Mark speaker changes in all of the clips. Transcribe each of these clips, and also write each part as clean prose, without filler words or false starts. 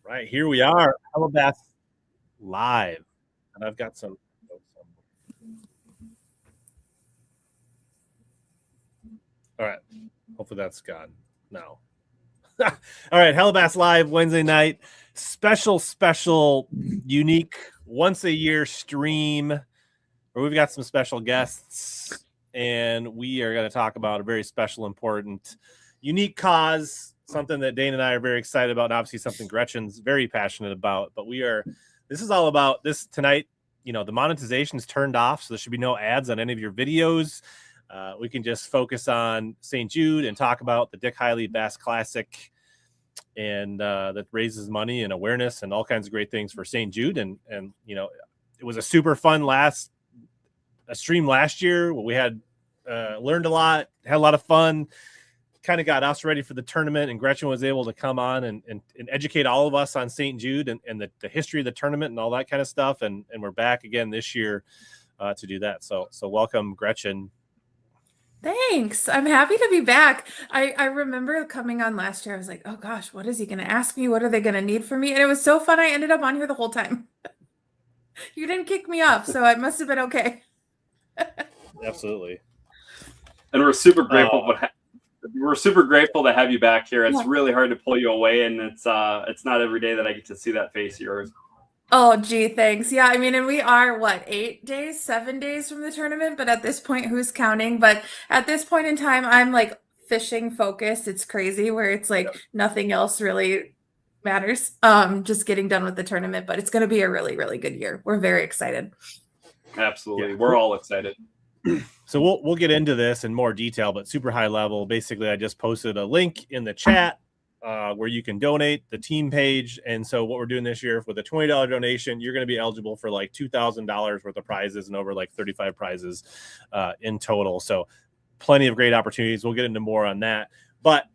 Speaker 1: Right, here we are, HellaBass live, and I've got some. All right, hopefully that's gone now. All right, HellaBass live Wednesday night, special, unique, once a year stream where we've got some special guests, and we are going to talk about a very special, important, unique cause. Something that Dane and I are very excited about, and obviously something Gretchen's very passionate about. But this is all about this tonight. You know, the monetization is turned off, so there should be no ads on any of your videos. We can just focus on St. Jude and talk about the Dick Hiley Bass Classic, and that raises money and awareness and all kinds of great things for St. Jude. And you know, it was a super fun stream last year. We had learned a lot, had a lot of fun. Kind of got us ready for the tournament, and Gretchen was able to come on and educate all of us on St. Jude and the history of the tournament and all that kind of stuff. And we're back again this year to do that. So welcome, Gretchen.
Speaker 2: Thanks. I'm happy to be back. I remember coming on last year. I was like, oh gosh, what is he going to ask me? What are they going to need from me? And it was so fun. I ended up on here the whole time. You didn't kick me off, so it must have been okay.
Speaker 1: Absolutely.
Speaker 3: And we're super grateful. We're super grateful to have you back here. It's really hard to pull you away, and it's not every day that I get to see that face of yours.
Speaker 2: Oh, gee, thanks. Yeah, I mean, and we are, 7 days from the tournament, but at this point, who's counting? But at this point in time, I'm like fishing focused. It's crazy where it's like nothing else really matters. Just getting done with the tournament, but it's going to be a really, really good year. We're very excited.
Speaker 3: Absolutely. Yeah. We're all excited.
Speaker 1: So we'll get into this in more detail, but super high level. Basically, I just posted a link in the chat where you can donate, the team page. And so what we're doing this year with a $20 donation, you're going to be eligible for like $2,000 worth of prizes and over like 35 prizes in total. So plenty of great opportunities. We'll get into more on that. But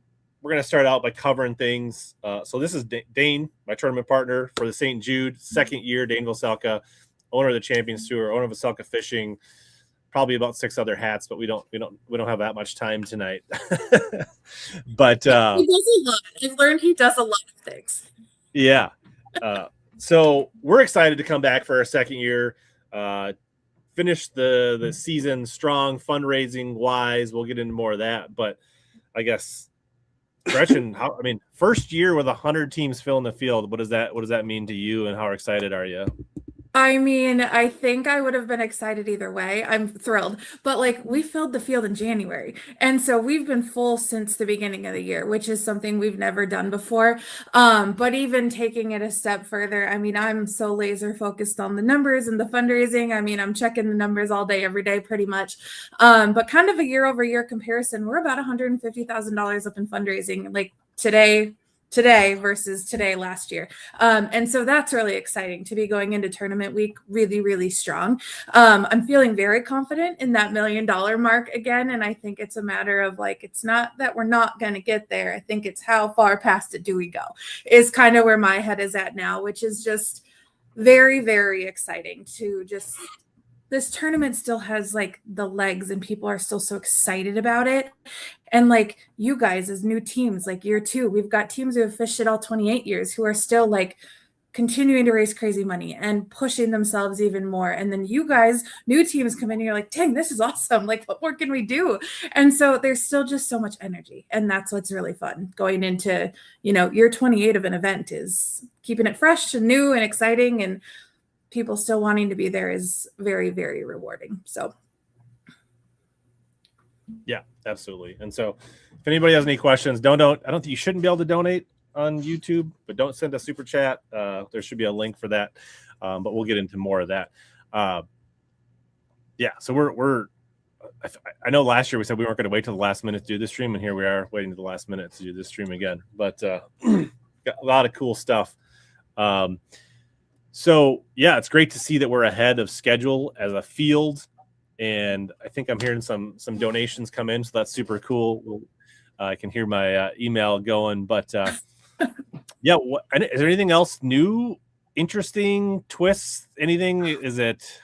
Speaker 1: we're going to start out by covering things. So this is Dane, my tournament partner for the St. Jude, second year, Dane Veselka, owner of the Champions Tour, owner of Veselka Fishing. Probably about 6 other hats, but we don't have that much time tonight. But
Speaker 2: he does a lot. I've learned he does a lot of things.
Speaker 1: Yeah. So we're excited to come back for our second year. Finish the season strong, fundraising wise. We'll get into more of that. But I guess Gretchen, first year with 100 teams filling the field. What does that mean to you, and how excited are you?
Speaker 2: I mean, I think I would have been excited either way. I'm thrilled. But like, we filled the field in January. And so we've been full since the beginning of the year, which is something we've never done before. But even taking it a step further, I mean, I'm so laser focused on the numbers and the fundraising. I mean, I'm checking the numbers all day, every day, pretty much. But kind of a year over year comparison, we're about $150,000 up in fundraising, like today versus today last year. And so that's really exciting to be going into tournament week really, really strong. I'm feeling very confident in that $1 million mark again. And I think it's a matter of like, it's not that we're not going to get there. I think it's how far past it do we go is kind of where my head is at now, which is just very, very exciting to just... This tournament still has like the legs, and people are still so excited about it. And like you guys as new teams, like year 2, we've got teams who have fished it all 28 years who are still like continuing to raise crazy money and pushing themselves even more. And then you guys, new teams come in and you're like, dang, this is awesome. Like, what more can we do? And so there's still just so much energy. And that's what's really fun going into, year 28 of an event, is keeping it fresh and new and exciting, and people still wanting to be there is very, very rewarding. So
Speaker 1: yeah, absolutely. And so if anybody has any questions, I don't think you shouldn't be able to donate on YouTube, but don't send a super chat. There should be a link for that. But we'll get into more of that. Yeah. So I know last year we said we weren't going to wait till the last minute to do this stream, and here we are waiting to the last minute to do this stream again, but got a lot of cool stuff. So yeah, it's great to see that we're ahead of schedule as a field, and I think I'm hearing some donations come in, so that's super cool. I can hear my email going, but yeah. Is there anything else new, interesting, twists? Anything? Is it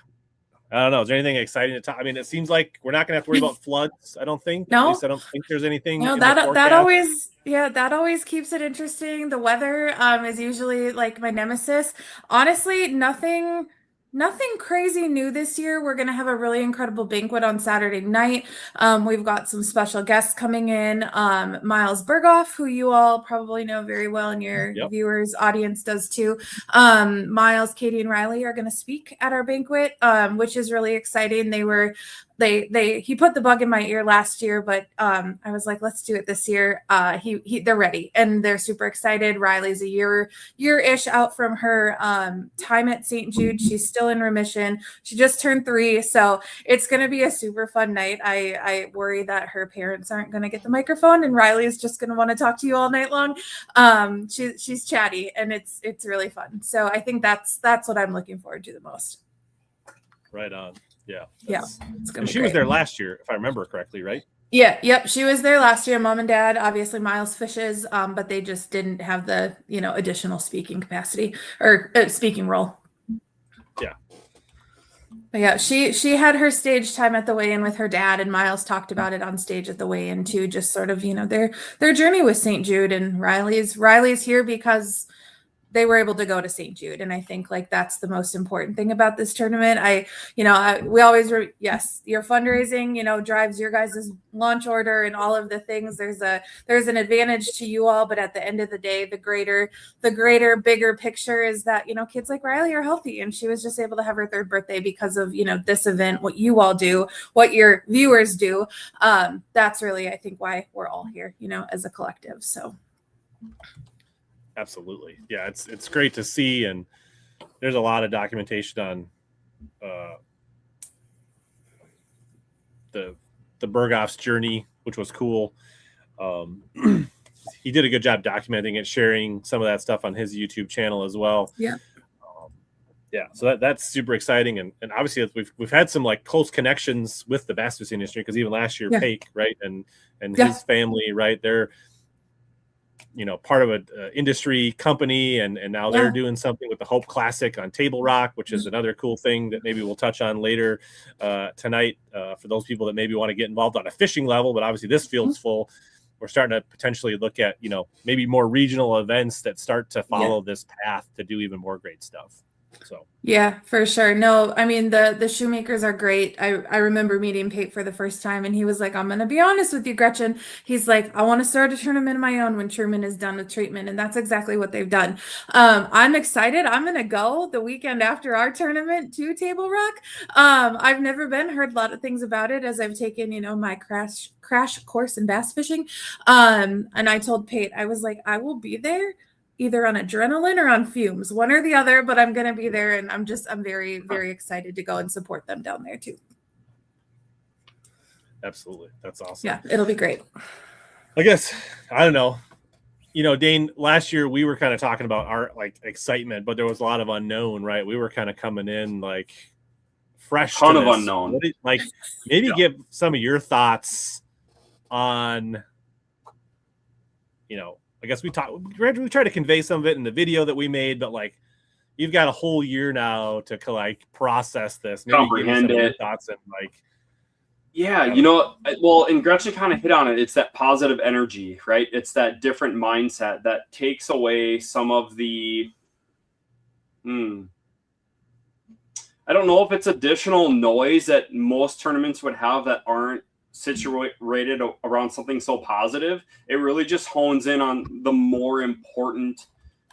Speaker 1: I don't know. Is there anything exciting to talk? I mean, it seems like we're not going to have to worry about floods. I don't think.
Speaker 2: No.
Speaker 1: At least I don't think there's anything.
Speaker 2: No,
Speaker 1: in the
Speaker 2: that
Speaker 1: forecast.
Speaker 2: always, yeah, that always keeps it interesting. The weather is usually like my nemesis. Honestly, nothing crazy new this year. We're gonna have a really incredible banquet on Saturday night. We've got some special guests coming in. Miles Berghoff, who you all probably know very well, and your viewers audience does too. Miles, Katie, and Riley are gonna speak at our banquet, which is really exciting. He put the bug in my ear last year, but I was like, let's do it this year. They're ready and they're super excited. Riley's a year-ish out from her time at St. Jude. She's still in remission. She just turned 3, so it's going to be a super fun night. I worry that her parents aren't going to get the microphone, and Riley is just going to want to talk to you all night long. She's chatty, and it's really fun. So I think that's what I'm looking forward to the most.
Speaker 1: Right on. Yeah.
Speaker 2: And
Speaker 1: she was there last year, if I remember correctly, right?
Speaker 2: Yeah. Yep. She was there last year. Mom and Dad, obviously Miles fishes, but they just didn't have the, additional speaking capacity or speaking role.
Speaker 1: Yeah.
Speaker 2: But yeah, she had her stage time at the weigh-in with her dad, and Miles talked about it on stage at the weigh-in too, just sort of, their journey with St. Jude, and Riley's here because they were able to go to St. Jude. And I think like that's the most important thing about this tournament. We always, yes, your fundraising, drives your guys' launch order and all of the things. There's an advantage to you all, but at the end of the day, the greater, bigger picture is that, kids like Riley are healthy, and she was just able to have her 3rd birthday because of, this event, what you all do, what your viewers do. That's really, I think, why we're all here, as a collective. So.
Speaker 1: Absolutely. Yeah, it's great to see, and there's a lot of documentation on the Berghoff's journey, which was cool. He did a good job documenting it, sharing some of that stuff on his YouTube channel as well.
Speaker 2: Yeah.
Speaker 1: So that's super exciting, and obviously we've had some like close connections with the bass fishing industry, because even last year, Pake, right, and his family, right, they're part of an industry company, and now they're doing something with the Hope Classic on Table Rock, which is another cool thing that maybe we'll touch on later tonight for those people that maybe want to get involved on a fishing level. But obviously this field's full. We're starting to potentially look at, maybe more regional events that start to follow this path to do even more great stuff. So
Speaker 2: yeah, for sure. No, I mean the shoemakers are great. I remember meeting Pate for the first time, and he was like, "I'm gonna be honest with you, Gretchen." He's like, "I want to start a tournament of my own when Truman is done with treatment," and that's exactly what they've done. I'm excited. I'm gonna go the weekend after our tournament to Table Rock. I've never been, heard a lot of things about it as I've taken, my crash course in bass fishing. And I told Pate, I was like, I will be there either on adrenaline or on fumes, one or the other, but I'm going to be there, and I'm very, very excited to go and support them down there too.
Speaker 1: Absolutely. That's awesome.
Speaker 2: Yeah, it'll be great.
Speaker 1: I guess, I don't know. Dane, last year we were kind of talking about our like excitement, but there was a lot of unknown, right? We were kind of coming in like fresh.
Speaker 3: Ton of unknown.
Speaker 1: Maybe give some of your thoughts on, I guess we try to convey some of it in the video that we made, but like you've got a whole year now to like process this, maybe
Speaker 3: comprehend it,
Speaker 1: thoughts, and like,
Speaker 3: well, and Gretchen kind of hit on it. It's that positive energy, right? It's that different mindset that takes away some of the, I don't know if it's additional noise that most tournaments would have that aren't situated around something so positive. It really just hones in on the more important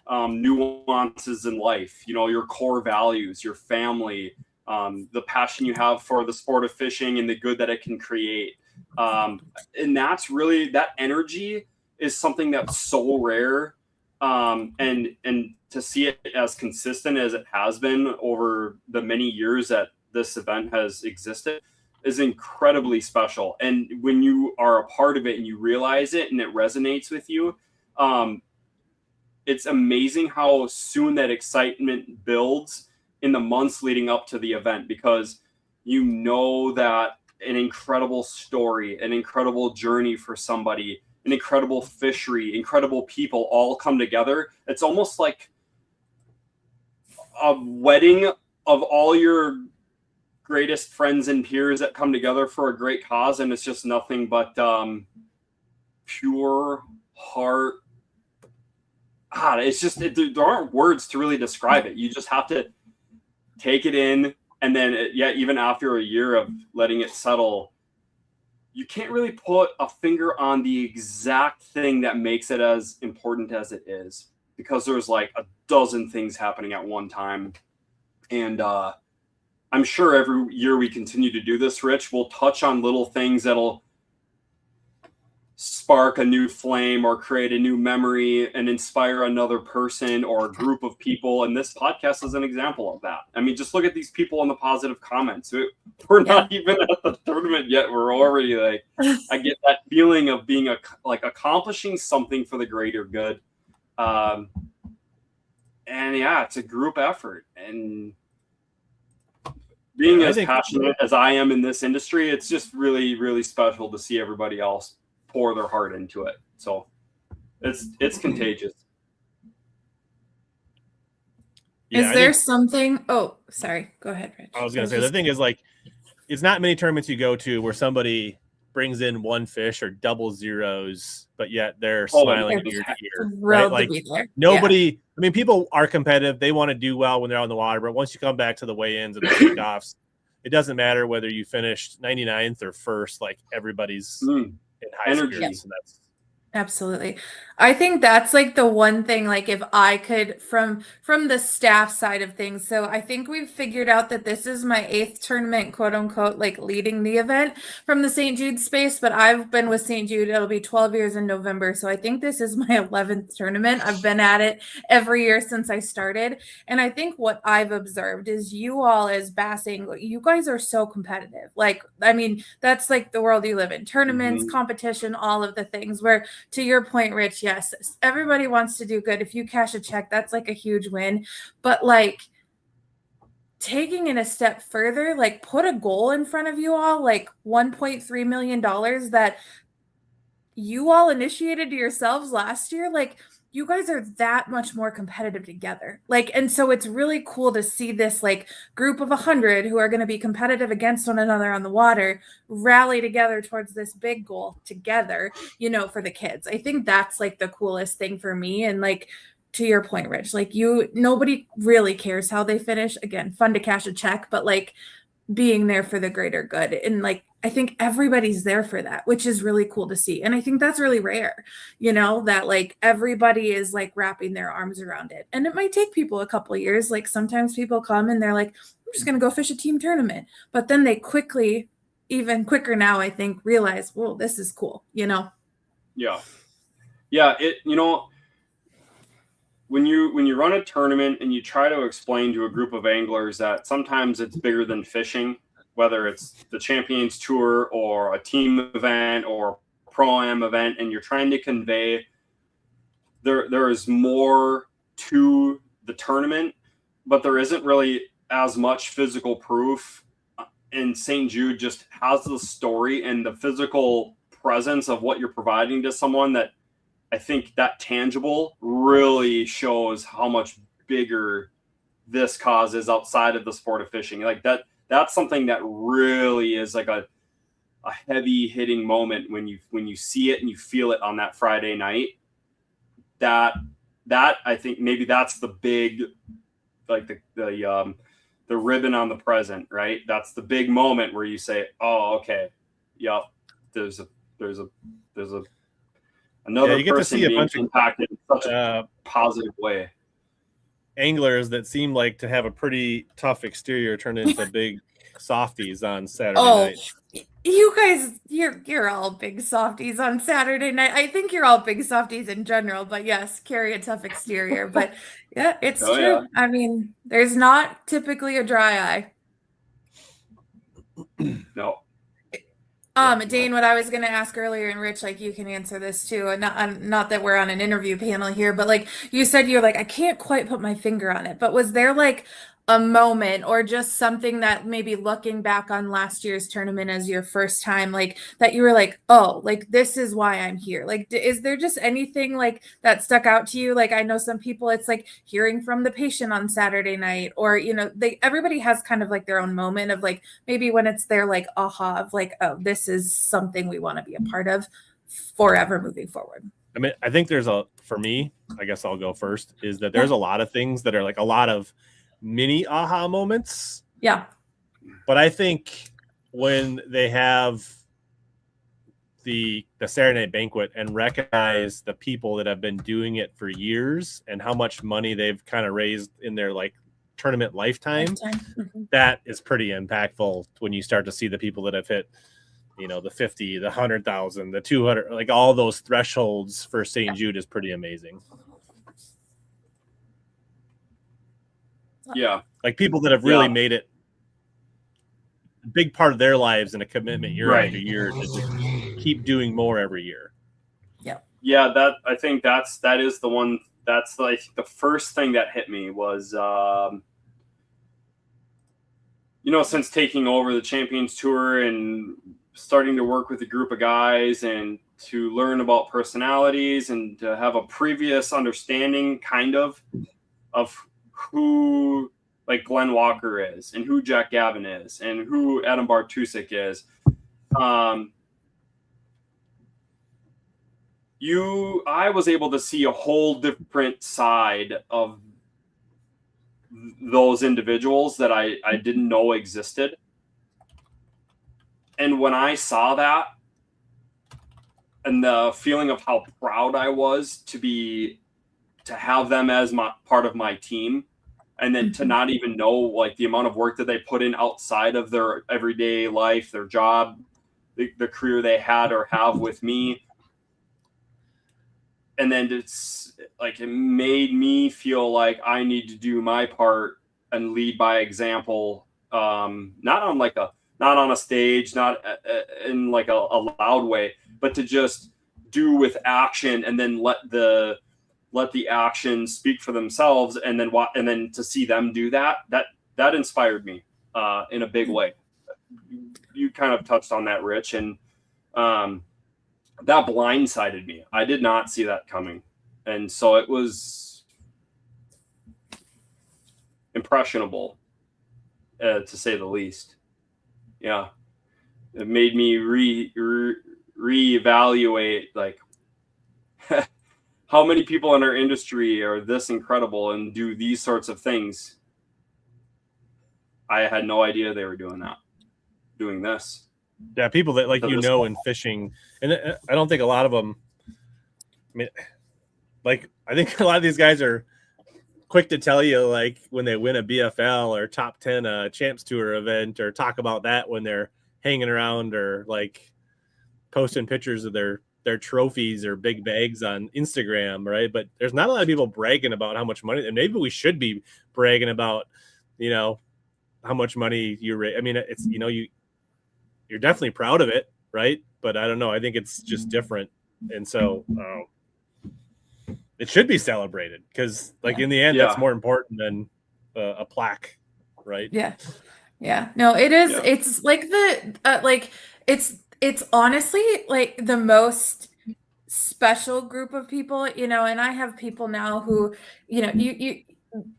Speaker 3: nuances in life, your core values, your family, the passion you have for the sport of fishing and the good that it can create. And that's really, that energy is something that's so rare. And to see it as consistent as it has been over the many years that this event has existed is incredibly special. And when you are a part of it and you realize it and it resonates with you, it's amazing how soon that excitement builds in the months leading up to the event, because that an incredible story, an incredible journey for somebody, an incredible fishery, incredible people all come together. It's almost like a wedding of all your greatest friends and peers that come together for a great cause, and it's just nothing but pure heart. It's just there aren't words to really describe it. You just have to take it in, and then even after a year of letting it settle, you can't really put a finger on the exact thing that makes it as important as it is, because there's like a dozen things happening at one time. And I'm sure every year we continue to do this, Rich, we'll touch on little things that'll spark a new flame or create a new memory and inspire another person or a group of people. And this podcast is an example of that. I mean, just look at these people in the positive comments. We're not even at the tournament yet. We're already like, I get that feeling of being accomplishing something for the greater good. And yeah, it's a group effort. And being as passionate as I am in this industry, it's just really, really special to see everybody else pour their heart into it. So it's contagious.
Speaker 2: Yeah, is there something? Oh, sorry. Go ahead, Rich.
Speaker 1: I was going to say, the thing is, like, it's not many tournaments you go to where somebody brings in one fish or double zeros, but yet they're smiling ear to ear. Right? Like, nobody, I mean, people are competitive. They want to do well when they're on the water, but once you come back to the weigh-ins and the kickoffs, it doesn't matter whether you finished 99th or first, like, everybody's in high spirits. And that's
Speaker 2: absolutely. I think that's like the one thing, like if I could from the staff side of things. So I think we've figured out that this is my 8th tournament, quote unquote, like leading the event from the St. Jude space, but I've been with St. Jude. It'll be 12 years in November. So I think this is my 11th tournament. I've been at it every year since I started. And I think what I've observed is you all as bassing, you guys are so competitive. Like, I mean, that's like the world you live in, tournaments, competition, all of the things where, to your point, Rich, yes, everybody wants to do good. If you cash a check, that's like a huge win. But like taking it a step further, like put a goal in front of you all, like $1.3 million that you all initiated to yourselves last year. Like, you guys are that much more competitive together. Like, and so it's really cool to see this like group of 100 who are going to be competitive against one another on the water rally together towards this big goal together, you know, for the kids. I think that's like the coolest thing for me. And like, to your point, Rich, like nobody really cares how they finish. Again, fun to cash a check, but like being there for the greater good. And like, I think everybody's there for that, which is really cool to see. And I think that's really rare, you know, that like everybody is like wrapping their arms around it. And it might take people a couple of years. Like sometimes people come and they're like, I'm just going to go fish a team tournament. But then they quickly, even quicker now, I think, realize, well, this is cool, you know?
Speaker 3: Yeah. Yeah. You know, when you run a tournament and you try to explain to a group of anglers that sometimes it's bigger than fishing, whether it's the Champions Tour or a team event or a Pro-Am event, and you're trying to convey there is more to the tournament, but there isn't really as much physical proof. And St. Jude just has the story and the physical presence of what you're providing to someone that I think that tangible really shows how much bigger this cause is outside of the sport of fishing. Like that's something that really is like a heavy hitting moment when you see it and you feel it on that Friday night. That I think maybe that's the big, like the ribbon on the present, right? That's the big moment where you say, oh, okay, yep, there's another
Speaker 1: you get
Speaker 3: person
Speaker 1: to see a
Speaker 3: being
Speaker 1: bunch
Speaker 3: impacted in such a positive way.
Speaker 1: Anglers that seem like to have a pretty tough exterior turn into big softies on Saturday night.
Speaker 2: You guys, you're all big softies on Saturday night. I think you're all big softies in general, but yes, carry a tough exterior. But yeah, it's true. Yeah. I mean, there's not typically a dry
Speaker 3: eye. No.
Speaker 2: Dane, what I was going to ask earlier, and Rich, like you can answer this too, and not that we're on an interview panel here, but like you said, you're like, I can't quite put my finger on it, but was there like a moment or just something that maybe looking back on last year's tournament as your first time, like that you were like, oh, like this is why I'm here? Like, is there just anything like that stuck out to you? Like, I know some people, it's like hearing from the patient on Saturday night, or, you know, everybody has kind of like their own moment of like, maybe when it's their like aha of like, oh, this is something we want to be a part of forever moving forward.
Speaker 1: I mean, I think for me, I guess I'll go first, is that there's a lot of things that are like a lot of mini aha moments.
Speaker 2: Yeah.
Speaker 1: But I think when they have the Saturday night banquet and recognize the people that have been doing it for years and how much money they've kind of raised in their like tournament lifetime. That is pretty impactful when you start to see the people that have hit, you know, the 50, the 100,000, the 200, like all those thresholds for St. Jude is pretty amazing.
Speaker 3: Yeah.
Speaker 1: Like people that have really made it a big part of their lives and a commitment year after year to just keep doing more every year.
Speaker 2: Yeah.
Speaker 3: Yeah. I think that is the one, that's like the first thing that hit me was, you know, since taking over the Champions Tour and starting to work with a group of guys and to learn about personalities and to have a previous understanding kind of who like Glenn Walker is and who Jack Gavin is and who Adam Bartusek is. I was able to see a whole different side of those individuals that I didn't know existed. And when I saw that and the feeling of how proud I was to have them as part of my team, and then to not even know like the amount of work that they put in outside of their everyday life, their job, the career they had or have with me. And then it's like, it made me feel like I need to do my part and lead by example. Not on a stage, not in like a loud way, but to just do with action and then let the actions speak for themselves. And then to see them do that inspired me in a big way. You kind of touched on that, Rich. And that blindsided me. I did not see that coming. And so it was impressionable, to say the least. Yeah. It made me reevaluate like how many people in our industry are this incredible and do these sorts of things. I had no idea they were doing this.
Speaker 1: Yeah, people that like, you know, in fishing, and I don't think a lot of them, I mean, like, I think a lot of these guys are quick to tell you, like, when they win a BFL or top 10 Champs Tour event, or talk about that when they're hanging around or like posting pictures of their trophies or big bags on Instagram, right? But there's not a lot of people bragging about how much money, and maybe we should be bragging about, you know, how much money you raise. I mean, it's, you know, you're definitely proud of it, right? But I don't know. I think it's just different. And so it should be celebrated because, like, in the end, that's more important than a plaque, right?
Speaker 2: Yeah. Yeah. No, it is. Yeah. It's like it's honestly like the most special group of people, you know, and I have people now who, you know,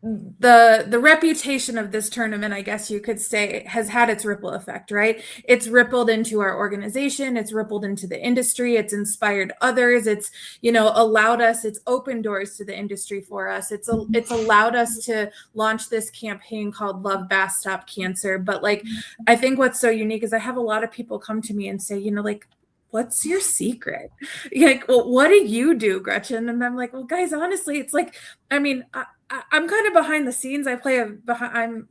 Speaker 2: the reputation of this tournament, I guess you could say, has had its ripple effect, right? It's rippled into our organization. It's rippled into the industry. It's inspired others. It's, you know, allowed us, it's opened doors to the industry for us. It's allowed us to launch this campaign called Love Bass Stop Cancer. But like, I think what's so unique is I have a lot of people come to me and say, you know, like, what's your secret? Like, well, what do you do, Gretchen? And I'm like, well, guys, honestly, it's like, I mean, I'm kind of behind the scenes. I'm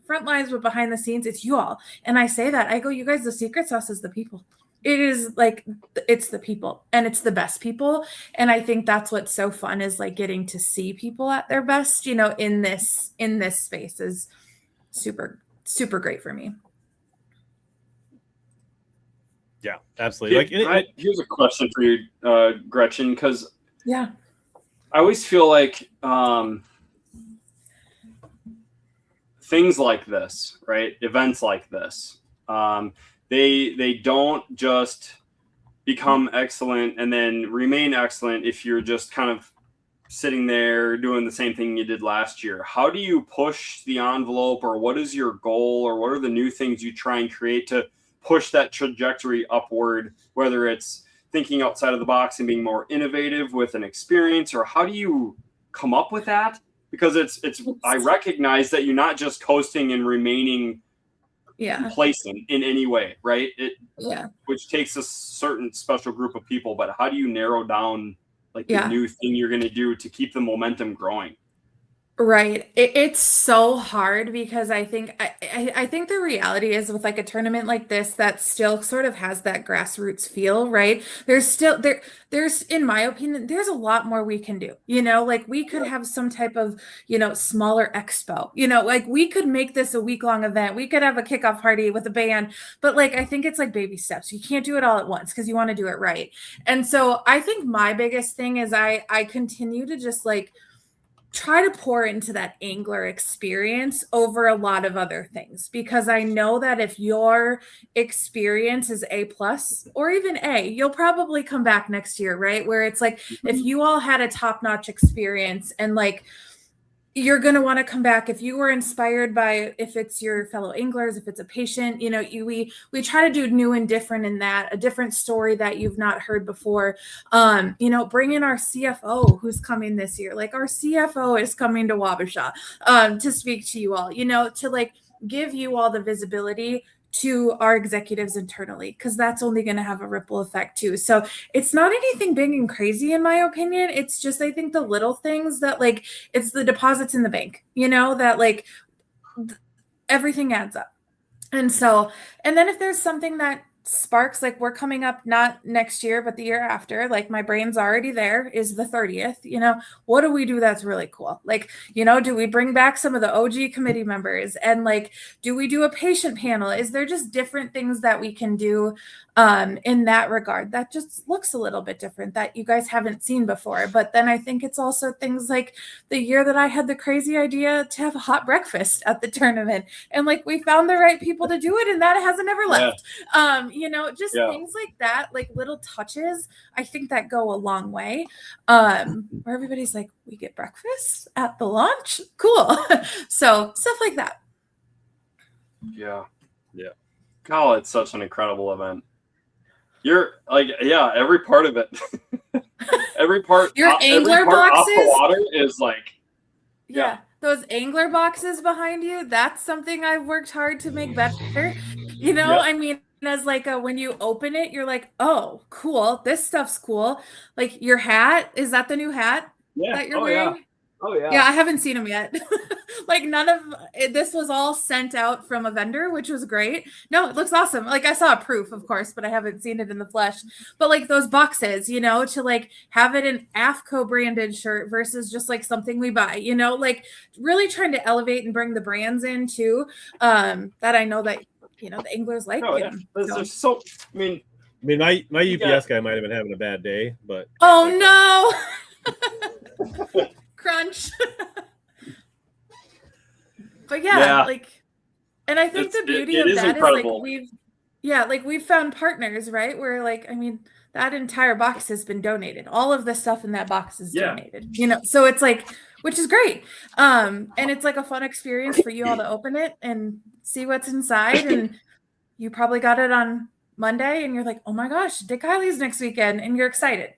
Speaker 2: front lines, but behind the scenes, it's you all. And I say that, I go, you guys, the secret sauce is the people. It is like, it's the people, and it's the best people. And I think that's what's so fun, is like getting to see people at their best, you know, in this space is super, super great for me.
Speaker 1: Yeah, absolutely.
Speaker 3: Here's a question for you, Gretchen, because
Speaker 2: I
Speaker 3: always feel like things like this, right? Events like this, they don't just become excellent and then remain excellent if you're just kind of sitting there doing the same thing you did last year. How do you push the envelope, or what is your goal, or what are the new things you try and create to push that trajectory upward, whether it's thinking outside of the box and being more innovative with an experience, or how do you come up with that? Because it's I recognize that you're not just coasting and remaining complacent in any way, right? Which takes a certain special group of people, but how do you narrow down like the new thing you're going to do to keep the momentum growing?
Speaker 2: Right. It's so hard because I think the reality is with like a tournament like this that still sort of has that grassroots feel, right? There's in my opinion, there's a lot more we can do. Like we could have some type of, smaller expo. Like we could make this a week-long event. We could have a kickoff party with a band, but like I think it's like baby steps. You can't do it all at once because you want to do it right. And so I think my biggest thing is I continue to just like try to pour into that angler experience over a lot of other things, because I know that if your experience is A+ or even A, you'll probably come back next year, right? Where it's like, if you all had a top-notch experience and like, you're going to want to come back if you were inspired by, if it's your fellow anglers, if it's a patient, we try to do new and different in that, a different story that you've not heard before. Bring in our CFO who's coming this year. Like our CFO is coming to Wabasha to speak to you all, to like give you all the visibility to our executives internally, because that's only going to have a ripple effect too. So it's not anything big and crazy in my opinion. It's just, I think the little things that like, it's the deposits in the bank, that like everything adds up. And so, and then if there's something that sparks, like we're coming up not next year but the year after, like my brain's already there, is the 30th. What do we do that's really cool? Like, do we bring back some of the OG committee members, and like, do we do a patient panel? Is there just different things that we can do in that regard that just looks a little bit different that you guys haven't seen before? But then I think it's also things like the year that I had the crazy idea to have a hot breakfast at the tournament, and like we found the right people to do it, and that hasn't ever left. Things like that, like little touches, I think that go a long way. Where everybody's like, we get breakfast at the launch, cool. So stuff like that.
Speaker 3: Yeah. God, it's such an incredible event. You're like, every part of it. Every part.
Speaker 2: Your angler boxes
Speaker 3: off the water is like.
Speaker 2: Those angler boxes behind you, that's something I've worked hard to make better. I mean, as like when you open it, you're like, oh, cool. This stuff's cool. Like your hat, is that the new hat that you're wearing? Yeah, I haven't seen them yet. Like none of this was all sent out from a vendor, which was great. No, it looks awesome. Like I saw a proof, of course, but I haven't seen it in the flesh. But like those boxes, to like have it an AFCO branded shirt versus just like something we buy, like really trying to elevate and bring the brands in too. That I know that the anglers like.
Speaker 3: So I mean,
Speaker 1: my UPS guy might have been having a bad day, but
Speaker 2: no. Crunch. But like, and I think the beauty of that incredible. Is like we've found partners, right? Where like, I mean, that entire box has been donated. All of the stuff in that box is donated, so it's like, which is great. And it's like a fun experience for you all to open it and see what's inside. And you probably got it on Monday and you're like, oh my gosh, Dick Hiley's next weekend. And you're excited,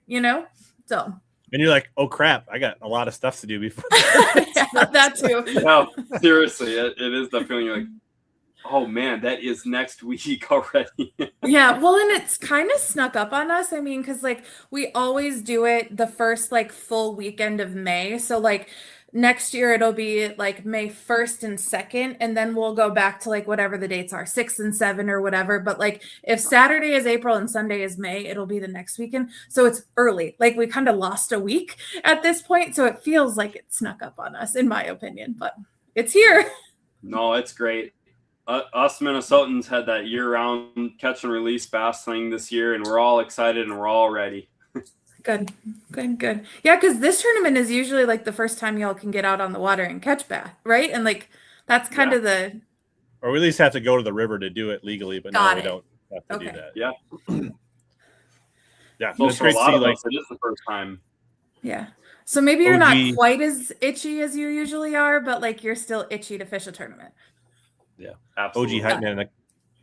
Speaker 2: so.
Speaker 1: And you're like, oh crap, I got a lot of stuff to do before.
Speaker 2: That too.
Speaker 3: No, seriously, it is the feeling you're like, oh man, that is next week already.
Speaker 2: Yeah, well, and it's kind of snuck up on us. I mean, because like we always do it the first like full weekend of May. So like next year it'll be like May 1st and 2nd, and then we'll go back to like whatever the dates are, 6 and 7 or whatever. But like if Saturday is April and Sunday is May, it'll be the next weekend. So it's early. Like we kind of lost a week at this point. So it feels like it snuck up on us, in my opinion, but it's here.
Speaker 3: No, it's great. Us Minnesotans had that year-round catch and release bass thing this year, and we're all excited and we're all ready.
Speaker 2: Good. Yeah, because this tournament is usually like the first time y'all can get out on the water and catch bass, right? And like That's kind of the.
Speaker 1: Or we at least have to go to the river to do it legally, but now we don't have to do that.
Speaker 3: Yeah.
Speaker 1: Yeah.
Speaker 3: Well,
Speaker 1: It's
Speaker 3: for a
Speaker 1: great to
Speaker 3: lot
Speaker 1: see,
Speaker 3: of
Speaker 1: like,
Speaker 3: us, it is the first time.
Speaker 2: Yeah. So maybe you're not
Speaker 1: OG.
Speaker 2: quite as itchy as you usually are, but like you're still itchy to fish a tournament.
Speaker 1: Yeah.
Speaker 3: Absolutely.
Speaker 1: OG Hype Man in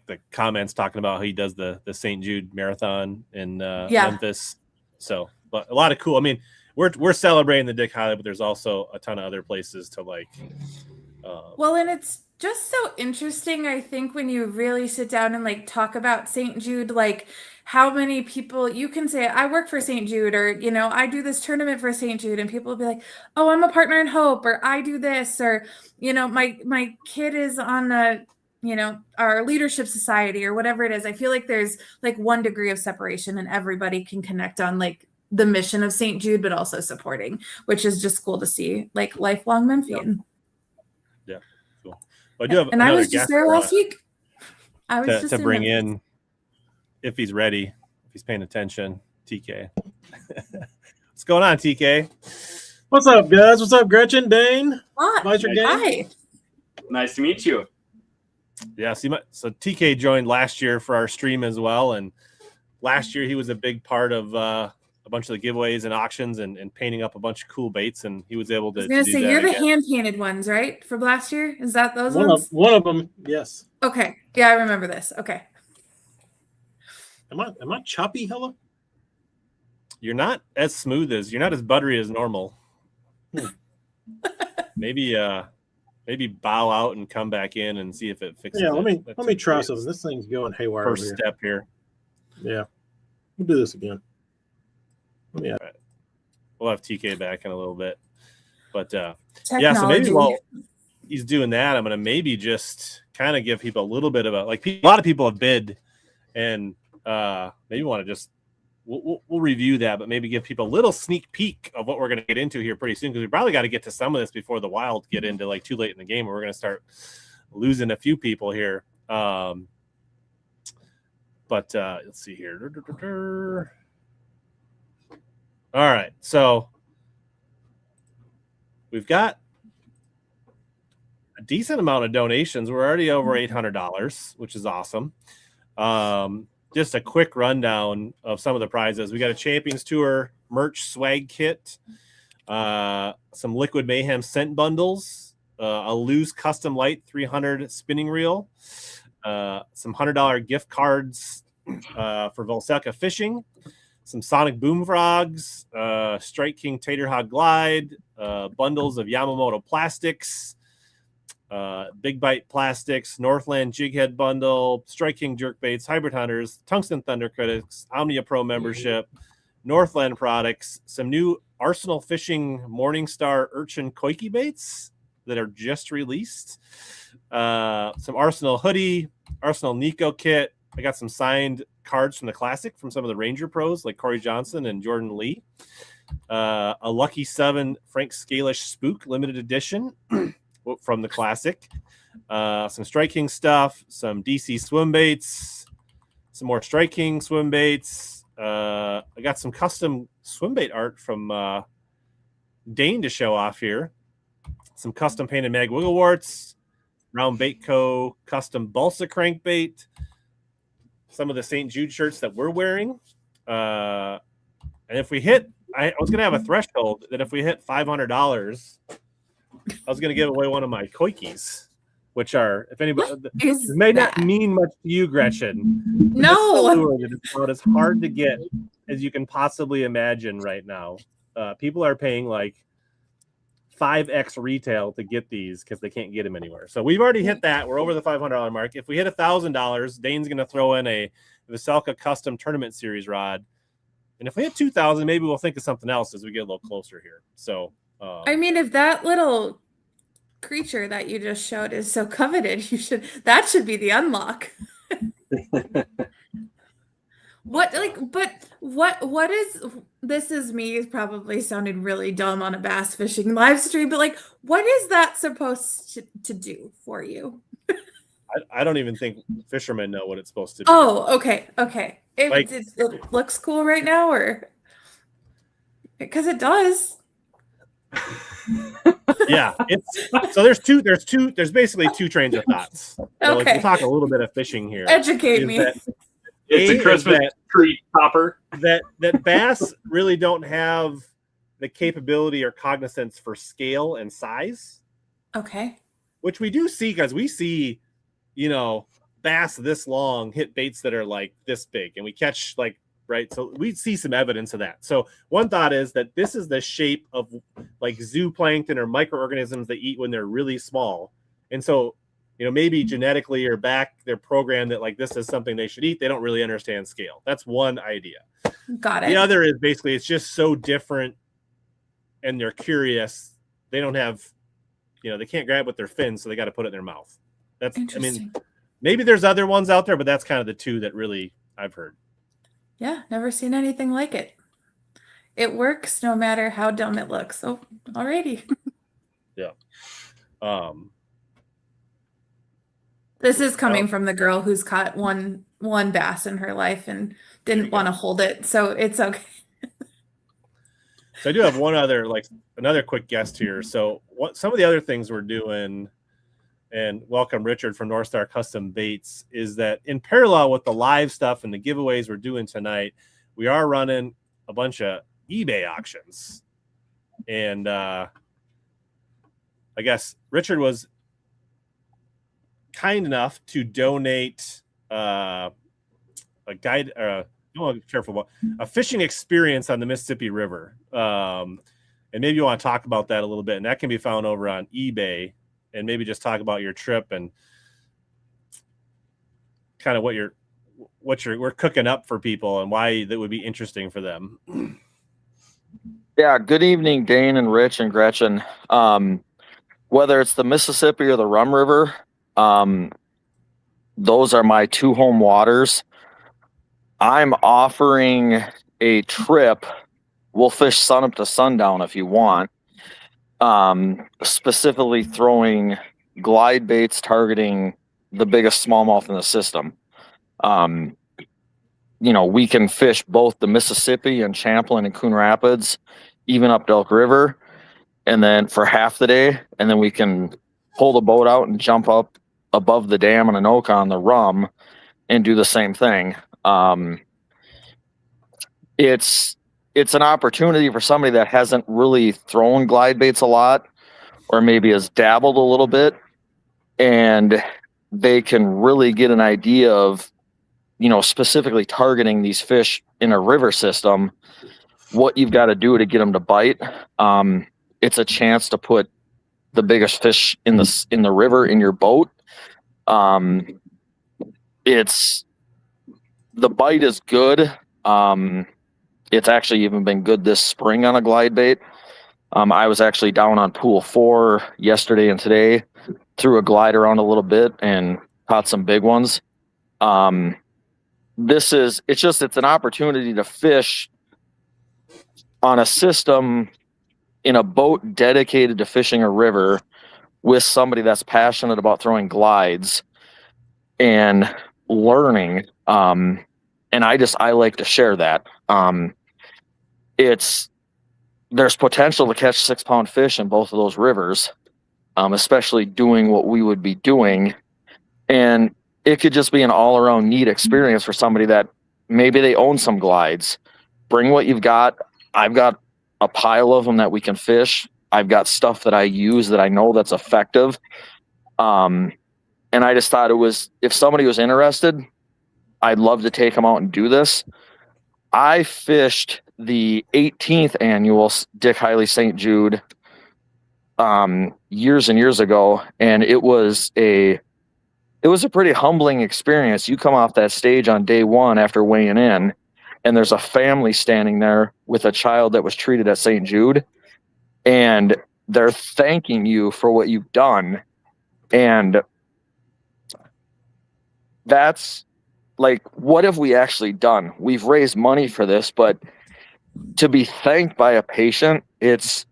Speaker 1: the comments talking about how he does the St. Jude Marathon in Memphis. So, but a lot of cool. I mean, we're celebrating the Dick Hiley, but there's also a ton of other places to like.
Speaker 2: Well, and it's just so interesting, I think, when you really sit down and like talk about St. Jude, like how many people you can say, I work for St. Jude, or, you know, I do this tournament for St. Jude, and people will be like, oh, I'm a partner in hope, or I do this, or, you know, my kid is on the, you know, our leadership society or whatever it is. I feel like there's like 1 degree of separation and everybody can connect on like the mission of St. Jude, but also supporting, which is just cool to see, like lifelong Memphian.
Speaker 1: Yeah, cool. Well, I do have
Speaker 2: and I
Speaker 1: another
Speaker 2: was just
Speaker 1: guest
Speaker 2: there last week. I was just
Speaker 1: to bring
Speaker 2: Memphis.
Speaker 1: in, if he's ready, if he's paying attention. TK, what's going on, TK?
Speaker 4: What's up, guys? What's up, Gretchen, Dane?
Speaker 2: Hi.
Speaker 4: Gang?
Speaker 2: Hi.
Speaker 3: Nice to meet you.
Speaker 1: Yeah, so TK joined last year for our stream as well, and last year he was a big part of a bunch of the giveaways and auctions and painting up a bunch of cool baits, and he was able to.
Speaker 2: I was gonna
Speaker 1: do
Speaker 2: say
Speaker 1: that
Speaker 2: you're the
Speaker 1: again.
Speaker 2: hand-painted ones, right? From last year? Is that those
Speaker 4: One
Speaker 2: ones?
Speaker 4: of them, yes.
Speaker 2: Okay. Yeah, I remember this. Okay.
Speaker 4: Am I choppy, Hella?
Speaker 1: You're not as smooth as you're not as buttery as normal. Maybe bow out and come back in and see if it fixes.
Speaker 4: Yeah,
Speaker 1: it.
Speaker 4: let me try something. This thing's going haywire.
Speaker 1: First
Speaker 4: over
Speaker 1: step here.
Speaker 4: Yeah, we'll do this again.
Speaker 1: Right. We'll have TK back in a little bit, but
Speaker 2: Technology.
Speaker 1: yeah. So maybe while he's doing that, I'm gonna maybe just kind of give people a little bit of a like. A lot of people have bid, and maybe want to just we'll review that, but maybe give people a little sneak peek of what we're going to get into here pretty soon, because we probably got to get to some of this before the Wild get into like too late in the game, where we're going to start losing a few people here. But let's see here. All right, so we've got a decent amount of donations. We're already over $800, which is awesome. Just a quick rundown of some of the prizes. We got a Champions Tour merch swag kit, some Liquid Mayhem scent bundles, a Lose Custom Light 300 spinning reel, some $100 gift cards for Volseca Fishing, some Sonic Boom Frogs, Strike King Tater Hog Glide, bundles of Yamamoto plastics, Big Bite Plastics, Northland Jighead Bundle, Strike King Jerkbaits, Hybrid Hunters, Tungsten Thunder Critics, Omnia Pro membership, Northland products, some new Arsenal Fishing Morningstar Urchin Koiki baits that are just released, some Arsenal hoodie, Arsenal Nico kit. I got some signed cards from the Classic from some of the Ranger pros like Corey Johnson and Jordan Lee. A Lucky 7 Frank Scalish Spook limited edition from the Classic, some Strike King stuff, some DC swim baits, some more Strike King swim baits. I got some custom swim bait art from Dane to show off here. Some custom painted Mag Wigglewarts, Round Bait Co. custom balsa crankbait, some of the St. Jude shirts that we're wearing. And if we hit, I was going to have a threshold that if we hit $500, I was going to give away one of my koikis, which are, if anybody, it may not mean much to you, Gretchen.
Speaker 2: No.
Speaker 1: It's about as hard to get as you can possibly imagine right now. People are paying like 5x retail to get these because they can't get them anywhere. So we've already hit that. We're over the $500 mark. If we hit $1,000, Dane's going to throw in a Veselka custom tournament series rod. And if we hit $2,000, maybe we'll think of something else as we get a little closer here. So,
Speaker 2: I mean, if that little creature that you just showed is so coveted, that should be the unlock. What is this is me probably sounding really dumb on a bass fishing live stream, but like, what is that supposed to do for you?
Speaker 1: I don't even think fishermen know what it's supposed to do.
Speaker 2: Oh, okay. It looks cool right now, or because it does.
Speaker 1: Yeah, it's so there's basically two trains of thoughts. So
Speaker 2: Okay.
Speaker 1: we'll talk a little bit of fishing here.
Speaker 2: Educate
Speaker 1: Is
Speaker 2: me.
Speaker 1: that
Speaker 3: It's
Speaker 1: A,
Speaker 3: a
Speaker 1: is
Speaker 3: Christmas
Speaker 1: that-
Speaker 3: tree topper.
Speaker 1: that bass really don't have the capability or cognizance for scale and size,
Speaker 2: Okay.
Speaker 1: which we do see because we see, bass this long hit baits that are like this big, and we catch like right. So we see some evidence of that. So one thought is that this is the shape of like zooplankton or microorganisms they eat when they're really small, and so maybe genetically or back they're programmed that like this is something they should eat. They don't really understand scale. That's one idea.
Speaker 2: Got it.
Speaker 1: The other is basically it's just so different, and they're curious. They don't have, they can't grab with their fins, so they got to put it in their mouth. That's,
Speaker 2: Interesting.
Speaker 1: maybe there's other ones out there, but that's kind of the two that really I've heard.
Speaker 2: Yeah, never seen anything like it. It works no matter how dumb it looks. Oh, alrighty.
Speaker 1: Yeah.
Speaker 2: This is coming from the girl who's caught one bass in her life and didn't want to hold it, so it's okay.
Speaker 1: So I do have another quick guest here. So what some of the other things we're doing, and welcome Richard from North Star Custom Baits, is that in parallel with the live stuff and the giveaways we're doing tonight, we are running a bunch of eBay auctions. And I guess Richard was kind enough to donate a guide, careful about a fishing experience on the Mississippi River. And maybe you want to talk about that a little bit, and that can be found over on eBay, and maybe just talk about your trip and kind of what we're cooking up for people and why that would be interesting for them.
Speaker 5: Yeah. Good evening, Dane and Rich and Gretchen. Whether it's the Mississippi or the Rum River, those are my two home waters. I'm offering a trip. We'll fish sun up to sundown if you want. Specifically throwing glide baits targeting the biggest smallmouth in the system. We can fish both the Mississippi and Champlain and Coon Rapids, even up Elk River, and then for half the day, and then we can pull the boat out and jump up above the dam and Anoka on the Rum and do the same thing. It's an opportunity for somebody that hasn't really thrown glide baits a lot, or maybe has dabbled a little bit, and they can really get an idea of, specifically targeting these fish in a river system, what you've got to do to get them to bite. It's a chance to put the biggest fish in the river in your boat. The bite is good. It's actually even been good this spring on a glide bait. I was actually down on pool 4 yesterday and today, threw a glide around a little bit and caught some big ones. It's an opportunity to fish on a system in a boat dedicated to fishing a river with somebody that's passionate about throwing glides and learning. And I like to share that. There's potential to catch 6-pound fish in both of those rivers, especially doing what we would be doing. And it could just be an all around neat experience for somebody that maybe they own some glides. Bring what you've got. I've got a pile of them that we can fish. I've got stuff that I use that I know that's effective. And I just thought if somebody was interested, I'd love to take them out and do this. I fished the 18th annual Dick Hiley St. Jude years and years ago, and it was a pretty humbling experience. You come off that stage on day 1 after weighing in, and there's a family standing there with a child that was treated at St. Jude, and they're thanking you for what you've done. And that's like, what have we actually done? We've raised money for this, but to be thanked by a patient, it's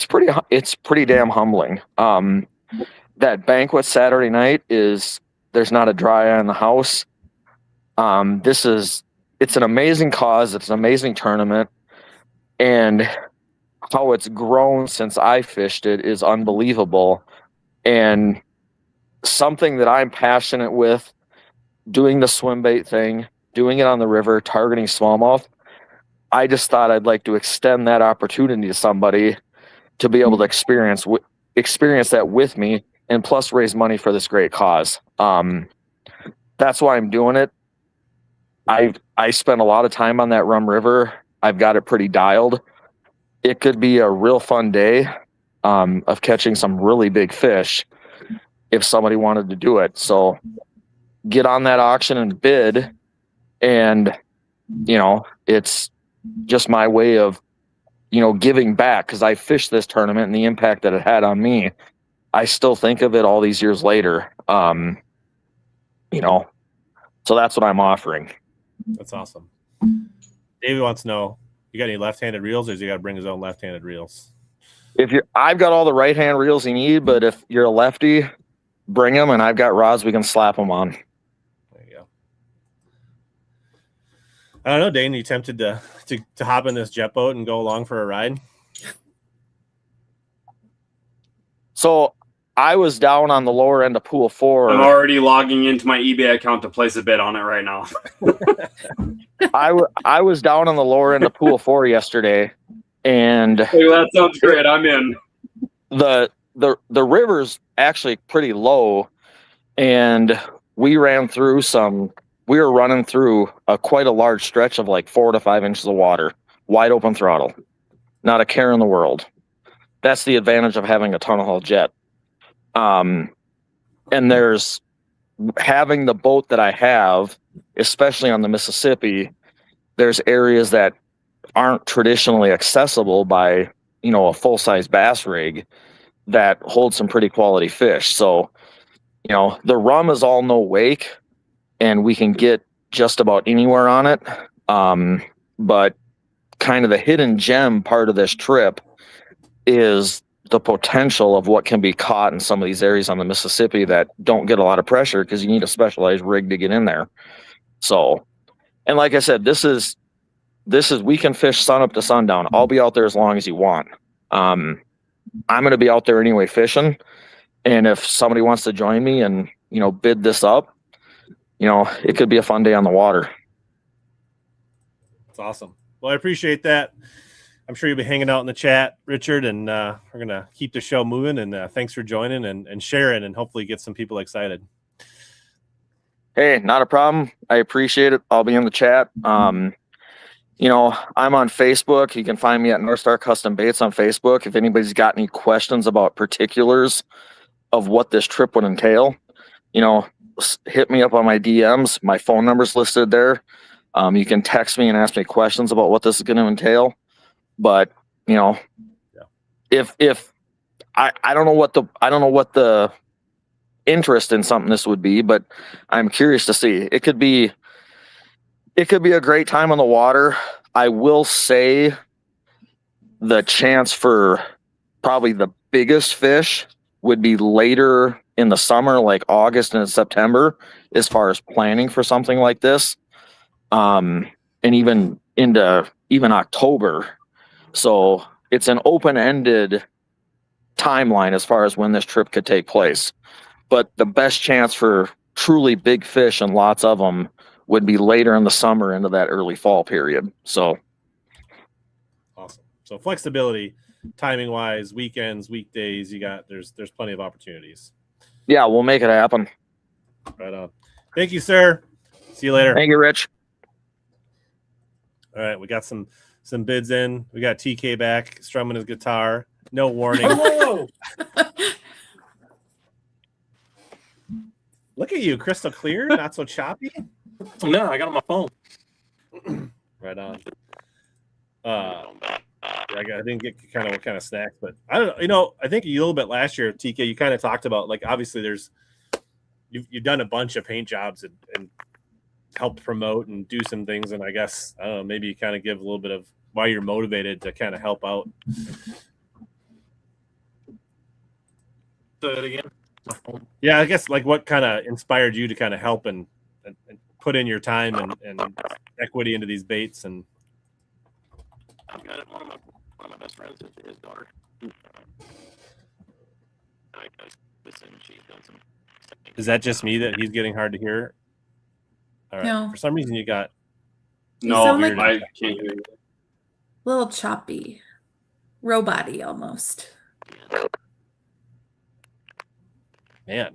Speaker 5: pretty damn humbling. That banquet Saturday night there's not a dry eye in the house. It's an amazing cause. It's an amazing tournament. And how it's grown since I fished it is unbelievable. And something that I'm passionate with, doing the swim bait thing, doing it on the river, targeting smallmouth. I just thought I'd like to extend that opportunity to somebody to be able to experience that with me, and plus raise money for this great cause. That's why I'm doing it. I spent a lot of time on that Rum River. I've got it pretty dialed. It could be a real fun day of catching some really big fish if somebody wanted to do it. So get on that auction and bid. And, it's just my way of, giving back, because I fished this tournament and the impact that it had on me. I still think of it all these years later. So that's what I'm offering.
Speaker 1: That's awesome. David wants to know, you got any left-handed reels, or does he got to bring his own left-handed reels?
Speaker 5: I've got all the right-hand reels you need, but if you're a lefty, bring them, and I've got rods we can slap them on.
Speaker 1: There you go. I don't know, Dane, you tempted to hop in this jet boat and go along for a ride?
Speaker 5: So I was down on the lower end of pool 4.
Speaker 3: I'm already logging into my eBay account to place a bid on it right now.
Speaker 5: I was down on the lower end of pool 4 yesterday, and
Speaker 3: Hey, that sounds great. I'm in.
Speaker 5: the river's actually pretty low, and we were running through quite a large stretch of like 4 to 5 inches of water, wide open throttle, not a care in the world. That's the advantage of having a tunnel hull jet. And there's having the boat that I have, especially on the Mississippi, there's areas that aren't traditionally accessible by, a full-size bass rig that hold some pretty quality fish. So, the Rum is all no wake, and we can get just about anywhere on it. But kind of the hidden gem part of this trip is the potential of what can be caught in some of these areas on the Mississippi that don't get a lot of pressure because you need a specialized rig to get in there. So, and like I said, this is we can fish sun up to sundown. I'll be out there as long as you want. I'm going to be out there anyway fishing. And if somebody wants to join me and, bid this up, it could be a fun day on the water.
Speaker 1: That's awesome. Well, I appreciate that. I'm sure you'll be hanging out in the chat, Richard, and we're going to keep the show moving. And thanks for joining and sharing, and hopefully get some people excited.
Speaker 5: Hey, not a problem. I appreciate it. I'll be in the chat. I'm on Facebook. You can find me at North Star Custom Baits on Facebook. If anybody's got any questions about particulars of what this trip would entail, hit me up on my DMs. My phone number's listed there. You can text me and ask me questions about what this is going to entail. But, if I don't know what the interest in something this would be, but I'm curious to see. It could be a great time on the water. I will say the chance for probably the biggest fish would be later in the summer, like August and September, as far as planning for something like this. And even into October. So it's an open-ended timeline as far as when this trip could take place. But the best chance for truly big fish and lots of them would be later in the summer into that early fall period. So
Speaker 1: awesome. So flexibility, timing wise, weekends, weekdays, there's plenty of opportunities.
Speaker 5: Yeah, we'll make it happen.
Speaker 1: Right on. Thank you, sir. See you later.
Speaker 5: Thank you, Rich.
Speaker 1: All right, we got some bids in. We got TK back strumming his guitar. No warning.
Speaker 4: Hello.
Speaker 1: Look at you, crystal clear, not so choppy.
Speaker 4: No, I got on my phone.
Speaker 1: Right on. I didn't get what kind of snacks, but I don't know. I think a little bit last year, TK, you kind of talked about, like, obviously you've done a bunch of paint jobs and helped promote and do some things, and I guess I don't know, maybe you kind of give a little bit of why you're motivated to kind of help out.
Speaker 4: Say it again.
Speaker 1: Yeah, I guess like what kind of inspired you to kind of help and put in your time and equity into these baits. And
Speaker 4: I've got it one of my best friends is his daughter. I listen, she's done some.
Speaker 1: Is that just me that he's getting hard to hear? All right.
Speaker 2: No.
Speaker 1: For some reason, you got
Speaker 2: You
Speaker 3: No,
Speaker 2: sound like
Speaker 3: I can't hear you.
Speaker 2: a little choppy, robot-y almost.
Speaker 1: man.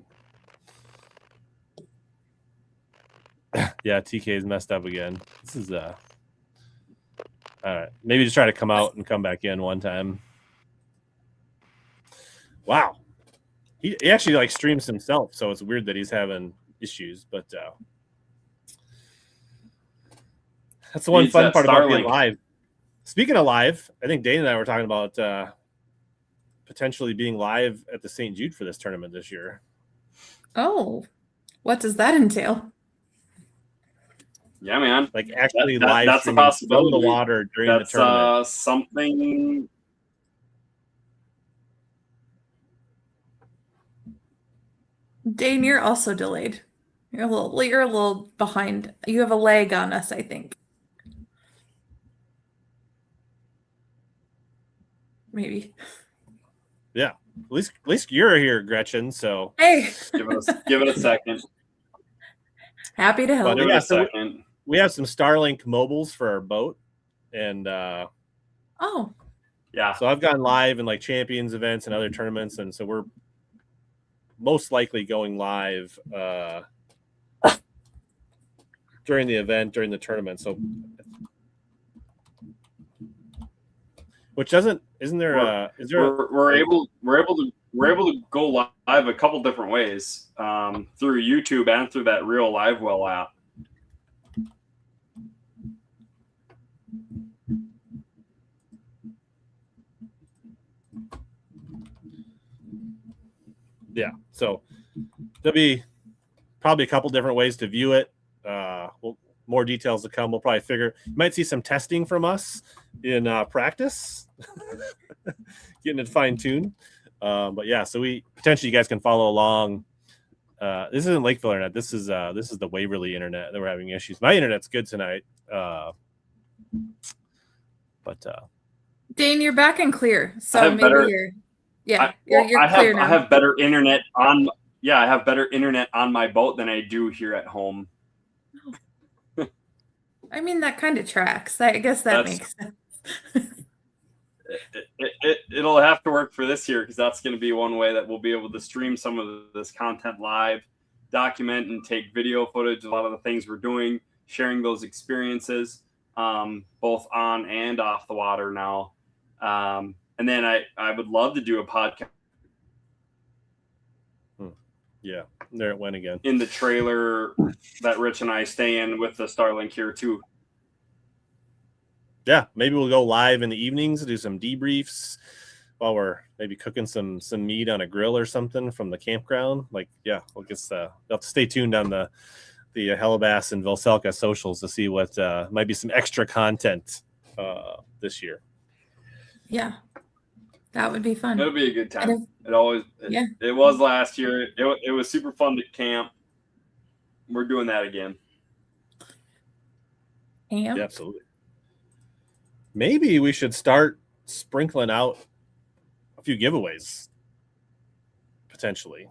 Speaker 1: Yeah, TK is messed up again. This is all right. Maybe just try to come out and come back in one time. Wow. He actually like streams himself, so it's weird that he's having issues, but that's the one
Speaker 3: Needs
Speaker 1: fun
Speaker 3: that
Speaker 1: part about being
Speaker 3: Starlink.
Speaker 1: live. Speaking of live, I think Dane and I were talking about potentially being live at the St. Jude for this tournament this year.
Speaker 2: Oh, what does that entail?
Speaker 3: Yeah, man.
Speaker 1: Like actually
Speaker 3: That-
Speaker 1: live
Speaker 3: that's a
Speaker 1: streaming from the
Speaker 3: possibility.
Speaker 1: water during the
Speaker 3: That's
Speaker 1: tournament.
Speaker 3: something.
Speaker 2: Dane, you're also delayed. You're a little behind. You have a lag on us, I think. Maybe.
Speaker 1: Yeah. At least you're here, Gretchen. So
Speaker 2: Hey,
Speaker 3: Give it a second.
Speaker 2: happy to help.
Speaker 1: But
Speaker 3: Give
Speaker 1: yeah,
Speaker 3: it a
Speaker 1: so
Speaker 3: second.
Speaker 1: we have some Starlink mobiles for our boat. And
Speaker 2: Oh,
Speaker 3: Yeah.
Speaker 1: so I've gone live in like champions events and other tournaments, and so we're most likely going live during the event, during the tournament. So, which isn't there? Is there?
Speaker 3: We're able to go live a couple different ways through YouTube and through that Real Live Well app.
Speaker 1: Yeah. So there'll be probably a couple different ways to view it. More details to come. We'll probably figure. You might see some testing from us in practice, getting it fine tuned. But yeah, so we potentially you guys can follow along. This isn't Lakeville internet. This is the Waverly internet that we're having issues. My internet's good tonight, but
Speaker 2: Dane, you're back and clear.
Speaker 3: I
Speaker 2: So
Speaker 3: have
Speaker 2: maybe
Speaker 3: better-
Speaker 2: you're, yeah,
Speaker 3: Well,
Speaker 2: you're clear now.
Speaker 3: I have better internet on. Yeah, I have better internet on my boat than I do here at home.
Speaker 2: I mean, that kind of tracks. I guess that
Speaker 3: That's-
Speaker 2: makes sense.
Speaker 3: It'll have to work for this year because that's going to be one way that we'll be able to stream some of this content live, document and take video footage of a lot of the things we're doing, sharing those experiences, both on and off the water now. And then I would love to do a podcast
Speaker 1: yeah, there it went again.
Speaker 3: in the trailer that Rich and I stay in with the Starlink here too.
Speaker 1: Yeah, maybe we'll go live in the evenings, do some debriefs while we're maybe cooking some meat on a grill or something from the campground. Like, yeah, we'll just you'll have to stay tuned on the HellaBass and Velselka socials to see what might be some extra content this year.
Speaker 2: Yeah, that would be fun.
Speaker 3: It'll be a good
Speaker 2: I
Speaker 3: time.
Speaker 2: don't-
Speaker 3: It was last year. It was super fun to camp. We're doing that again.
Speaker 2: Camp?
Speaker 1: Yeah, absolutely. Maybe we should start sprinkling out a few giveaways potentially.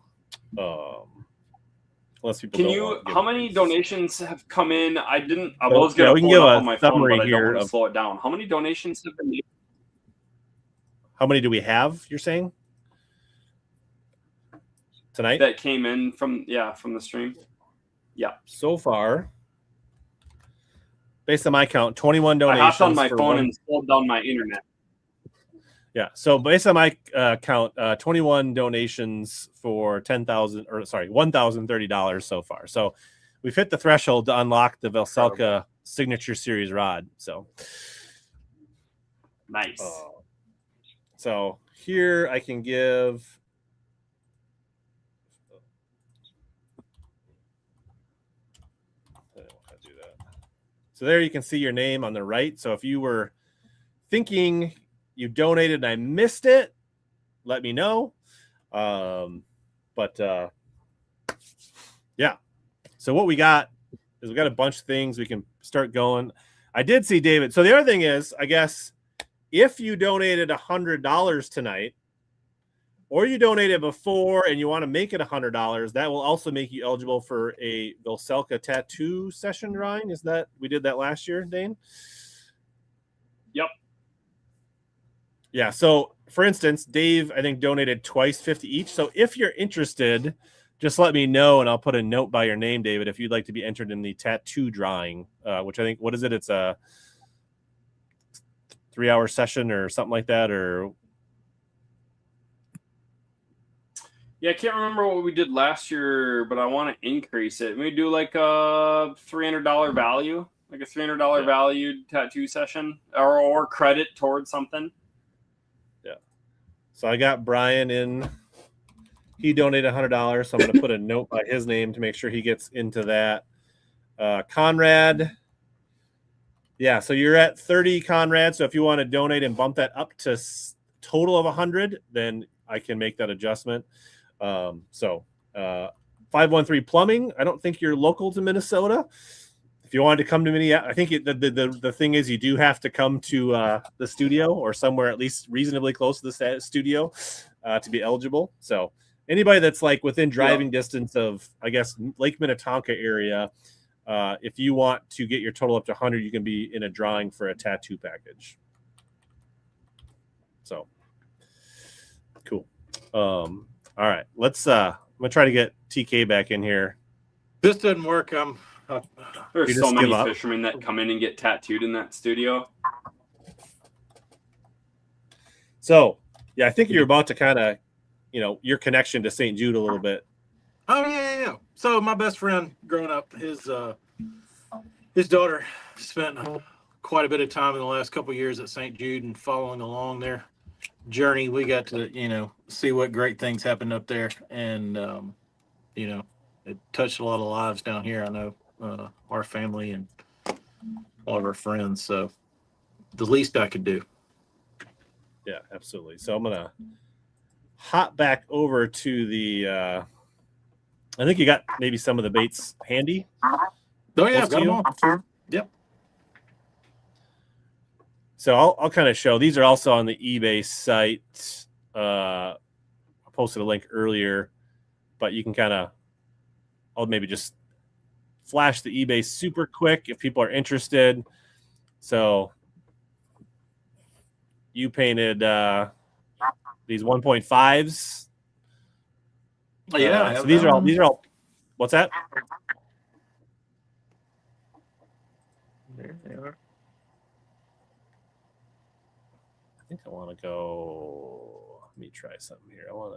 Speaker 1: Unless people
Speaker 3: Can
Speaker 1: don't
Speaker 3: you?
Speaker 1: want
Speaker 3: How many
Speaker 1: giveaways.
Speaker 3: donations have come in? I didn't. I
Speaker 1: So,
Speaker 3: was
Speaker 1: yeah,
Speaker 3: gonna
Speaker 1: we can
Speaker 3: pull it
Speaker 1: give
Speaker 3: up
Speaker 1: a
Speaker 3: on my phone,
Speaker 1: summary
Speaker 3: but I
Speaker 1: here
Speaker 3: don't want to
Speaker 1: of-
Speaker 3: slow it down. How many donations have been made?
Speaker 1: How many do we have? You're saying tonight?
Speaker 3: That came in from the stream.
Speaker 1: So far, based on my count, 21
Speaker 3: I
Speaker 1: donations.
Speaker 3: hopped on my
Speaker 1: for
Speaker 3: phone
Speaker 1: one-
Speaker 3: and slowed down my internet.
Speaker 1: Yeah. So based on my count, 21 donations for $1,030 so far. So we've hit the threshold to unlock the Velselka Signature Series rod. So,
Speaker 3: Nice.
Speaker 1: so here I can give. I don't know how to do that. So there you can see your name on the right. So if you were thinking you donated and I missed it, let me know. Yeah. So what we got is we got a bunch of things we can start going. I did see David. So the other thing is, I guess if you donated $100 tonight, or you donated before and you want to make it $100, that will also make you eligible for a Vilselka tattoo session drawing. Is that we did that last year, Dane?
Speaker 3: Yep.
Speaker 1: Yeah. So, for instance, Dave, I think, donated twice, 50 each. So, if you're interested, just let me know, and I'll put a note by your name, David, if you'd like to be entered in the tattoo drawing, which I think, what is it? It's a 3-hour session or something like that, or
Speaker 3: Yeah, I can't remember what we did last year, but I want to increase it. Maybe do like a $300 value, like a $300 valued tattoo session, or credit towards something.
Speaker 1: Yeah. So I got Brian in. He donated $100, so I'm going to put a note by his name to make sure he gets into that. Conrad. Yeah, so you're at 30, Conrad. So if you want to donate and bump that up to total of 100, then I can make that adjustment. 513 Plumbing. I don't think you're local to Minnesota. If you wanted to come to Minneapolis, I think the thing is you do have to come to the studio or somewhere at least reasonably close to the studio to be eligible. So anybody that's like within driving distance of, I guess, Lake Minnetonka area, if you want to get your total up to 100, you can be in a drawing for a tattoo package. So cool. All right, let's. I'm gonna try to get TK back in here.
Speaker 6: This doesn't work.
Speaker 3: There's so many fishermen that come in and get tattooed in that studio.
Speaker 1: So yeah, I think you're about to kind of, your connection to St. Jude a little bit.
Speaker 6: Oh yeah. So my best friend growing up, his daughter spent quite a bit of time in the last couple of years at St. Jude, and following along their journey, we got to see what great things happened up there, and it touched a lot of lives down here. I know our family and all of our friends. So the least I could do.
Speaker 1: Yeah, absolutely. So I'm gonna hop back over to the. I think you got maybe some of the baits handy.
Speaker 6: Oh yeah, I've got them all. Yep.
Speaker 1: So I'll kind of show. These are also on the eBay site. I posted a link earlier, but you can kind of. I'll maybe just flash the eBay super quick if people are interested. So you painted these 1.5s.
Speaker 6: Oh, yeah.
Speaker 1: So these are all. What's that?
Speaker 6: There they are.
Speaker 1: I think I want to go. Let me try something here. I want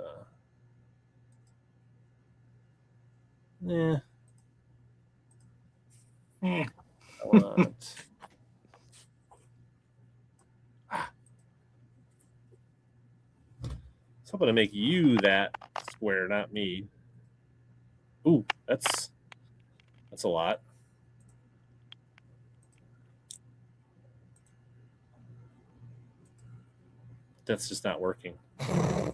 Speaker 1: to. I want. It's hoping to make you that square, not me. Ooh, that's a lot. That's just not working. I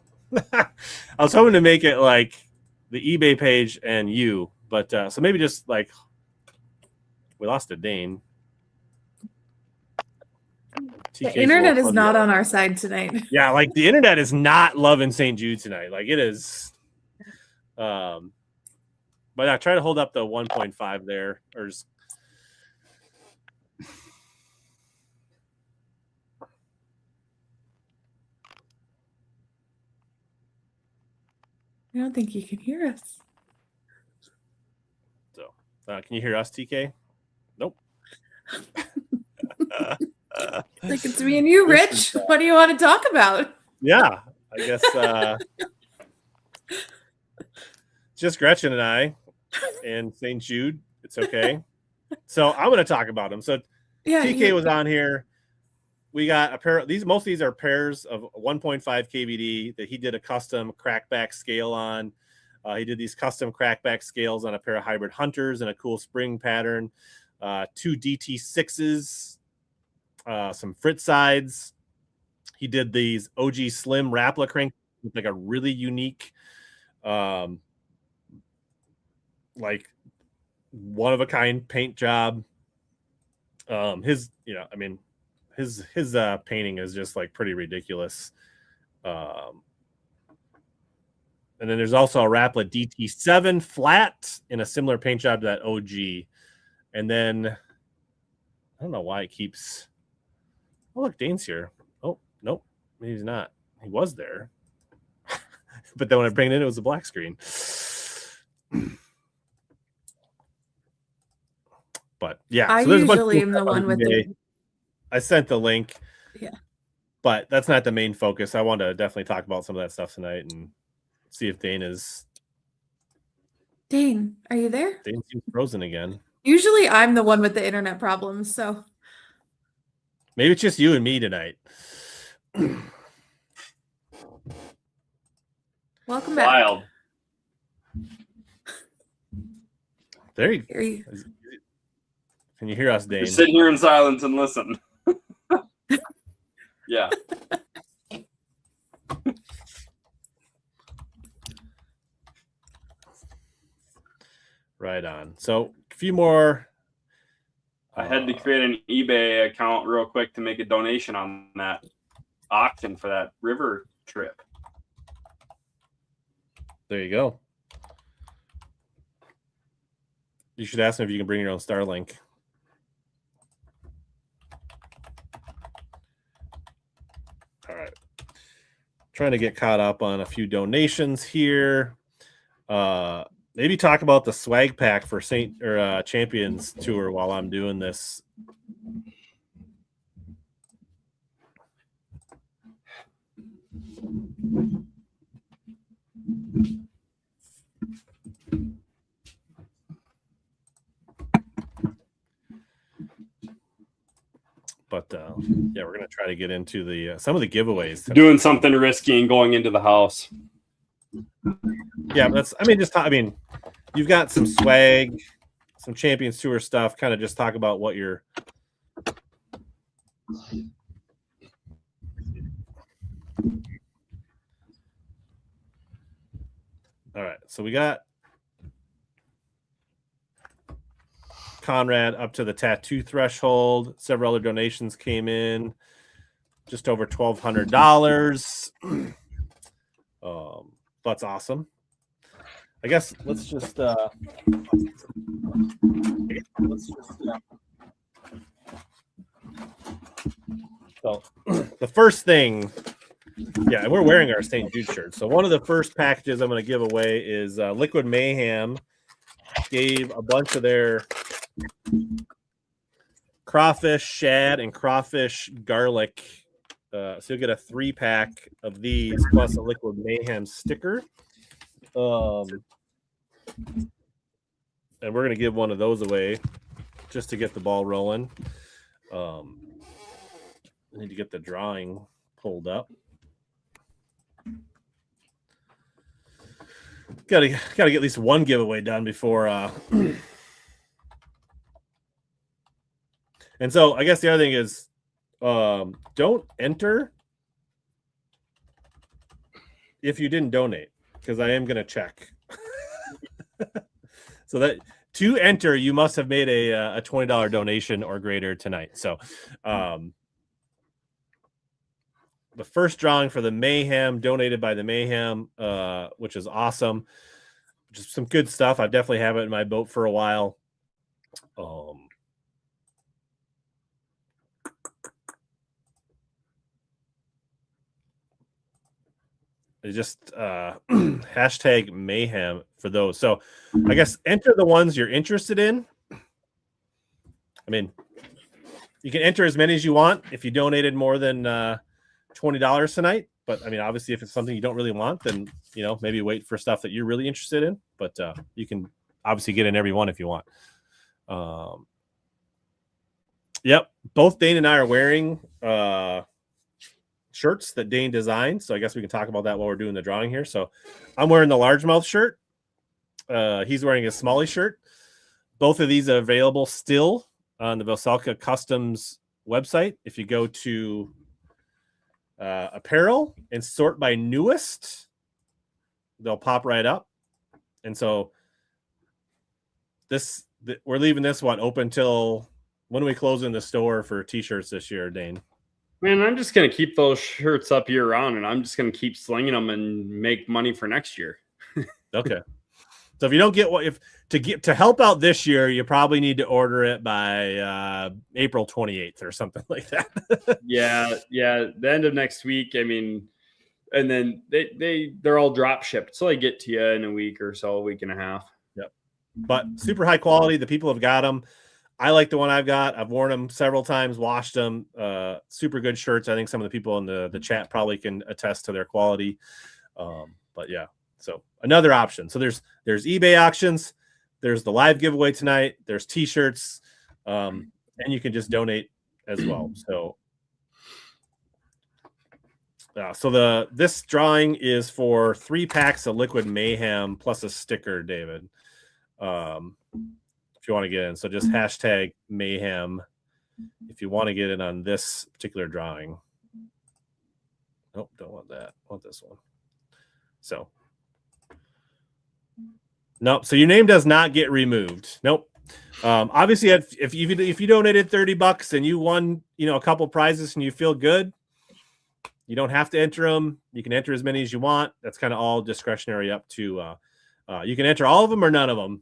Speaker 1: was hoping to make it like the eBay page and you, but so maybe just like we lost a Dane.
Speaker 2: The internet is not on our side tonight.
Speaker 1: Yeah, like the internet is not loving St. Jude tonight. Like it is. But I try to hold up the 1.5 there, or just.
Speaker 2: I don't think you can hear us.
Speaker 1: So, can you hear us, TK? Nope.
Speaker 2: Like it's me and you, Rich. What do you want to talk about?
Speaker 1: Yeah, I guess just Gretchen and I and St. Jude. It's okay. So I'm going to talk about them. So
Speaker 2: Yeah,
Speaker 1: TK was on here. We got a pair of these. Most of these are pairs of 1.5 KVD that he did a custom crackback scale on. He did these custom crackback scales on a pair of hybrid hunters and a cool spring pattern. 2 DT6s, some Fritz sides. He did these OG Slim Rapala crank with like a really unique, like one of a kind paint job. His, his painting is just like pretty ridiculous. And then there's also a Rapala DT7 flat in a similar paint job to that OG. And then I don't know why it keeps. Oh, look, Dane's here. Oh, nope, maybe he's not. He was there. But then when I bring it in, it was a black screen. But yeah,
Speaker 2: I
Speaker 1: so there's a bunch of
Speaker 2: usually
Speaker 1: cool
Speaker 2: am the
Speaker 1: stuff
Speaker 2: one with
Speaker 1: eBay.
Speaker 2: the.
Speaker 1: I sent the link.
Speaker 2: Yeah.
Speaker 1: But that's not the main focus. I want to definitely talk about some of that stuff tonight and see if Dane is.
Speaker 2: Dane, are you there?
Speaker 1: Dane seems frozen again.
Speaker 2: Usually I'm the one with the internet problems, so.
Speaker 1: Maybe it's just you and me tonight.
Speaker 2: Welcome back.
Speaker 3: Wild.
Speaker 1: There you
Speaker 2: Hear you.
Speaker 1: Can you hear us, Dane?
Speaker 3: Just sit here in silence and listen. Yeah.
Speaker 1: Right on. So a few more.
Speaker 3: I had to create an eBay account real quick to make a donation on that auction for that river trip.
Speaker 1: There you go. You should ask him if you can bring your own Starlink. All right. Trying to get caught up on a few donations here. Maybe talk about the swag pack for Champions Tour while I'm doing this. But yeah, we're gonna try to get into the some of the giveaways tonight.
Speaker 3: Doing something risky and going into the house.
Speaker 1: Yeah, you've got some swag, some Champions Tour stuff. Kind of just talk about what you're. All right, so we got Conrad up to the tattoo threshold. Several other donations came in, just over $1,200. That's awesome. I guess let's just so the first thing, yeah, we're wearing our St. Jude shirt. So one of the first packages I'm going to give away is Liquid Mayhem gave a bunch of their crawfish shad and crawfish garlic. So you'll get a 3-pack of these plus a Liquid Mayhem sticker. And we're going to give one of those away just to get the ball rolling. I need to get the drawing pulled up. Got to get at least one giveaway done before. And so I guess the other thing is, don't enter if you didn't donate, because I am going to check. So that to enter, you must have made a $20 donation or greater tonight. So the first drawing for the Mayhem, donated by the Mayhem, which is awesome. Just some good stuff. I definitely have it in my boat for a while. It's just hashtag Mayhem for those. So I guess enter the ones you're interested in. I mean, you can enter as many as you want if you donated more than $20 tonight. But I mean, obviously, if it's something you don't really want, then maybe wait for stuff that you're really interested in. But you can obviously get in every one if you want. Yep, both Dane and I are wearing shirts that Dane designed, so I guess we can talk about that while we're doing the drawing here. So I'm wearing the largemouth shirt. He's wearing a Smalley shirt. Both of these are available still on the Veselka Customs website. If you go to apparel and sort by newest, they'll pop right up. And so we're leaving this one open till When are we closing the store for t-shirts this year, Dane?
Speaker 3: Man, I'm just gonna keep those shirts up year round, and I'm just gonna keep slinging them and make money for next year.
Speaker 1: Okay. So if you don't get to help out this year, you probably need to order it by April 28th or something like that.
Speaker 3: yeah. The end of next week. I mean, and then they're all drop shipped, so they get to you in a week or so, a week and a half.
Speaker 1: Yep. But super high quality. The people have got them. I like the one I've got. I've worn them several times, washed them. Super good shirts. I think some of the people in the chat probably can attest to their quality. But yeah, so another option. So there's eBay auctions. There's the live giveaway tonight. There's t-shirts, and you can just donate as well. So, this drawing is for 3 packs of Liquid Mayhem plus a sticker, David. If you want to get in, so just hashtag mayhem if you want to get in on this particular drawing. Nope, don't want that. I want this one. So, nope. So your name does not get removed. Nope. Obviously, if you donated $30 and you won, a couple prizes and you feel good, you don't have to enter them. You can enter as many as you want. That's kind of all discretionary up to. You can enter all of them or none of them.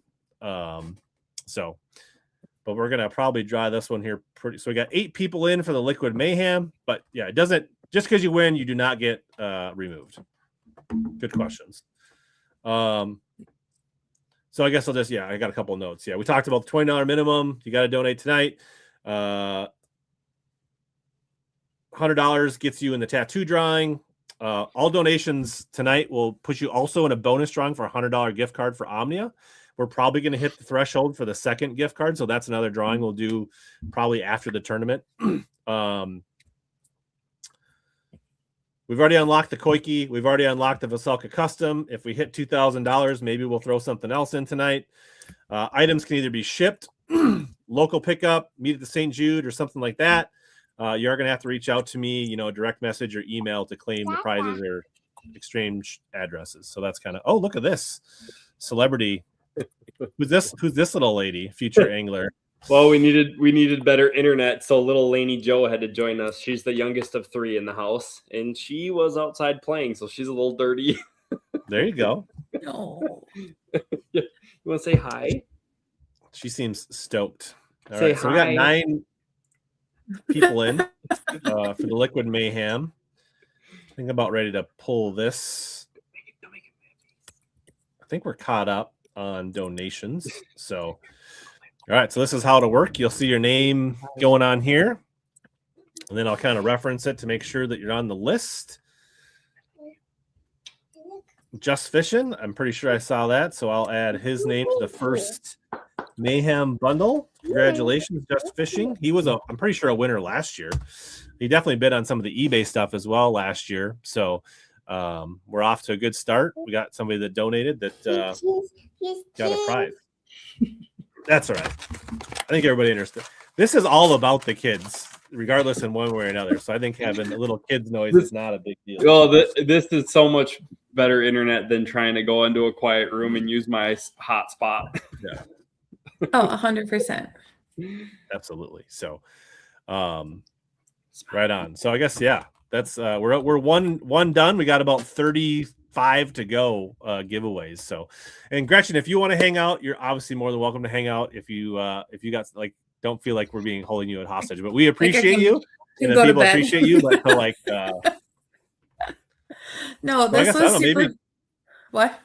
Speaker 1: But we're gonna probably draw this one here pretty. So we got 8 people in for the Liquid Mayhem, but yeah, it doesn't just because you win, you do not get removed. Good questions. So I guess I got a couple of notes. Yeah, we talked about the $20 minimum. You got to donate tonight. $100 gets you in the tattoo drawing. All donations tonight will put you also in a bonus drawing for a $100 gift card for Omnia. We're probably going to hit the threshold for the second gift card, so that's another drawing we'll do probably after the tournament. We've already unlocked the Koike. We've already unlocked the Veselka Custom. If we hit $2,000, maybe we'll throw something else in tonight. Items can either be shipped, local pickup, meet at the St. Jude, or something like that. You're going to have to reach out to me, direct message or email to claim the prizes or exchange addresses. So that's kind of, oh, look at this celebrity. Who's this little lady? Future angler.
Speaker 3: Well, we needed better internet, so little Lainey Joe had to join us. She's the youngest of 3 in the house, and she was outside playing, so she's a little dirty.
Speaker 1: There you go.
Speaker 2: No.
Speaker 3: You want to say hi?
Speaker 1: She seems stoked. All
Speaker 3: Say
Speaker 1: right, so we got
Speaker 3: hi.
Speaker 1: 9 people in for the Liquid Mayhem. I think I'm about ready to pull this. I think we're caught up on donations. So, all right, so this is how it'll work. You'll see your name going on here, and then I'll kind of reference it to make sure that you're on the list. Just Fishing, I'm pretty sure I saw that, so I'll add his name to the first Mayhem bundle. Congratulations, Just Fishing. He was I'm pretty sure a winner last year. He definitely bid on some of the eBay stuff as well last year. So we're off to a good start. We got somebody that donated that got a prize. That's all right. I think everybody understands. This is all about the kids, regardless in one way or another. So I think having a little kids noise is not a big deal.
Speaker 3: Well, this is so much better internet than trying to go into a quiet room and use my hotspot.
Speaker 1: Yeah.
Speaker 2: Oh, 100%.
Speaker 1: Absolutely. So, right on. So I guess that's we're one done. We got about 35 to go giveaways. So, and Gretchen, if you want to hang out, you're obviously more than welcome to hang out. If you got don't feel like we're holding you at hostage, but we appreciate you. And the people appreciate you, but
Speaker 2: no, this was super.
Speaker 1: Maybe,
Speaker 2: what?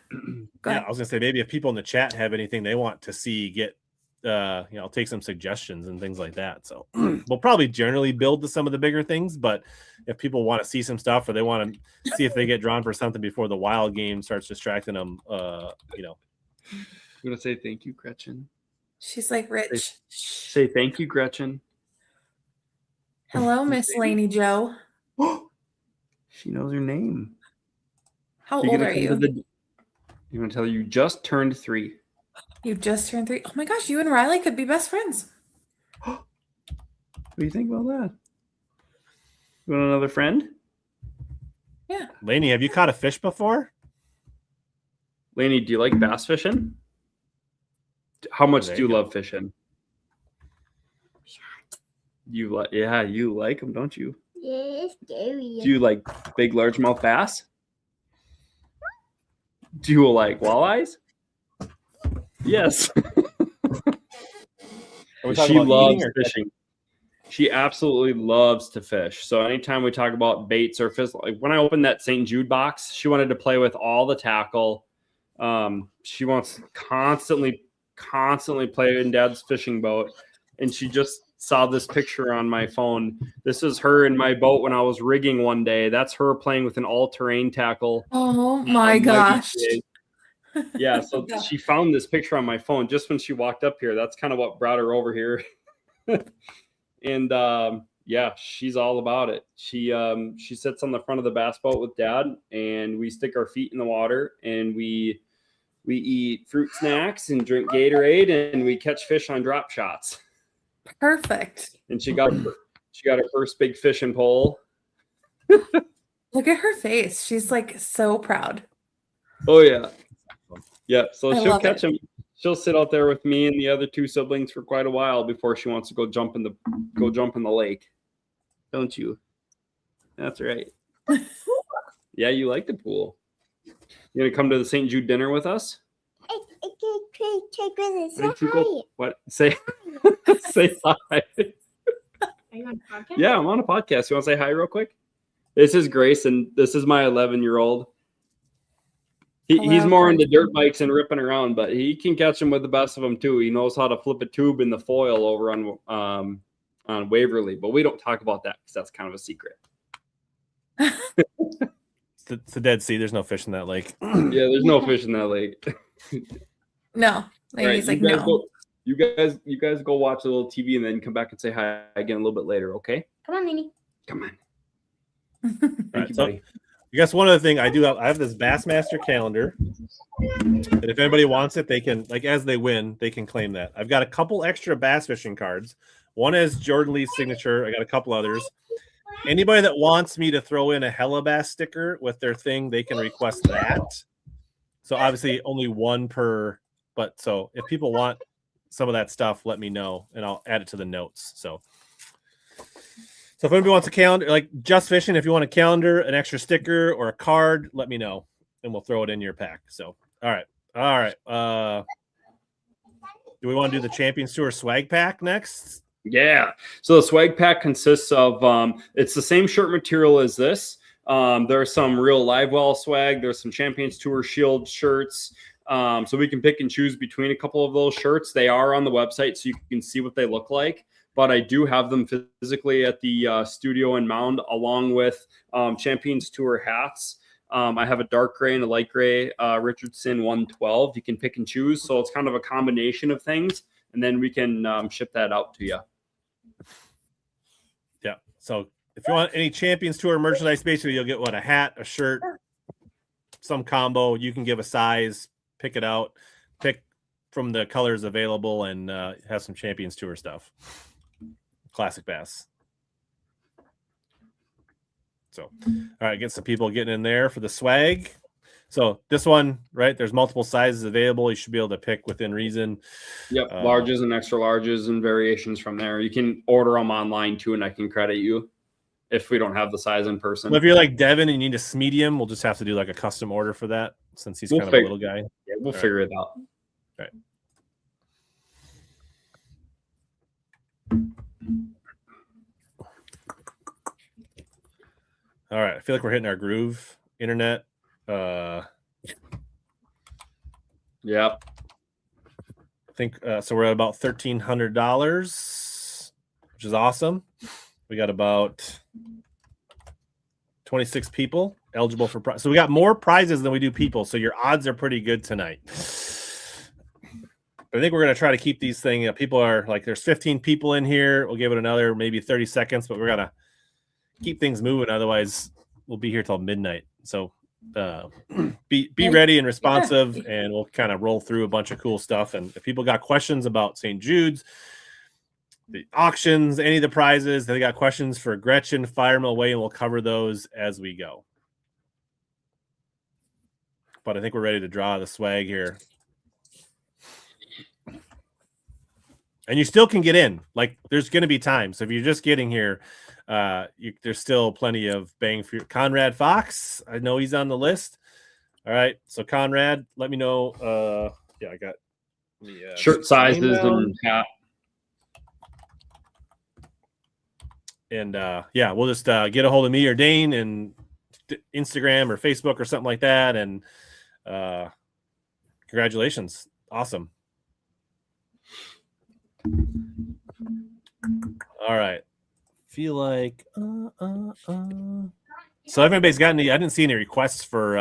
Speaker 2: Go ahead.
Speaker 1: I was gonna say maybe if people in the chat have anything they want to see, I'll take some suggestions and things like that. So we'll probably generally build to some of the bigger things, but if people want to see some stuff or they want to see if they get drawn for something before the wild game starts distracting them,
Speaker 3: I'm gonna say thank you, Gretchen.
Speaker 2: She's like, Rich.
Speaker 3: Say thank you, Gretchen.
Speaker 2: Hello, Miss Lainey Joe.
Speaker 3: She knows her name.
Speaker 2: How old are you?
Speaker 3: You want to tell you just turned 3.
Speaker 2: You just turned 3. Oh my gosh, you and Riley could be best friends.
Speaker 3: What do you think about that? You want another friend?
Speaker 2: Yeah.
Speaker 1: Lainey, have you caught a fish before?
Speaker 3: Lainey, do you like bass fishing? How much do you love fishing? Yeah, you like them, don't you?
Speaker 7: Yeah, it's scary.
Speaker 3: Do you like big largemouth bass? Do you like walleyes? Yes.
Speaker 1: Are we talking
Speaker 3: She
Speaker 1: about
Speaker 3: loves
Speaker 1: eating or
Speaker 3: fishing. She absolutely loves to fish. So anytime we talk about baits or fish, like when I opened that St. Jude box, she wanted to play with all the tackle. She wants to constantly play in Dad's fishing boat. And she just saw this picture on my phone. This is her in my boat when I was rigging one day. That's her playing with an all-terrain tackle.
Speaker 2: Oh my
Speaker 3: Mighty
Speaker 2: gosh.
Speaker 3: Jig. Yeah, so she found this picture on my phone just when she walked up here. That's kind of what brought her over here. And yeah, she's all about it. She sits on the front of the bass boat with Dad, and we stick our feet in the water, and we eat fruit snacks and drink Gatorade, and we catch fish on drop shots.
Speaker 2: Perfect.
Speaker 3: And she got her first big fishing pole.
Speaker 2: Look at her face. She's like so proud.
Speaker 3: Oh yeah, yeah. So
Speaker 2: I
Speaker 3: she'll
Speaker 2: love
Speaker 3: catch
Speaker 2: it.
Speaker 3: them. She'll sit out there with me and the other two siblings for quite a while before she wants to go jump in the lake. Don't you? That's right. Yeah, you like the pool. You gonna come to the St. Jude dinner with us? What? Say say hi.
Speaker 7: Are you on podcast?
Speaker 3: Yeah, I'm on a podcast. You want to say hi real quick? This is Grace, and this is my 11-year-old. He's
Speaker 2: Hello,
Speaker 3: more into
Speaker 2: Grace.
Speaker 3: dirt bikes and ripping around, but he can catch them with the best of them too. He knows how to flip a tube in the foil over on Waverly, but we don't talk about that because that's kind of a secret.
Speaker 1: It's the Dead Sea. There's no fish in that lake.
Speaker 3: Yeah, there's no fish in that lake.
Speaker 2: No. And
Speaker 3: Right,
Speaker 2: he's like,
Speaker 3: you guys
Speaker 2: no.
Speaker 3: go- you guys go watch a little TV and then come back and say hi again a little bit later, okay?
Speaker 7: Come on, Minnie.
Speaker 3: Come on.
Speaker 1: All
Speaker 3: Thank
Speaker 1: right,
Speaker 3: you,
Speaker 1: so
Speaker 3: buddy.
Speaker 1: I guess one other thing I have this Bassmaster calendar. And if anybody wants it, they can, like, as they win, they can claim that. I've got a couple extra bass fishing cards. One has Jordan Lee's signature. I got a couple others. Anybody that wants me to throw in a HellaBass sticker with their thing, they can request that. So obviously only one per, but so if people want some of that stuff, let me know and I'll add it to the notes. So if anybody wants a calendar, like Just Fishing, if you want a calendar, an extra sticker, or a card, let me know, and we'll throw it in your pack. So, all right. Do we want to do the Champions Tour swag pack next?
Speaker 3: Yeah. So the swag pack consists of it's the same shirt material as this. There's some real live well swag. There's some Champions Tour Shield shirts. So we can pick and choose between a couple of those shirts. They are on the website, so you can see what they look like. But I do have them physically at the studio and Mound, along with Champions Tour hats. I have a dark gray and a light gray Richardson 112. You can pick and choose. So it's kind of a combination of things. And then we can ship that out to you.
Speaker 1: Yeah. So if you want any Champions Tour merchandise, basically you'll get a hat, a shirt, some combo. You can give a size, pick it out, pick from the colors available, and have some Champions Tour stuff. Classic Bass. So, all right, get some people getting in there for the swag. So this one, right, there's multiple sizes available. You should be able to pick within reason.
Speaker 3: Yep, larges and extra larges and variations from there. You can order them online too, and I can credit you if we don't have the size in person.
Speaker 1: Well, if you're like Devin and you need a medium, we'll just have to do like a custom order for that since he's kind of a little guy.
Speaker 3: Yeah, we'll figure it out.
Speaker 1: All right. All right, I feel like we're hitting our groove. Internet.
Speaker 3: Yep.
Speaker 1: I think so. We're at about $1,300, which is awesome. We got about 26 people eligible for prize. So we got more prizes than we do people. So your odds are pretty good tonight. But I think we're going to try to keep these things. People are like, there's 15 people in here. We'll give it another maybe 30 seconds, but we're going to keep things moving. Otherwise, we'll be here till midnight. So be ready and responsive, and we'll kind of roll through a bunch of cool stuff. And if people got questions about St. Jude's, the auctions, any of the prizes, they got questions for Gretchen, fire them away, and we'll cover those as we go. But I think we're ready to draw the swag here. And you still can get in. Like, there's going to be time. So if you're just getting here, there's still plenty of bang for your Conrad Fox. I know he's on the list. All right. So Conrad, let me know. Yeah, I got the
Speaker 3: Shirt sizes and hat.
Speaker 1: And yeah, we'll just get a hold of me or Dane and Instagram or Facebook or something like that. And congratulations. Awesome. All right. Feel like so everybody's got any. I didn't see any requests for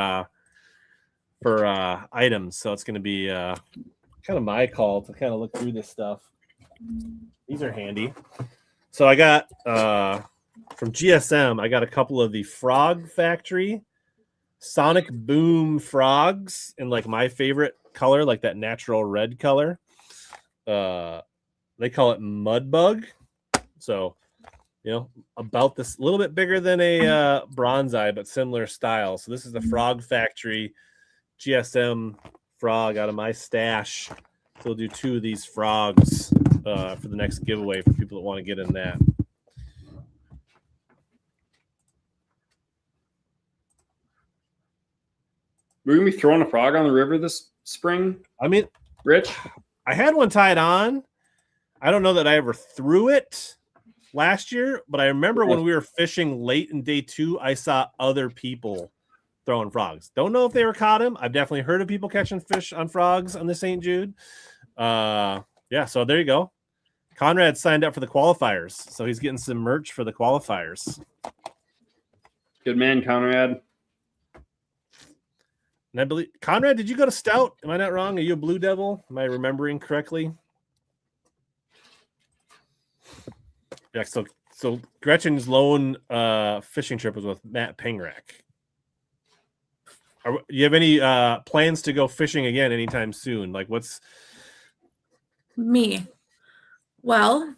Speaker 1: items, so it's going to be kind of my call to kind of look through this stuff. These are handy. So I got from GSM, I got a couple of the Frog Factory Sonic Boom frogs in like my favorite color, like that natural red color. They call it Mud Bug. So, you know, about this, a little bit bigger than a bronze-eye, but similar style. So this is the Frog Factory GSM frog out of my stash. So we'll do 2 of these frogs for the next giveaway for people that want to get in that.
Speaker 3: We're going to be throwing a frog on the river this spring,
Speaker 1: I mean,
Speaker 3: Rich?
Speaker 1: I had one tied on. I don't know that I ever threw it last year, but I remember when we were fishing late in day 2, I saw other people throwing frogs. Don't know if they were caught him. I've definitely heard of people catching fish on frogs on the St. Jude. Yeah, so there you go. Conrad signed up for the qualifiers, so he's getting some merch for the qualifiers.
Speaker 3: Good man, Conrad.
Speaker 1: And I believe, Conrad, did you go to Stout? Am I not wrong? Are you a Blue Devil? Am I remembering correctly? Yeah, so Gretchen's lone fishing trip was with Matt Pingrack. Do you have any plans to go fishing again anytime soon? Like, what's
Speaker 2: Me. Well,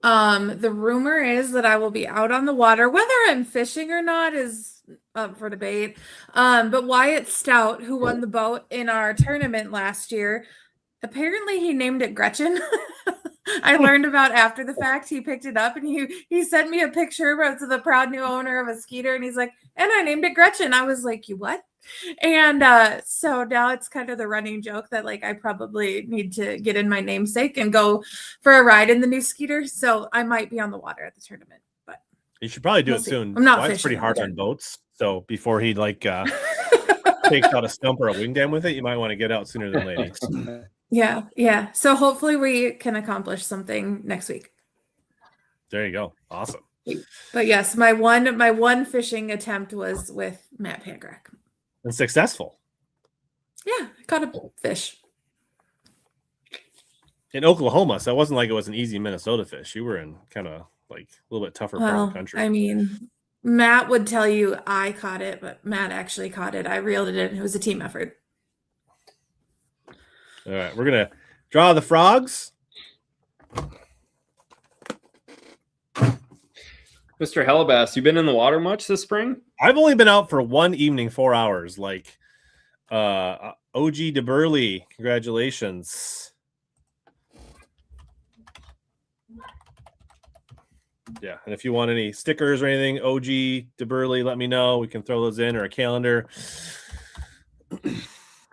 Speaker 2: the rumor is that I will be out on the water. Whether I'm fishing or not is up for debate. But Wyatt Stout, who won the boat in our tournament last year, apparently he named it Gretchen. I learned about after the fact. He picked it up and he sent me a picture of the proud new owner of a skeeter, and he's like, and I named it Gretchen. I was like, you what? And so now it's kind of the running joke that like I probably need to get in my namesake and go for a ride in the new skeeter. So I might be on the water at the tournament, but
Speaker 1: you should probably do
Speaker 2: we'll
Speaker 1: it
Speaker 2: see.
Speaker 1: soon.
Speaker 2: I'm not
Speaker 1: Wyatt's
Speaker 2: fishing
Speaker 1: pretty
Speaker 2: at
Speaker 1: hard
Speaker 2: the
Speaker 1: on
Speaker 2: tournament.
Speaker 1: boats, so before he like takes out a stump or a wing dam with it, you might want to get out sooner than later.
Speaker 2: Yeah. So hopefully we can accomplish something next week.
Speaker 1: There you go. Awesome.
Speaker 2: But yes, my one fishing attempt was with Matt Pangrack.
Speaker 1: And successful.
Speaker 2: Yeah, I caught a fish.
Speaker 1: In Oklahoma, so it wasn't like it was an easy Minnesota fish. You were in kind of like a little bit tougher part of
Speaker 2: Well,
Speaker 1: the country.
Speaker 2: I mean, Matt would tell you I caught it, but Matt actually caught it. I reeled it in. It was a team effort.
Speaker 1: All right, we're gonna draw the frogs.
Speaker 3: Mr. HellaBass, you been in the water much this spring?
Speaker 1: I've only been out for one evening, 4 OG DeBurley, congratulations. Yeah, and if you want any stickers or anything, OG DeBurley, let me know. We can throw those in, or a calendar.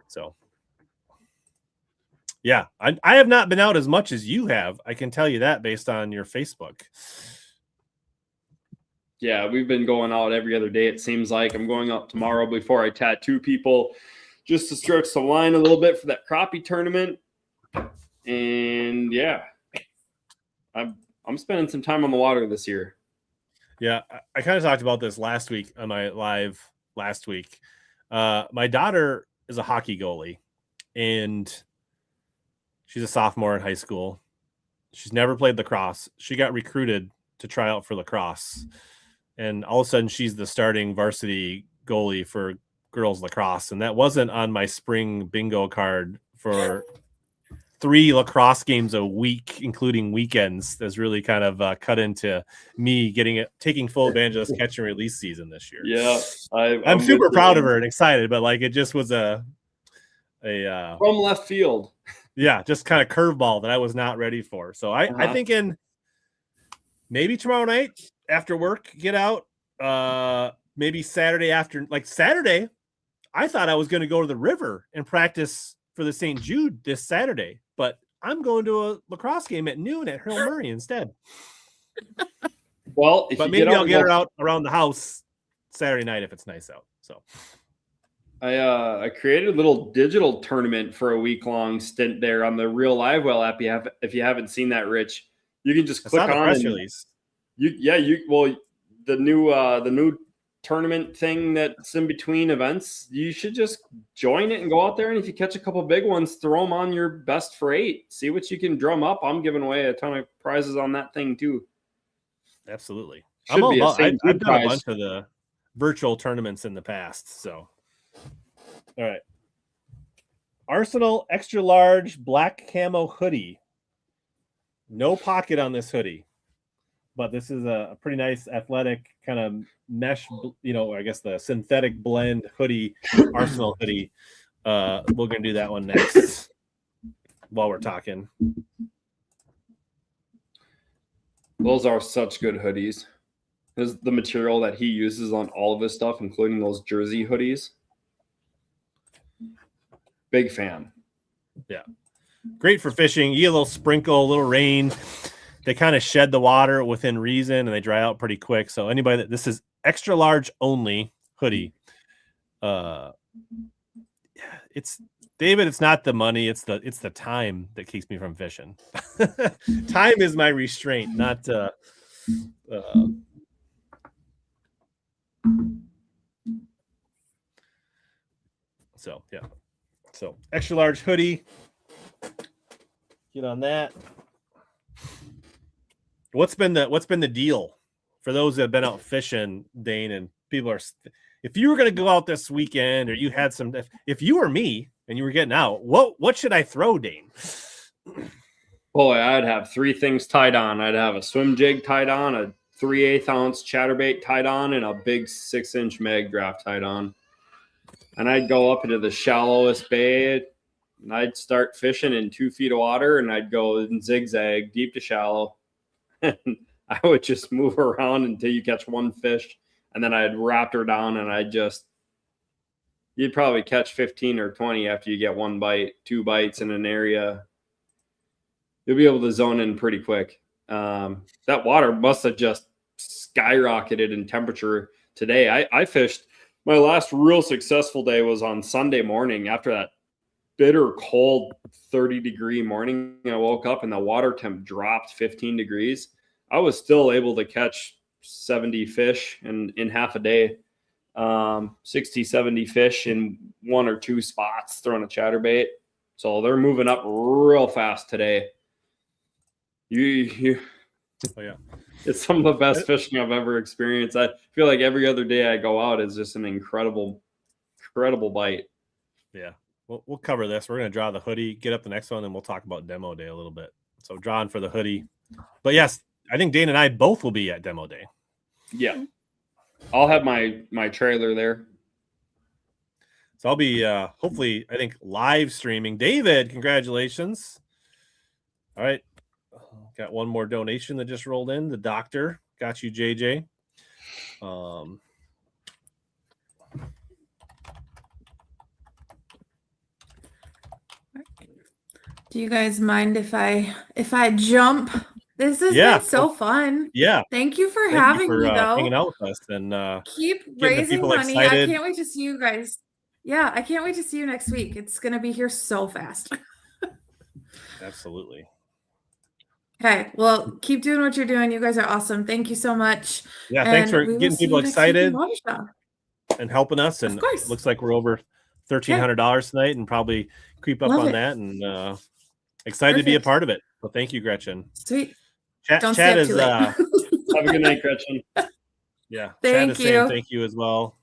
Speaker 1: So, yeah, I have not been out as much as you have. I can tell you that based on your Facebook.
Speaker 3: Yeah, we've been going out every other day. It seems like I'm going out tomorrow before I tattoo people just to stretch the line a little bit for that crappie tournament. And yeah, I'm spending some time on the water this year.
Speaker 1: Yeah, I kind of talked about this last week on my live last week. My daughter is a hockey goalie, and she's a sophomore in high school. She's never played lacrosse. She got recruited to try out for lacrosse, and all of a sudden she's the starting varsity goalie for girls lacrosse. And that wasn't on my spring bingo card for 3 lacrosse games a week, including weekends. That's really kind of cut into me taking full advantage of this catch and release season this year.
Speaker 3: Yeah,
Speaker 1: I'm super proud of her and excited, but like it just was a
Speaker 3: from left field.
Speaker 1: Yeah, just kind of curveball that I was not ready for. So I thinking maybe tomorrow night after work, get out. Maybe Saturday after, like Saturday, I thought I was going to go to the river and practice for the St. Jude this Saturday, but I'm going to a lacrosse game at noon at Harold Murray instead.
Speaker 3: Well, if
Speaker 1: But
Speaker 3: you
Speaker 1: maybe
Speaker 3: get
Speaker 1: I'll get her out around the house Saturday night if it's nice out. So
Speaker 3: I created a little digital tournament for a week-long stint there on the Real Live Well app. If you haven't seen that, Rich, you can just
Speaker 1: I
Speaker 3: click
Speaker 1: saw the
Speaker 3: on
Speaker 1: press
Speaker 3: and
Speaker 1: release.
Speaker 3: the new tournament thing that's in between events. You should just join it and go out there, and if you catch a couple big ones, throw them on your best for 8. See what you can drum up. I'm giving away a ton of prizes on that thing too.
Speaker 1: Absolutely.
Speaker 3: Should be a St.
Speaker 1: I've
Speaker 3: Jude
Speaker 1: done a
Speaker 3: prize.
Speaker 1: bunch of the virtual tournaments in the past. So, all right. Arsenal extra large black camo hoodie. No pocket on this hoodie, but this is a pretty nice athletic kind of mesh, I guess the synthetic blend hoodie, Arsenal hoodie. We're going to do that one next while we're talking.
Speaker 3: Those are such good hoodies. Is the material that he uses on all of his stuff, including those jersey hoodies. Big fan.
Speaker 1: Yeah. Great for fishing. You get a little sprinkle, a little rain. They kind of shed the water within reason and they dry out pretty quick. So anybody this is extra large only hoodie. It's David, it's not the money, it's the time that keeps me from fishing. Time is my restraint, not so yeah. So extra large hoodie. Get on that. What's been the deal for those that have been out fishing, Dane, and people are, if you were going to go out this weekend or you had if you were me and you were getting out, what should I throw, Dane?
Speaker 3: Boy, I'd have 3 things tied on. I'd have a swim jig tied on, a 3/8 ounce chatterbait tied on, and a big 6-inch mag draft tied on. And I'd go up into the shallowest bay and I'd start fishing in 2 feet of water and I'd go in zigzag deep to shallow. And I would just move around until you catch one fish. And then I'd wrap her down and you'd probably catch 15 or 20 after you get 1 bite, 2 bites in an area. You'll be able to zone in pretty quick. That water must have just skyrocketed in temperature today. I fished. My last real successful day was on Sunday morning after that bitter cold 30-degree morning. I woke up and the water temp dropped 15 degrees. I was still able to catch 70 fish in half a day, 60, 70 fish in 1 or 2 spots throwing a chatterbait. So they're moving up real fast today.
Speaker 1: Oh yeah.
Speaker 3: It's some of the best fishing I've ever experienced. I feel like every other day I go out is just an incredible bite.
Speaker 1: Yeah. We'll cover this. We're going to draw the hoodie, get up the next one, and we'll talk about demo day a little bit. So drawing for the hoodie. But yes, I think Dane and I both will be at demo day.
Speaker 3: Yeah. I'll have my trailer there.
Speaker 1: So I'll be hopefully, I think, live streaming. David, congratulations. All right. Got one more donation that just rolled in. The doctor got you, JJ.
Speaker 2: Do you guys mind if I jump? This has been so fun.
Speaker 1: Yeah.
Speaker 2: Thank you for having me, though.
Speaker 1: Hanging out with us and
Speaker 2: keep
Speaker 1: getting
Speaker 2: raising
Speaker 1: people
Speaker 2: money.
Speaker 1: excited.
Speaker 2: I can't wait to see you guys. Yeah, I can't wait to see you next week. It's gonna be here so fast.
Speaker 1: Absolutely.
Speaker 2: Okay, well, keep doing what you're doing. You guys are awesome. Thank you so much.
Speaker 1: Yeah, thanks for
Speaker 2: we will
Speaker 1: getting
Speaker 2: see
Speaker 1: people
Speaker 2: you next week in
Speaker 1: excited
Speaker 2: Water Shop.
Speaker 1: and helping us. And
Speaker 2: Of course.
Speaker 1: it looks like we're over $1,300 tonight and probably creep up
Speaker 2: Love
Speaker 1: on
Speaker 2: it.
Speaker 1: that. And excited to be a
Speaker 2: Perfect.
Speaker 1: part of it. Well, thank you, Gretchen.
Speaker 2: Sweet.
Speaker 1: Chat
Speaker 2: Don't stay up
Speaker 1: is
Speaker 2: too late.
Speaker 3: Have a good night, Gretchen.
Speaker 1: yeah. Chat
Speaker 2: Thank
Speaker 1: is saying
Speaker 2: you.
Speaker 1: thank you as well.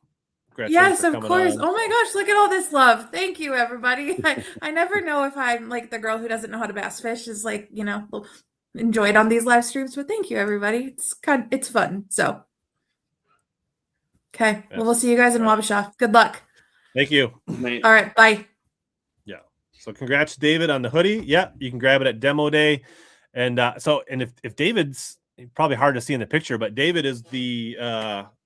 Speaker 1: Gretchen,
Speaker 2: Yes,
Speaker 1: for
Speaker 2: of
Speaker 1: coming
Speaker 2: course.
Speaker 1: on.
Speaker 2: Oh my gosh, look at all this love. Thank you, everybody. I never know if I'm like the girl who doesn't know how to bass fish is like, enjoy it on these live streams, but thank you, everybody. It's fun. So okay. Well, we'll see you guys in Wabasha. Good luck.
Speaker 1: Thank you.
Speaker 3: Night.
Speaker 2: All right, bye.
Speaker 1: Yeah. So congrats, David, on the hoodie. Yeah, you can grab it at Demo Day. And if David's probably hard to see in the picture, but David is the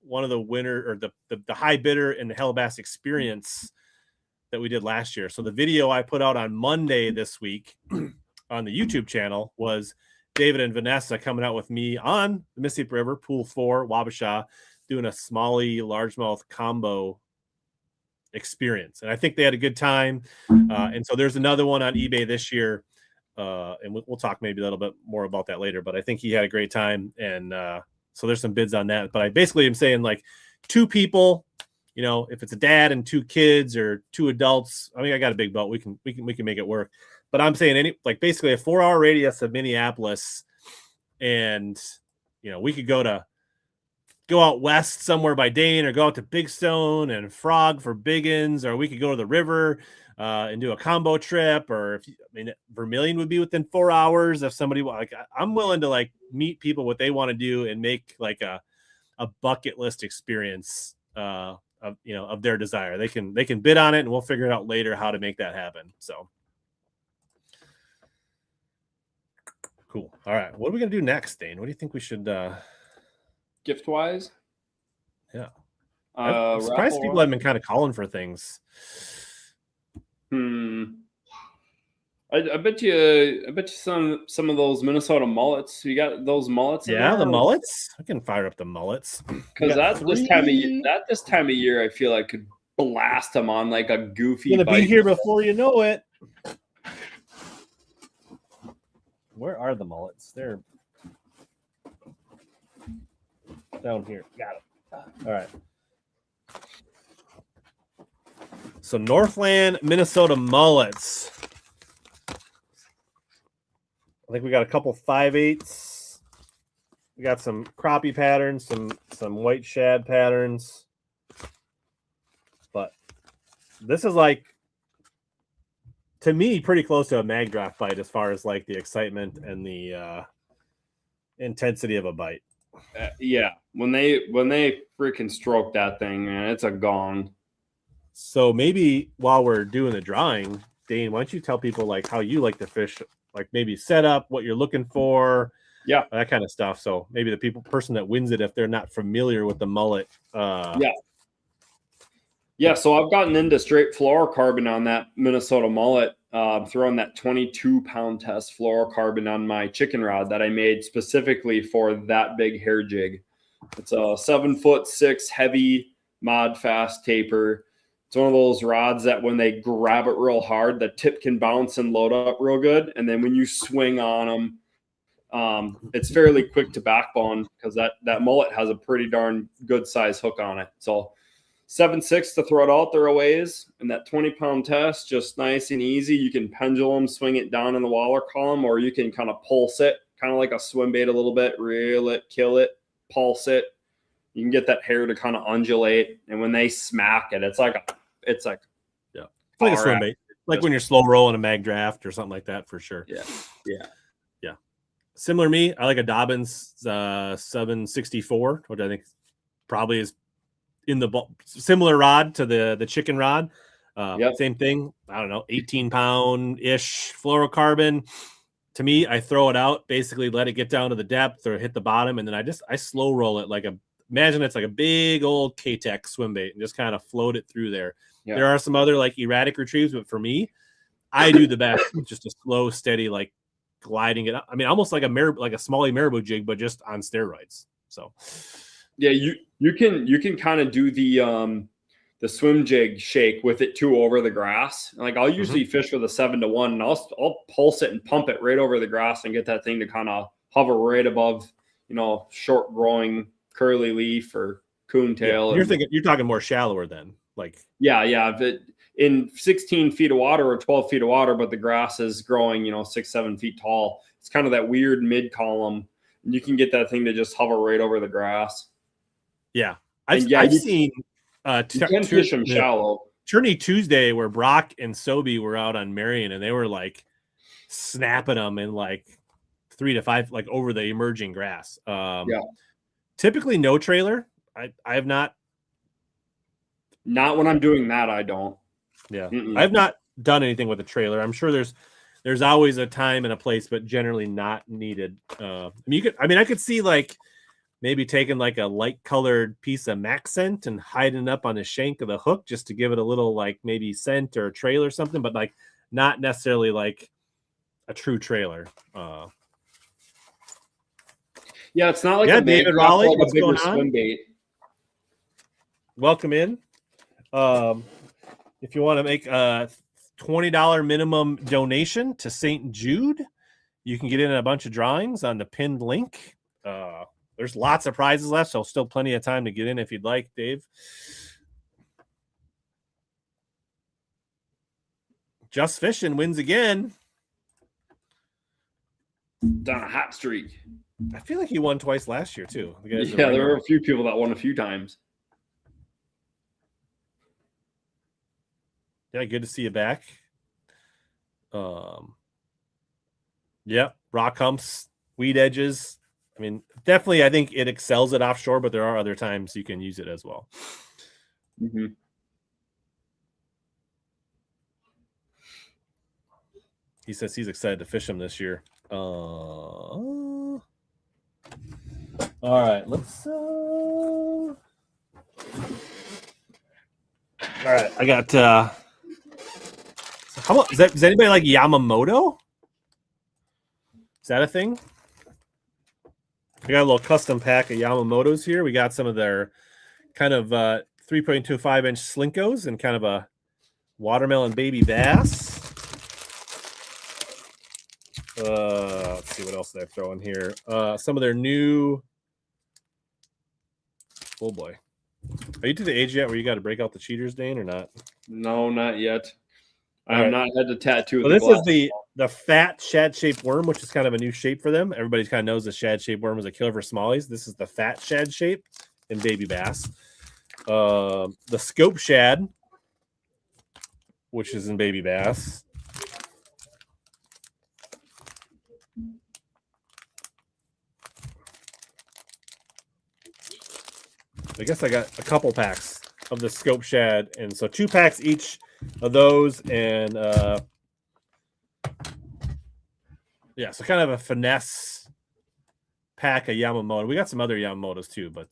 Speaker 1: one of the winner or the high bidder in the HellaBass experience that we did last year. So the video I put out on Monday this week on the YouTube channel was David and Vanessa coming out with me on the Mississippi River, Pool 4, Wabasha, doing a Smalley largemouth combo experience. And I think they had a good time. And so there's another one on eBay this year. And we'll talk maybe a little bit more about that later, but I think he had a great time. And so there's some bids on that. But I basically am saying like 2 people, you know, if it's a dad and 2 kids or 2 adults, I mean, I got a big boat. We can make it work. But I'm saying basically a 4-hour radius of Minneapolis, and you know, we could go out west somewhere by Dane, or go out to Big Stone and Frog for biggins, or we could go to the river and do a combo trip, or Vermilion would be within 4 hours. If somebody I'm willing to like meet people what they want to do and make like a bucket list experience of their desire. They can bid on it, and we'll figure it out later how to make that happen. So cool. All right, what are we gonna do next, Dane? What do you think we should
Speaker 3: Gift wise?
Speaker 1: Yeah. I'm surprised people have been kind of calling for things.
Speaker 3: I bet you some of those Minnesota mullets. You got those mullets?
Speaker 1: Yeah, the mullets. I can fire up the mullets.
Speaker 3: Because this time of year, I feel I could blast them on like a goofy.
Speaker 1: Gonna be here before you know it. Where are the mullets? They're down here. Got it. All right. So Northland, Minnesota mullets. I think we got a couple 5/8s. We got some crappie patterns, some white shad patterns. But this is like, to me, pretty close to a mag draft bite as far as like the excitement and the intensity of a bite.
Speaker 3: Yeah, when they freaking stroke that thing, man, it's a gong.
Speaker 1: So maybe while we're doing the drawing, Dane, why don't you tell people like how you like to fish, like maybe set up, what you're looking for,
Speaker 3: yeah,
Speaker 1: that kind of stuff. So maybe the person that wins it, if they're not familiar with the mullet,
Speaker 3: yeah. So I've gotten into straight fluorocarbon on that Minnesota mullet. Throwing that 22-pound test fluorocarbon on my chicken rod that I made specifically for that big hair jig. It's a 7'6" heavy mod fast taper. It's one of those rods that when they grab it real hard, the tip can bounce and load up real good. And then when you swing on them, it's fairly quick to backbone because that mullet has a pretty darn good size hook on it. So 7'6" to throw it out there a ways, and that 20-pound test, just nice and easy. You can pendulum swing it down in the waller column, or you can kind of pulse it, kind of like a swim bait a little bit, reel it, kill it, pulse it. You can get that hair to kind of undulate, and when they smack it, it's like
Speaker 1: a swim bait, like when you're slow rolling a mag draft or something like that, for sure.
Speaker 3: Yeah.
Speaker 1: Similar to me, I like a Dobbins 764, which I think probably is in the similar rod to the chicken rod. Same thing. I don't know, 18-pound ish fluorocarbon. To me, I throw it out, basically let it get down to the depth or hit the bottom, and then I slow roll it imagine it's like a big old K-Tech swim bait and just kind of float it through there. Yeah. There are some other like erratic retrieves, but for me, I do the best with just a slow, steady, like gliding it up. I mean, almost like a Smalley marabou jig, but just on steroids. So
Speaker 3: yeah, you can kind of do the swim jig shake with it too over the grass. Like I'll usually fish with a 7-1, and I'll pulse it and pump it right over the grass and get that thing to kind of hover right above, short growing curly leaf or coontail.
Speaker 1: Yeah, you're talking more shallower then, like
Speaker 3: If it in 16 feet of water or 12 feet of water, but the grass is growing 6-7 feet tall. It's kind of that weird mid column, and you can get that thing to just hover right over the grass.
Speaker 1: Yeah, I've seen
Speaker 3: you can fish them shallow.
Speaker 1: Tourney Tuesday where Brock and Sobe were out on Marion, and they were like snapping them in like 3 to 5, like over the emerging grass. Typically no trailer. I have not
Speaker 3: when I'm doing that. I don't.
Speaker 1: Yeah. Mm-mm. I've not done anything with a trailer. I'm sure there's always a time and a place, but generally not needed. I could see like maybe taking like a light colored piece of Mac scent and hiding it up on the shank of the hook just to give it a little like maybe scent or a trail or something, but like not necessarily like a true trailer.
Speaker 3: Yeah, it's not like
Speaker 1: Yeah,
Speaker 3: a big,
Speaker 1: David Raleigh,
Speaker 3: like a
Speaker 1: what's
Speaker 3: bigger
Speaker 1: going on?
Speaker 3: swim bait.
Speaker 1: Welcome in. If you want to make a $20 minimum donation to St. Jude, you can get in a bunch of drawings on the pinned link. There's lots of prizes left, so still plenty of time to get in if you'd like, Dave. Just Fishing wins again.
Speaker 3: It's on a hot streak.
Speaker 1: I feel like he won twice last year too.
Speaker 3: Yeah, there were a few people that won a few times.
Speaker 1: Yeah, good to see you back. Yep, rock humps, weed edges. I mean, definitely, I think it excels at offshore, but there are other times you can use it as well.
Speaker 3: Mm-hmm.
Speaker 1: He says he's excited to fish them this year. All right, let's. All right, I got. How about does anybody like Yamamoto? Is that a thing? I got a little custom pack of Yamamotos here. We got some of their kind of 3.25-inch Slinkos and kind of a watermelon baby bass. Let's see what else they throw in here. Some of their new. Oh boy, are you to the age yet where you got to break out the cheaters, Dane, or not?
Speaker 3: No, not yet. I
Speaker 1: All
Speaker 3: have
Speaker 1: right.
Speaker 3: not had the tattoo.
Speaker 1: So this is the fat shad-shaped worm, which is kind of a new shape for them. Everybody kind of knows the shad-shaped worm is a killer for smallies. This is the fat shad shape in baby bass. The scope shad, which is in baby bass. I guess I got a couple packs of the scope shad, and so 2 packs each of those, and yeah, so kind of a finesse pack of Yamamoto. We got some other Yamamotos too, but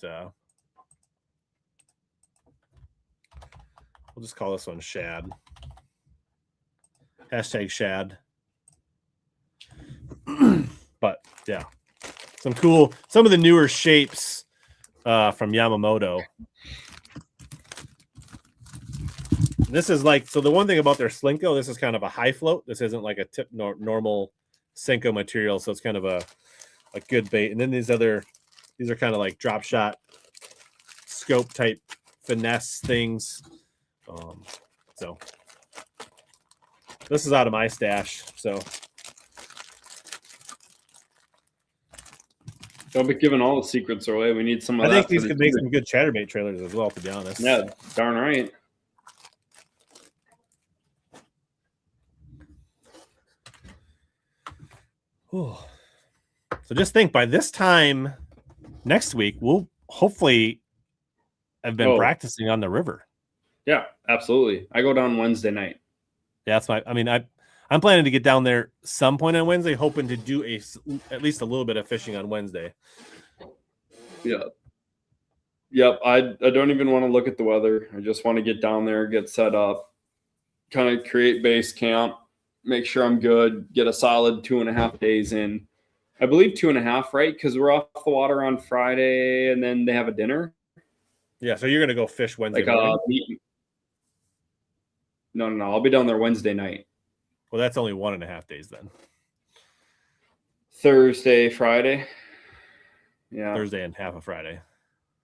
Speaker 1: we'll just call this one Shad. Hashtag Shad. But yeah, some of the newer shapes from Yamamoto. This is like, so the one thing about their Slinko, this is kind of a high float. This isn't like a normal Senko material, so it's kind of a good bait. And then these are kind of like drop shot scope type finesse things. So this is out of my stash, so
Speaker 3: don't be giving all the secrets away. We need some of
Speaker 1: I
Speaker 3: that.
Speaker 1: think these could make some good chatterbait trailers as well, to be honest.
Speaker 3: Yeah, darn right.
Speaker 1: So just think, by this time next week, we'll hopefully have been practicing on the river.
Speaker 3: Yeah, absolutely. I go down Wednesday night.
Speaker 1: Yeah, that's I'm planning to get down there some point on Wednesday, hoping to do at least a little bit of fishing on Wednesday.
Speaker 3: Yeah. Yep. I don't even want to look at the weather. I just want to get down there, get set up, kind of create base camp, make sure I'm good, get a solid 2.5 days in. I believe 2.5, right? Because we're off the water on Friday and then they have a dinner.
Speaker 1: Yeah, so you're going to go fish Wednesday morning?
Speaker 3: No. I'll be down there Wednesday night.
Speaker 1: Well, that's only 1.5 days then.
Speaker 3: Thursday, Friday. Yeah.
Speaker 1: Thursday and half of Friday.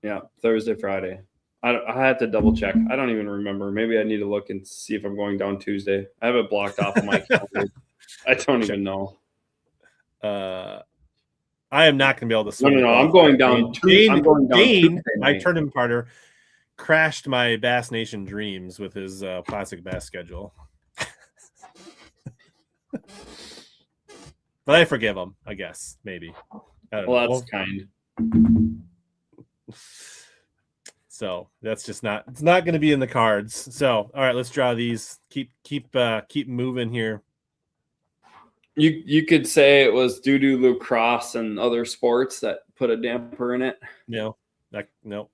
Speaker 3: Yeah, Thursday, Friday. I had to double check. I don't even remember. Maybe I need to look and see if I'm going down Tuesday. I have it blocked off on my calendar. I don't even know.
Speaker 1: I am not going to be able to swim.
Speaker 3: No. I'm going down.
Speaker 1: Dane, my tournament partner, crashed my Bass Nation dreams with his classic bass schedule. But I forgive him, I guess. Maybe. I don't know.
Speaker 3: That's kind.
Speaker 1: So that's just not, it's not going to be in the cards. So, all right, let's draw these. Keep moving here.
Speaker 3: You could say it was due to lacrosse and other sports that put a damper in it.
Speaker 1: No. All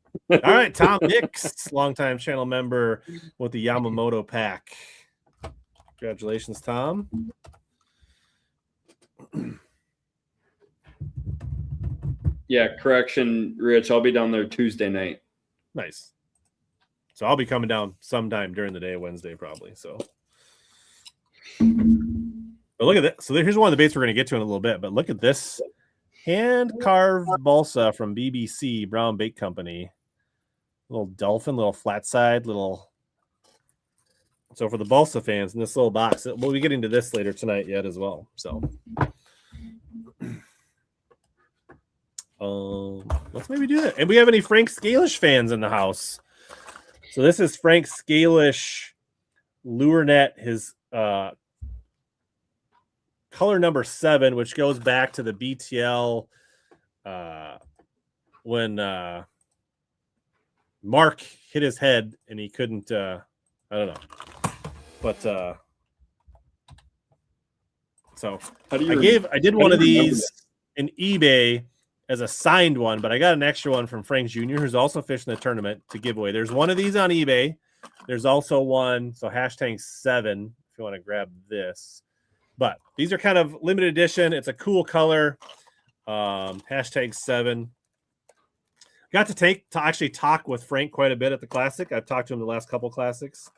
Speaker 1: right, Tom Nix, longtime channel member with the Yamamoto pack. Congratulations, Tom.
Speaker 3: Yeah, correction, Rich. I'll be down there Tuesday night.
Speaker 1: Nice. So I'll be coming down sometime during the day, Wednesday probably. So, but look at that. So here's one of the baits we're going to get to in a little bit. But look at this hand carved balsa from BBC Brown Bait Company. Little dolphin, little flat side, little. So for the balsa fans in this little box, we'll be getting to this later tonight yet as well. So. Let's maybe do that. And we have any Frank Scalish fans in the house? So this is Frank Scalish lure net, his color number 7, which goes back to the BTL when Mark hit his head and he couldn't I don't know. But so I did one of these in eBay as a signed one, but I got an extra one from Frank Jr., who's also fishing the tournament, to give away. There's one of these on eBay. There's also one, so hashtag 7, if you want to grab this. But these are kind of limited edition. It's a cool color. Hashtag 7. Got to actually talk with Frank quite a bit at the Classic. I've talked to him the last couple Classics.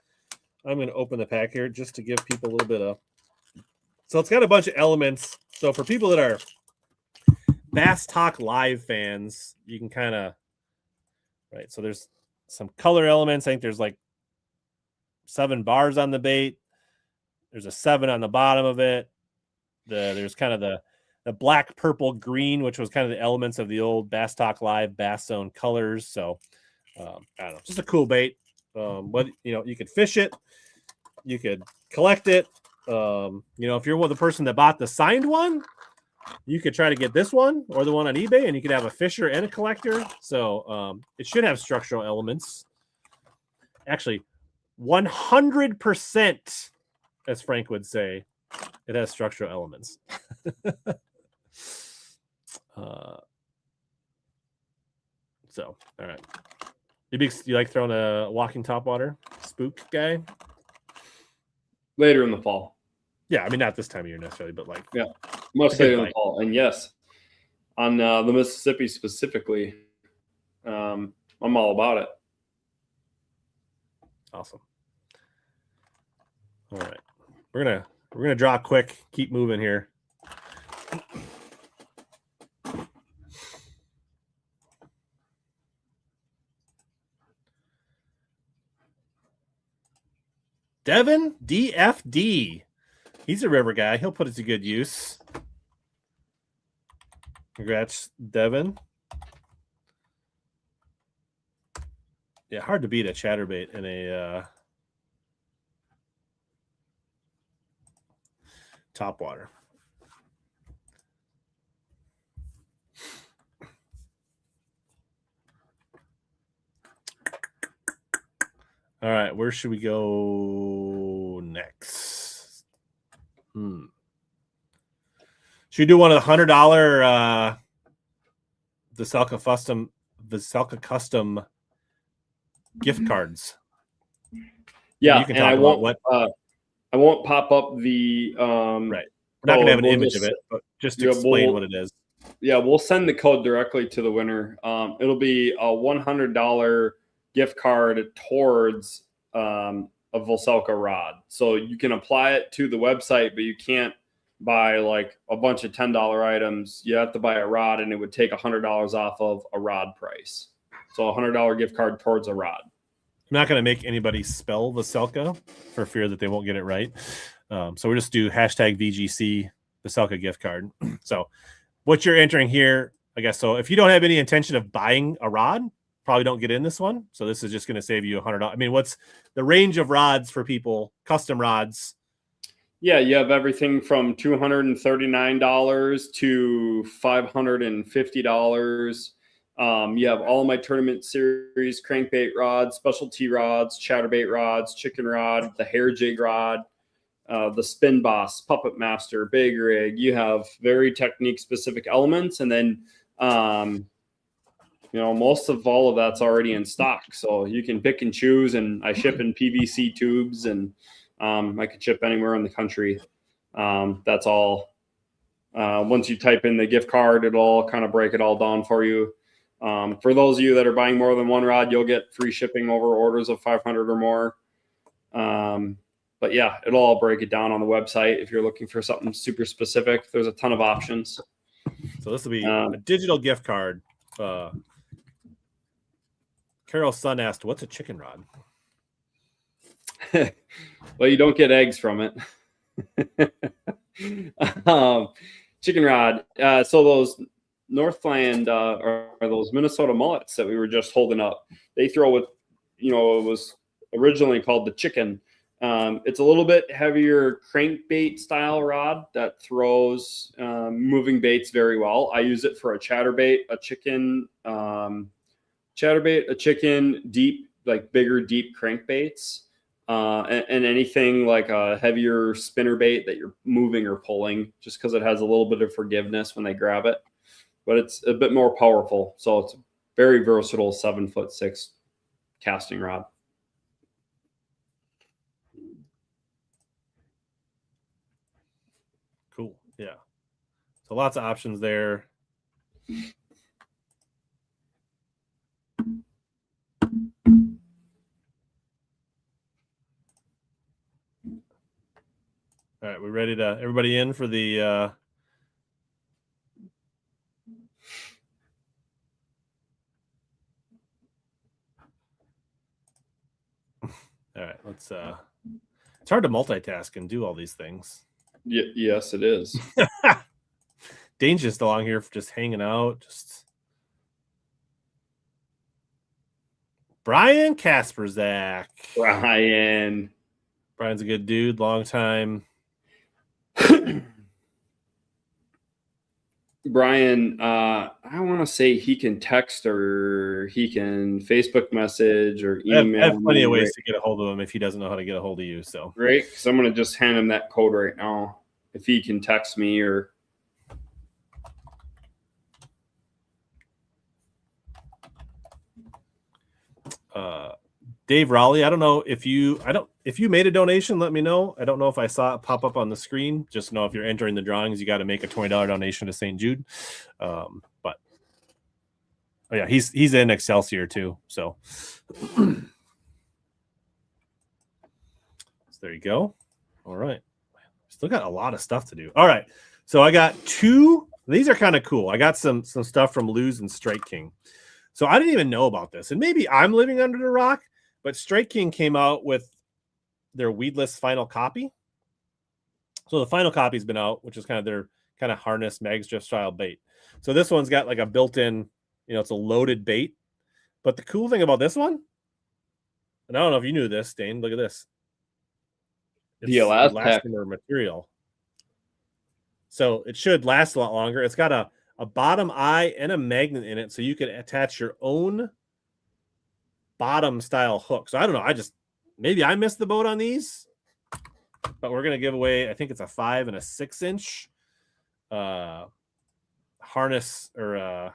Speaker 1: I'm going to open the pack here just to give people a little bit of. So it's got a bunch of elements. So for people that are Bass Talk Live fans, you can kind of, right? So there's some color elements. I think there's like 7 bars on the bait. There's a 7 on the bottom of it. There's kind of the black, purple, green, which was kind of the elements of the old Bass Talk Live Bass Zone colors. So I don't know, just a cool bait. But you could fish it, you could collect it. If you're the person that bought the signed one, you could try to get this one or the one on eBay, and you could have a fisher and a collector. So it should have structural elements. Actually, 100%, as Frank would say, it has structural elements. So, all right. You like throwing a walking topwater spook guy?
Speaker 3: Later in the fall.
Speaker 1: Yeah, I mean, not this time of year necessarily, but like.
Speaker 3: Yeah, much later in the fall. And yes, on the Mississippi specifically, I'm all about it.
Speaker 1: Awesome. All right. We're gonna draw quick, keep moving here. Devin DFD. He's a river guy. He'll put it to good use. Congrats, Devin. Yeah, hard to beat a chatterbait in a topwater. All right, where should we go next? Should we do one of the $100 Veselka Custom gift cards?
Speaker 3: Yeah,
Speaker 1: you can
Speaker 3: and
Speaker 1: talk
Speaker 3: I
Speaker 1: about
Speaker 3: won't. I won't pop up the
Speaker 1: right. We're not gonna have an image of it, but just to explain what it is.
Speaker 3: Yeah, we'll send the code directly to the winner. It'll be a $100 gift card towards a Veselka rod. So you can apply it to the website, but you can't buy like a bunch of $10 items. You have to buy a rod, and it would take $100 off of a rod price. So a $100 gift card towards a rod.
Speaker 1: I'm not going to make anybody spell Veselka for fear that they won't get it right. So we'll just do hashtag VGC Veselka gift card. So what you're entering here, I guess, so if you don't have any intention of buying a rod, probably don't get in this one. So this is just going to save you $100. I mean, what's the range of rods for people, custom rods?
Speaker 3: Yeah, you have everything from $239 to $550. You have all my tournament series, crankbait rods, specialty rods, chatterbait rods, chicken rod, the hair jig rod, the spin boss, puppet master, big rig. You have very technique specific elements. And then, most of all of that's already in stock. So you can pick and choose, and I ship in PVC tubes, and I could ship anywhere in the country. That's all. Once you type in the gift card, it'll kind of break it all down for you. For those of you that are buying more than one rod, you'll get free shipping over orders of 500 or more. But yeah, it'll all break it down on the website. If you're looking for something super specific, there's a ton of options.
Speaker 1: So this will be a digital gift card. Carol's son asked, "What's a chicken rod?"
Speaker 3: Well, you don't get eggs from it. Chicken rod. So those Northland or those Minnesota mullets that we were just holding up, they throw with, it was originally called the chicken. It's a little bit heavier crankbait style rod that throws moving baits very well. I use it for a chatterbait, a chicken, deep, like bigger, deep crankbaits, and anything like a heavier spinner bait that you're moving or pulling, just because it has a little bit of forgiveness when they grab it, but it's a bit more powerful. So it's a very versatile 7'6" casting rod.
Speaker 1: Cool. Yeah. So lots of options there. All right, we ready to everybody in for the all right, let's it's hard to multitask and do all these things.
Speaker 3: Yes, it is.
Speaker 1: Dane's just along here for just hanging out. Just Brian Kasperzak.
Speaker 3: Brian's
Speaker 1: a good dude, long time.
Speaker 3: Brian, I want to say he can text or he can Facebook message or email.
Speaker 1: I have plenty of ways to get a hold of him if he doesn't know how to get a hold of you. So
Speaker 3: great, because I'm going to just hand him that code right now. If he can text me or.
Speaker 1: Dave Raleigh, I don't know if you made a donation, let me know. I don't know if I saw it pop up on the screen. Just know if you're entering the drawings, you got to make a $20 donation to St. Jude. But oh yeah, he's in Excelsior too. So there you go. All right. Still got a lot of stuff to do. All right. So I got two. These are kind of cool. I got some stuff from Lose and Strike King. So I didn't even know about this. And maybe I'm living under the rock, but Strike King came out with their weedless final copy. So the final copy's been out, which is kind of their kind of harness mag strip style bait. So this one's got like a built-in, it's a loaded bait. But the cool thing about this one, and I don't know if you knew this, Dane, look at this. It's
Speaker 3: the
Speaker 1: elastomer material. So it should last a lot longer. It's got a bottom eye and a magnet in it, so you can attach your own bottom style hook. So I don't know. Maybe I missed the boat on these, but we're going to give away, I think it's a 5 and a 6-inch harness or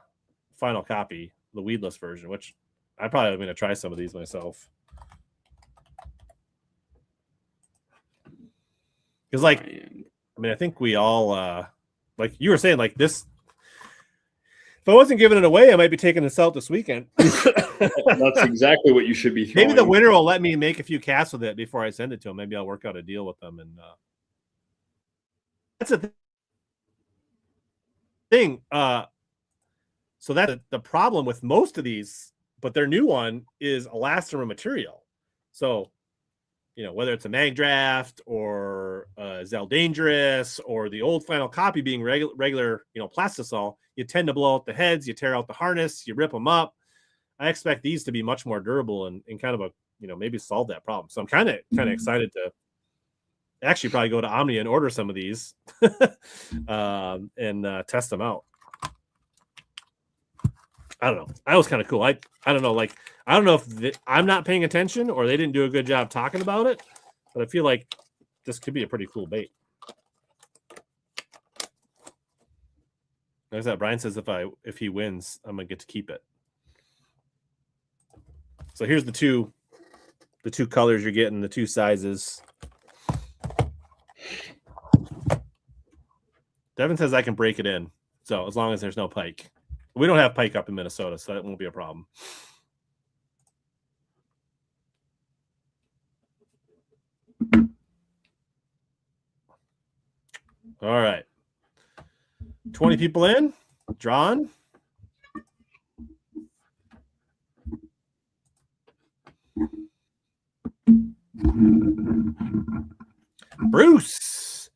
Speaker 1: final copy, the weedless version, which I probably am going to try some of these myself. Because I think we all, like you were saying, like this, if I wasn't giving it away, I might be taking this out this weekend.
Speaker 3: That's exactly what you should be throwing.
Speaker 1: Maybe the winner will let me make a few casts with it before I send it to them. Maybe I'll work out a deal with them. And that's a thing. So that's the problem with most of these, but their new one is elastomer material. So, whether it's a Mag Draft or Zell Dangerous or the old final copy being regular, plastisol, you tend to blow out the heads, you tear out the harness, you rip them up. I expect these to be much more durable and kind of a, maybe solve that problem. So I'm kind of excited to actually probably go to Omnia and order some of these and test them out. I don't know. That was kind of cool. I don't know. Like, I don't know if I'm not paying attention or they didn't do a good job talking about it, but I feel like this could be a pretty cool bait. There's that. Brian says if he wins, I'm gonna get to keep it. So here's the two colors you're getting, the two sizes. Devin says I can break it in. So as long as there's no pike. We don't have pike up in Minnesota, so that won't be a problem. All right. 20 people in. Drawn. Bruce.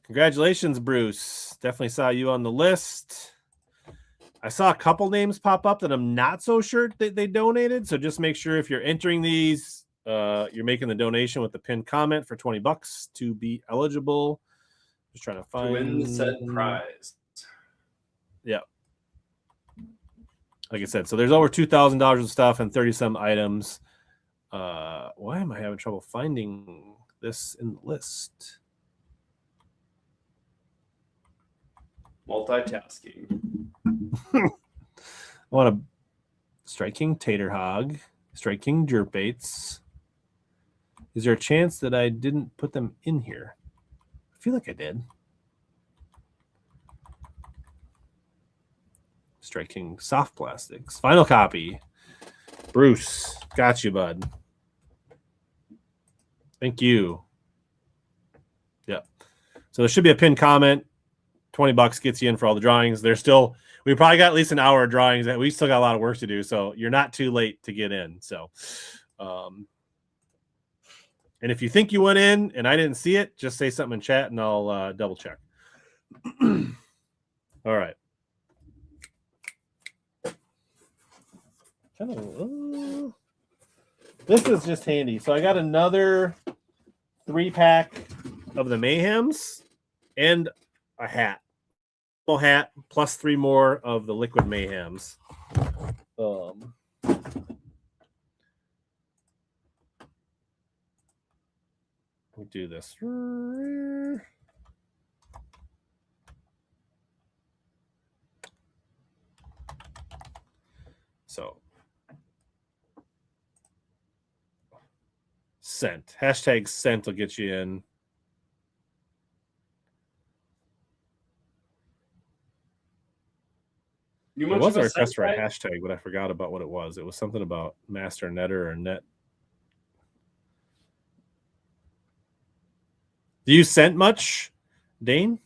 Speaker 1: Congratulations, Bruce. Definitely saw you on the list. I saw a couple names pop up that I'm not so sure that they donated. So just make sure if you're entering these, you're making the donation with the pinned comment for $20 to be eligible. Just trying to find
Speaker 3: Win said prize.
Speaker 1: Yeah. Like I said, so there's over $2,000 of stuff and 30-some items. Why am I having trouble finding this in the list?
Speaker 3: Multitasking.
Speaker 1: I want a striking tater hog, striking jerk baits. Is there a chance that I didn't put them in here? I feel like I did. Striking soft plastics. Final copy. Bruce, got you, bud. Thank you. Yep. So there should be a pinned comment. $20 gets you in for all the drawings. There's still, we probably got at least an hour of drawings that we still got a lot of work to do. So you're not too late to get in. So, and if you think you went in and I didn't see it, just say something in chat and I'll double check. All right. This is just handy. So I got another 3-pack of the Mayhems and a hat. Hat plus 3 more of the liquid Mayhems. We'll do this. So scent. Hashtag scent will get you in.
Speaker 3: You
Speaker 1: There
Speaker 3: much
Speaker 1: was
Speaker 3: of
Speaker 1: a
Speaker 3: a
Speaker 1: request for a
Speaker 3: sense
Speaker 1: hashtag, but I forgot about what it was. It was something about master netter or net. Do you scent much, Dane?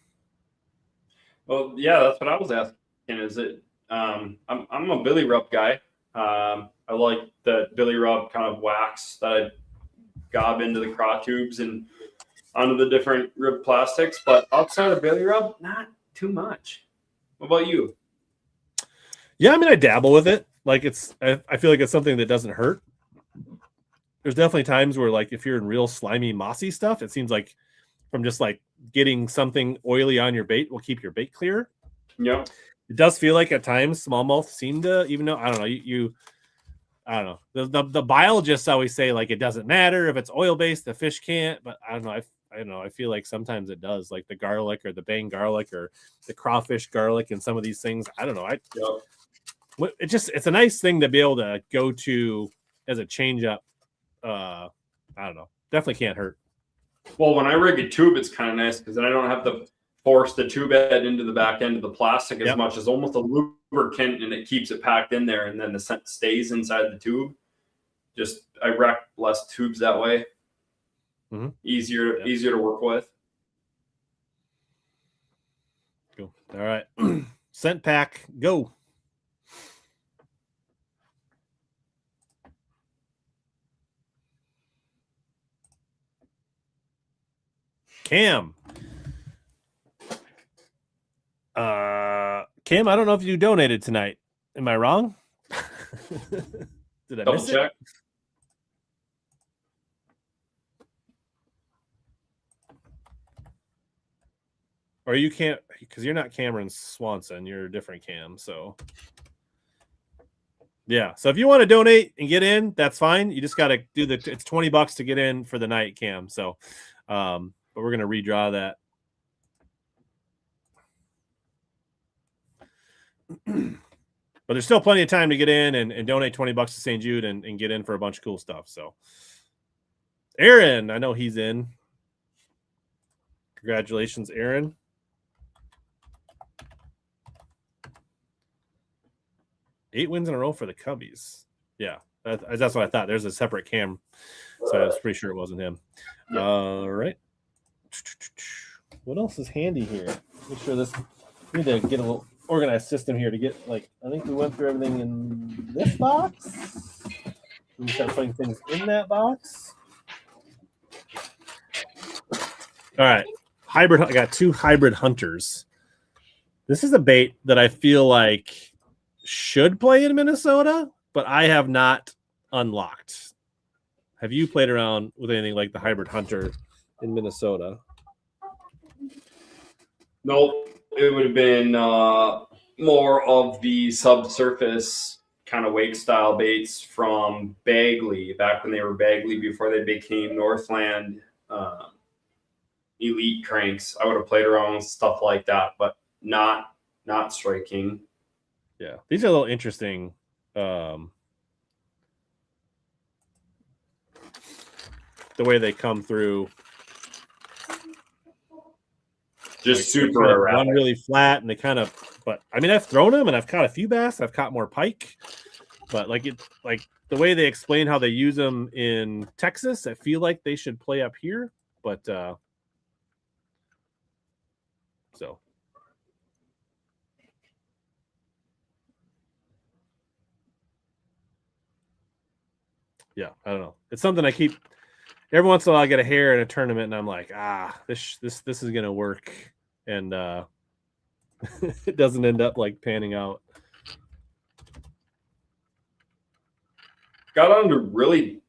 Speaker 3: Well, yeah, that's what I was asking. Is it? I'm a Billy Rub guy. I like the Billy Rub kind of wax that I gob into the craw tubes and onto the different rib plastics. But outside of Billy Rub, not too much. What about you?
Speaker 1: Yeah, I mean, I dabble with it. Like I feel like it's something that doesn't hurt. There's definitely times where, like, if you're in real slimy, mossy stuff, it seems like from just like getting something oily on your bait will keep your bait clear.
Speaker 3: Yeah.
Speaker 1: It does feel like at times smallmouth seem to, even though I don't know, I don't know. The biologists always say like it doesn't matter if it's oil based, the fish can't. But I don't know. I don't know. I feel like sometimes it does, like the garlic or the Bang garlic or the crawfish garlic and some of these things. I don't know. It's a nice thing to be able to go to as a change up. I don't know. Definitely can't hurt.
Speaker 3: Well, when I rig a tube, it's kind of nice because then I don't have to force the tube head into the back end of the plastic as much as almost a lubricant, and it keeps it packed in there, and then the scent stays inside the tube. Just I wreck less tubes that way.
Speaker 1: Mm-hmm.
Speaker 3: Easier to work with.
Speaker 1: Cool. All right. Scent pack, go. Cam. Cam, I don't know if you donated tonight. Am I wrong? Did I miss it? Or you can't, because you're not Cameron Swanson. You're a different Cam. So Yeah. So if you want to donate and get in, that's fine. You just got to do it's $20 to get in for the night, Cam. So, but we're going to redraw that. But there's still plenty of time to get in and donate $20 to St. Jude and get in for a bunch of cool stuff. So, Aaron, I know he's in. Congratulations, Aaron. Eight wins in a row for the Cubbies. Yeah, that's what I thought. There's a separate Cam, so I was pretty sure it wasn't him.
Speaker 3: Yep.
Speaker 1: All right. What else is handy here? Make sure this. We need to get a little organized system here to get I think we went through everything in this box. We start putting things in that box. All right, hybrid. I got 2 hybrid hunters. This is a bait that I feel like should play in Minnesota, but I have not unlocked. Have you played around with anything like the hybrid hunter in Minnesota?
Speaker 3: Nope. It would have been more of the subsurface kind of wake style baits from Bagley back when they were Bagley before they became Northland elite cranks. I would have played around with stuff like that, but not striking.
Speaker 1: Yeah, these are a little interesting. The way they come through,
Speaker 3: Just
Speaker 1: they
Speaker 3: super
Speaker 1: kind of
Speaker 3: erratic.
Speaker 1: run really flat, and they kind of. But I mean, I've thrown them, and I've caught a few bass. I've caught more pike, but like the way they explain how they use them in Texas, I feel like they should play up here. But so. Yeah, I don't know. It's something I keep every once in a while. I get a hair in a tournament, and I'm like, this is gonna work, and it doesn't end up like panning out.
Speaker 3: Got on a really,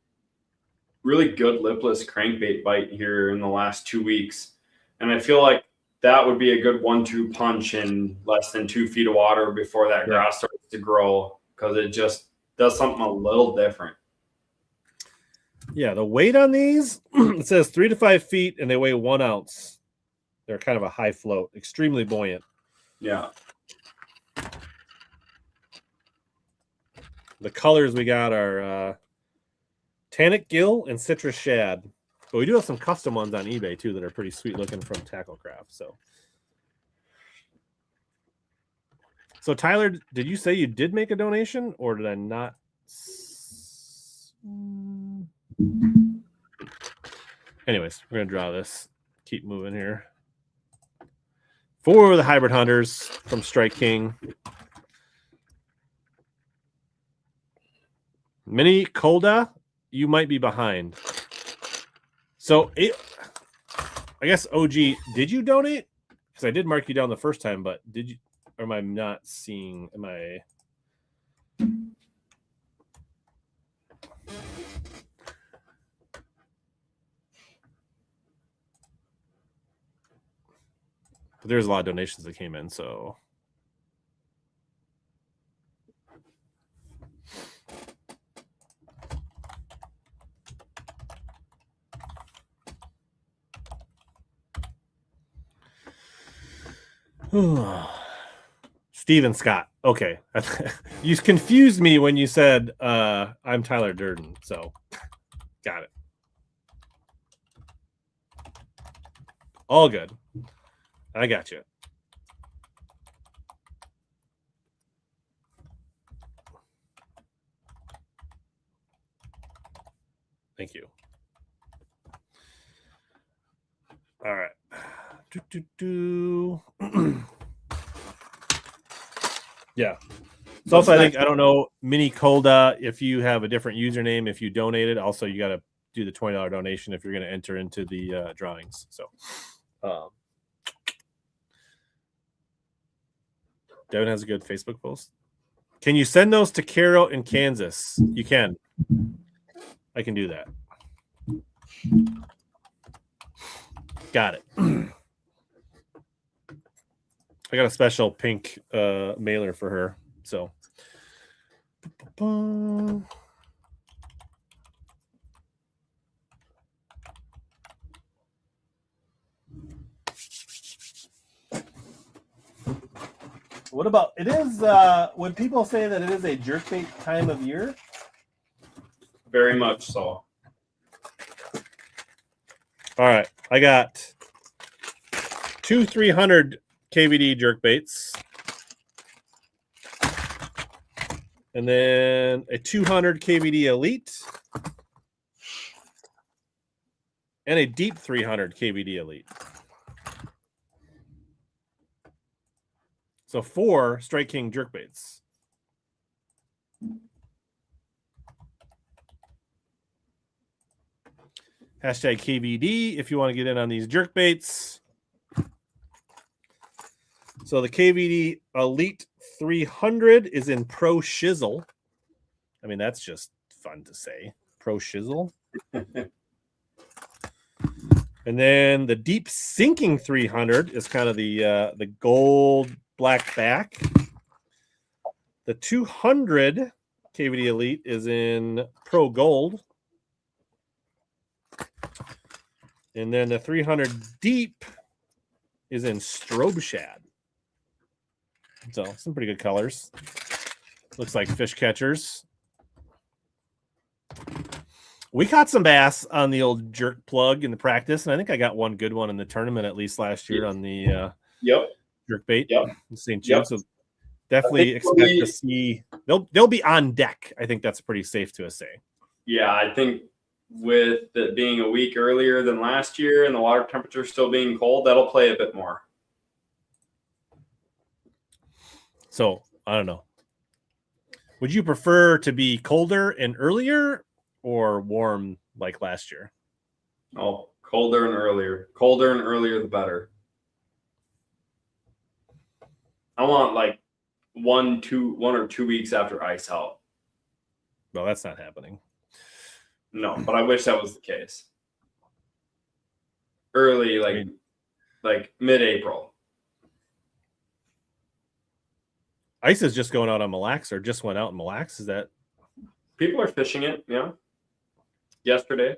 Speaker 3: really good lipless crankbait bite here in the last 2 weeks, and I feel like that would be a good 1-2 punch in less than 2 feet of water before that grass starts to grow, because it just does something a little different.
Speaker 1: Yeah, the weight on these, it says 3 to 5 feet, and they weigh 1 ounce. They're kind of a high float, extremely buoyant.
Speaker 3: Yeah.
Speaker 1: The colors we got are tannic gill and citrus shad. But we do have some custom ones on eBay, too, that are pretty sweet looking from Tacklecraft. So Tyler, did you say you did make a donation, or did I not? Anyways, we're going to draw this. Keep moving here. For the hybrid hunters from Strike King. Mini Colda, you might be behind. So, I guess, OG, did you donate? Because I did mark you down the first time, but did you, or am I not seeing, am I... But there's a lot of donations that came in, so... Steven Scott. Okay. You confused me when you said I'm Tyler Durden. So got it. All good. I got you. Thank you. All right. Yeah. So also, I think, I don't know, Mini Colda, if you have a different username, if you donated, also you got to do the $20 donation if you're going to enter into the drawings. So, Devin has a good Facebook post. Can you send those to Carol in Kansas? You can. I can do that. Got it. I got a special pink mailer for her. So Ba-ba-ba. What about it is would people say that it is a jerkbait time of year?
Speaker 3: Very much so.
Speaker 1: All right, I got 2 300 KVD jerkbaits, and then a 200 KVD Elite, and a deep 300 KVD Elite. So 4 Strike King jerkbaits. Hashtag KVD if you want to get in on these jerkbaits. So the KVD Elite 300 is in Pro Shizzle. I mean, that's just fun to say. Pro Shizzle. And then the Deep Sinking 300 is kind of the gold black back. The 200 KVD Elite is in Pro Gold. And then the 300 Deep is in Strobe Shad. So some pretty good colors. Looks like fish catchers. We caught some bass on the old jerk plug in the practice, and I think I got one good one in the tournament at least last year on the jerk bait in St. Jude. So definitely expect to see they'll be on deck. I think that's pretty safe to say.
Speaker 3: Yeah, I think with it being a week earlier than last year and the water temperature still being cold, that'll play a bit more.
Speaker 1: So I don't know. Would you prefer to be colder and earlier or warm like last year?
Speaker 3: Oh, colder and earlier. Colder and earlier, the better. I want like 1 or 2 weeks after ice out.
Speaker 1: Well, that's not happening.
Speaker 3: No, but I wish that was the case. Early, like mid-April.
Speaker 1: Ice is just going out on Mille Lacs, or just went out in Mille Lacs. Is that
Speaker 3: people are fishing it? Yeah. Yesterday,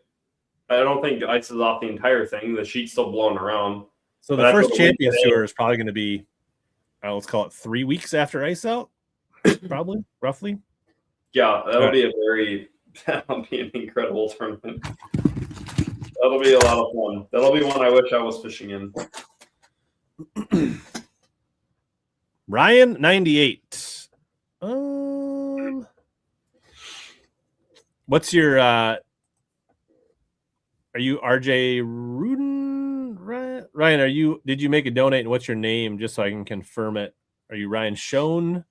Speaker 3: I don't think ice is off the entire thing. The sheet's still blowing around.
Speaker 1: So the first Champions Tour is probably going to be, let's call it 3 weeks after ice out, probably, roughly.
Speaker 3: Yeah, that'll be that'll be an incredible tournament. That'll be a lot of fun. That'll be one I wish I was fishing in.
Speaker 1: Ryan 98. What's your are you RJ Rudin? Ryan, did you make a donate, and what's your name just so I can confirm it? Are you Ryan Schoen?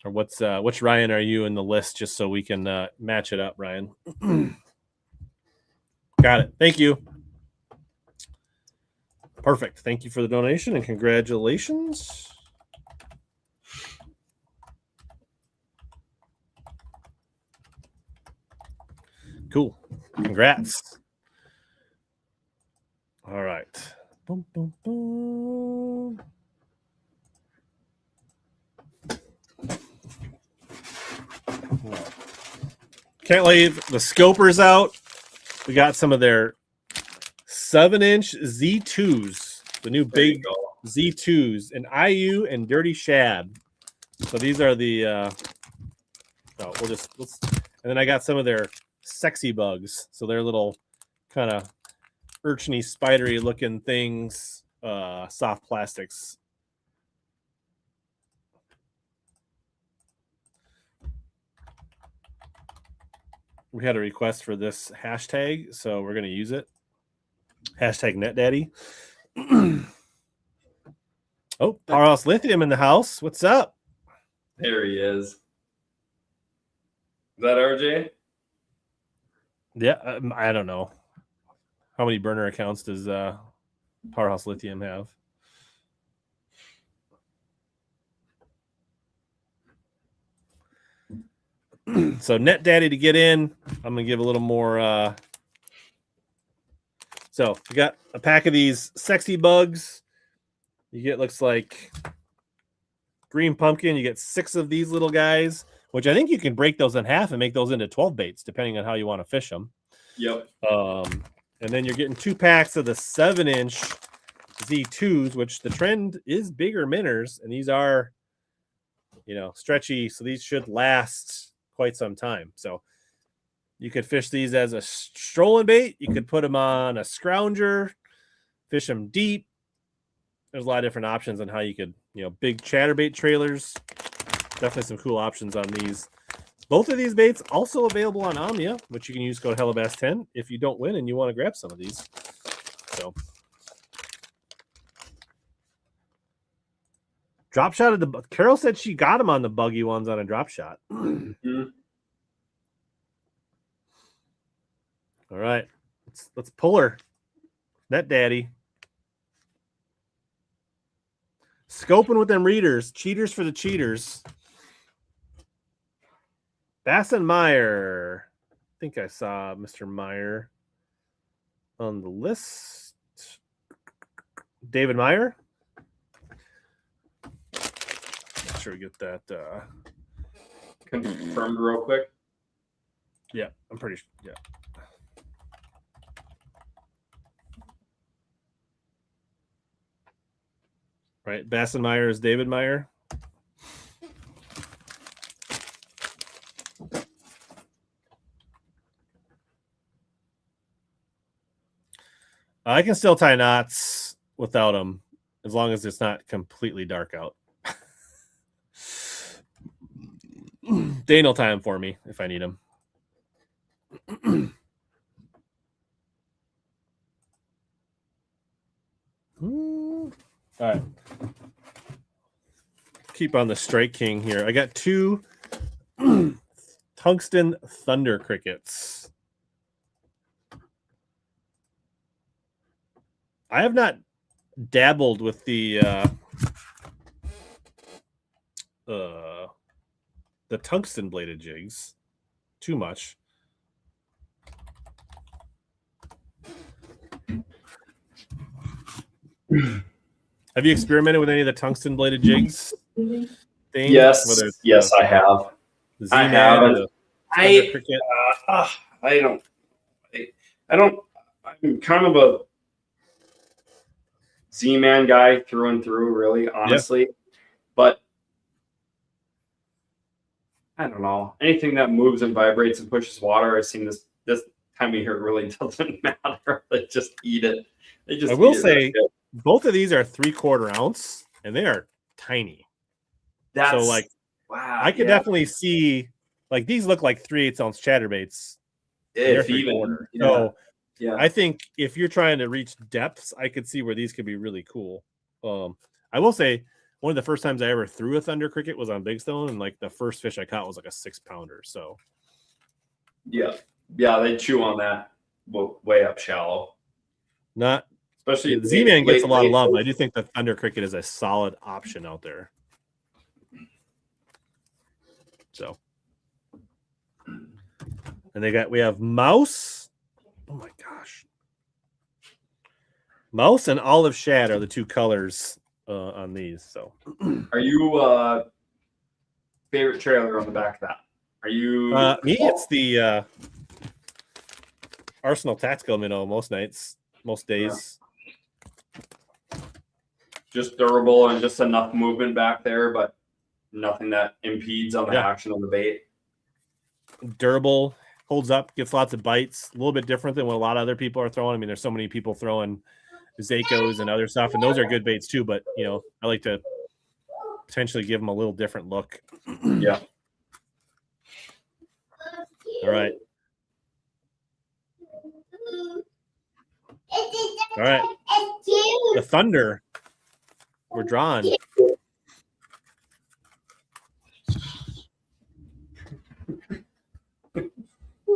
Speaker 1: Or which Ryan are you in the list just so we can match it up, Ryan? Got it. Thank you. Perfect. Thank you for the donation and congratulations. Cool. Congrats. All right. Boom, boom, boom. Can't leave the scopers out. We got some of their 7-inch Z2s, the new big Z2s, and IU and Dirty Shad. So these are the and then I got some of their sexy bugs. So they're little kind of urchiny, spidery looking things, soft plastics. We had a request for this hashtag, so we're going to use it. Hashtag NetDaddy. Oh, Powerhouse Lithium in the house. What's up?
Speaker 3: There he is. Is that RJ?
Speaker 1: Yeah, I don't know. How many burner accounts does Powerhouse Lithium have? So NetDaddy to get in, I'm going to give a little more. So you got a pack of these sexy bugs. You get, looks like green pumpkin. You get 6 of these little guys. which I think you can break those in half and make those into 12 baits, depending on how you want to fish them.
Speaker 3: Yep.
Speaker 1: And then you're getting 2 packs of the 7-inch Z2s, which the trend is bigger minnows, and these are, stretchy, so these should last quite some time. So you could fish these as a strolling bait. You could put them on a scrounger, fish them deep. There's a lot of different options on how you could, big chatterbait trailers. Definitely some cool options on these. Both of these baits also available on Omnia, which you can use code HellaBass10 if you don't win and you want to grab some of these. So, drop shot of the Carol said she got them on the buggy ones on a drop shot.
Speaker 3: Mm-hmm.
Speaker 1: All right, let's pull her. Net Daddy. Scoping with them readers. Cheaters for the cheaters. Bass and Meyer. I think I saw Mr. Meyer on the list. David Meyer. Make sure we get that.
Speaker 3: Confirmed real quick.
Speaker 1: Yeah, I'm pretty sure. Yeah. Right. Bass and Meyer is David Meyer. I can still tie knots without them as long as it's not completely dark out. Dane will tie them for me if I need them. All right. Keep on the Strike King here. I got 2 tungsten thunder crickets. I have not dabbled with the tungsten bladed jigs too much. Have you experimented with any of the tungsten bladed jigs? Dane?
Speaker 3: Yes, yes, I have. I have. I don't. I'm kind of a Z-Man guy through and through, really, honestly. Yep. But I don't know. Anything that moves and vibrates and pushes water, I've seen this time of year, it really doesn't matter. They just eat it. I will say, both of these are 3/4 ounce, and they are tiny. So, like, wow, I could definitely see, like, these look like 3/8 ounce chatterbaits. If even.
Speaker 1: Yeah. So, yeah, I think if you're trying to reach depths, I could see where these could be really cool. I will say, one of the first times I ever threw a thunder cricket was on Big Stone, and like the first fish I caught was like a 6-pounder. So,
Speaker 3: yeah, they chew on that way up shallow.
Speaker 1: Not
Speaker 3: especially
Speaker 1: the Z-Man gets a lot of love. But I do think the thunder cricket is a solid option out there. So, and we have Mouse. Oh my gosh. Mouse and olive shad are the 2 colors on these. So,
Speaker 3: are you favorite trailer on the back of that? Are you
Speaker 1: me? It's the Arsenal Tactical minnow most nights, most days.
Speaker 3: Yeah. Just durable and just enough movement back there, but nothing that impedes on the action of the bait.
Speaker 1: Durable. Holds up, gets lots of bites. A little bit different than what a lot of other people are throwing. I mean, there's so many people throwing Zakos and other stuff, and those are good baits too. But I like to potentially give them a little different look.
Speaker 3: Yeah.
Speaker 1: All right. All right. The Thunder. We're drawn.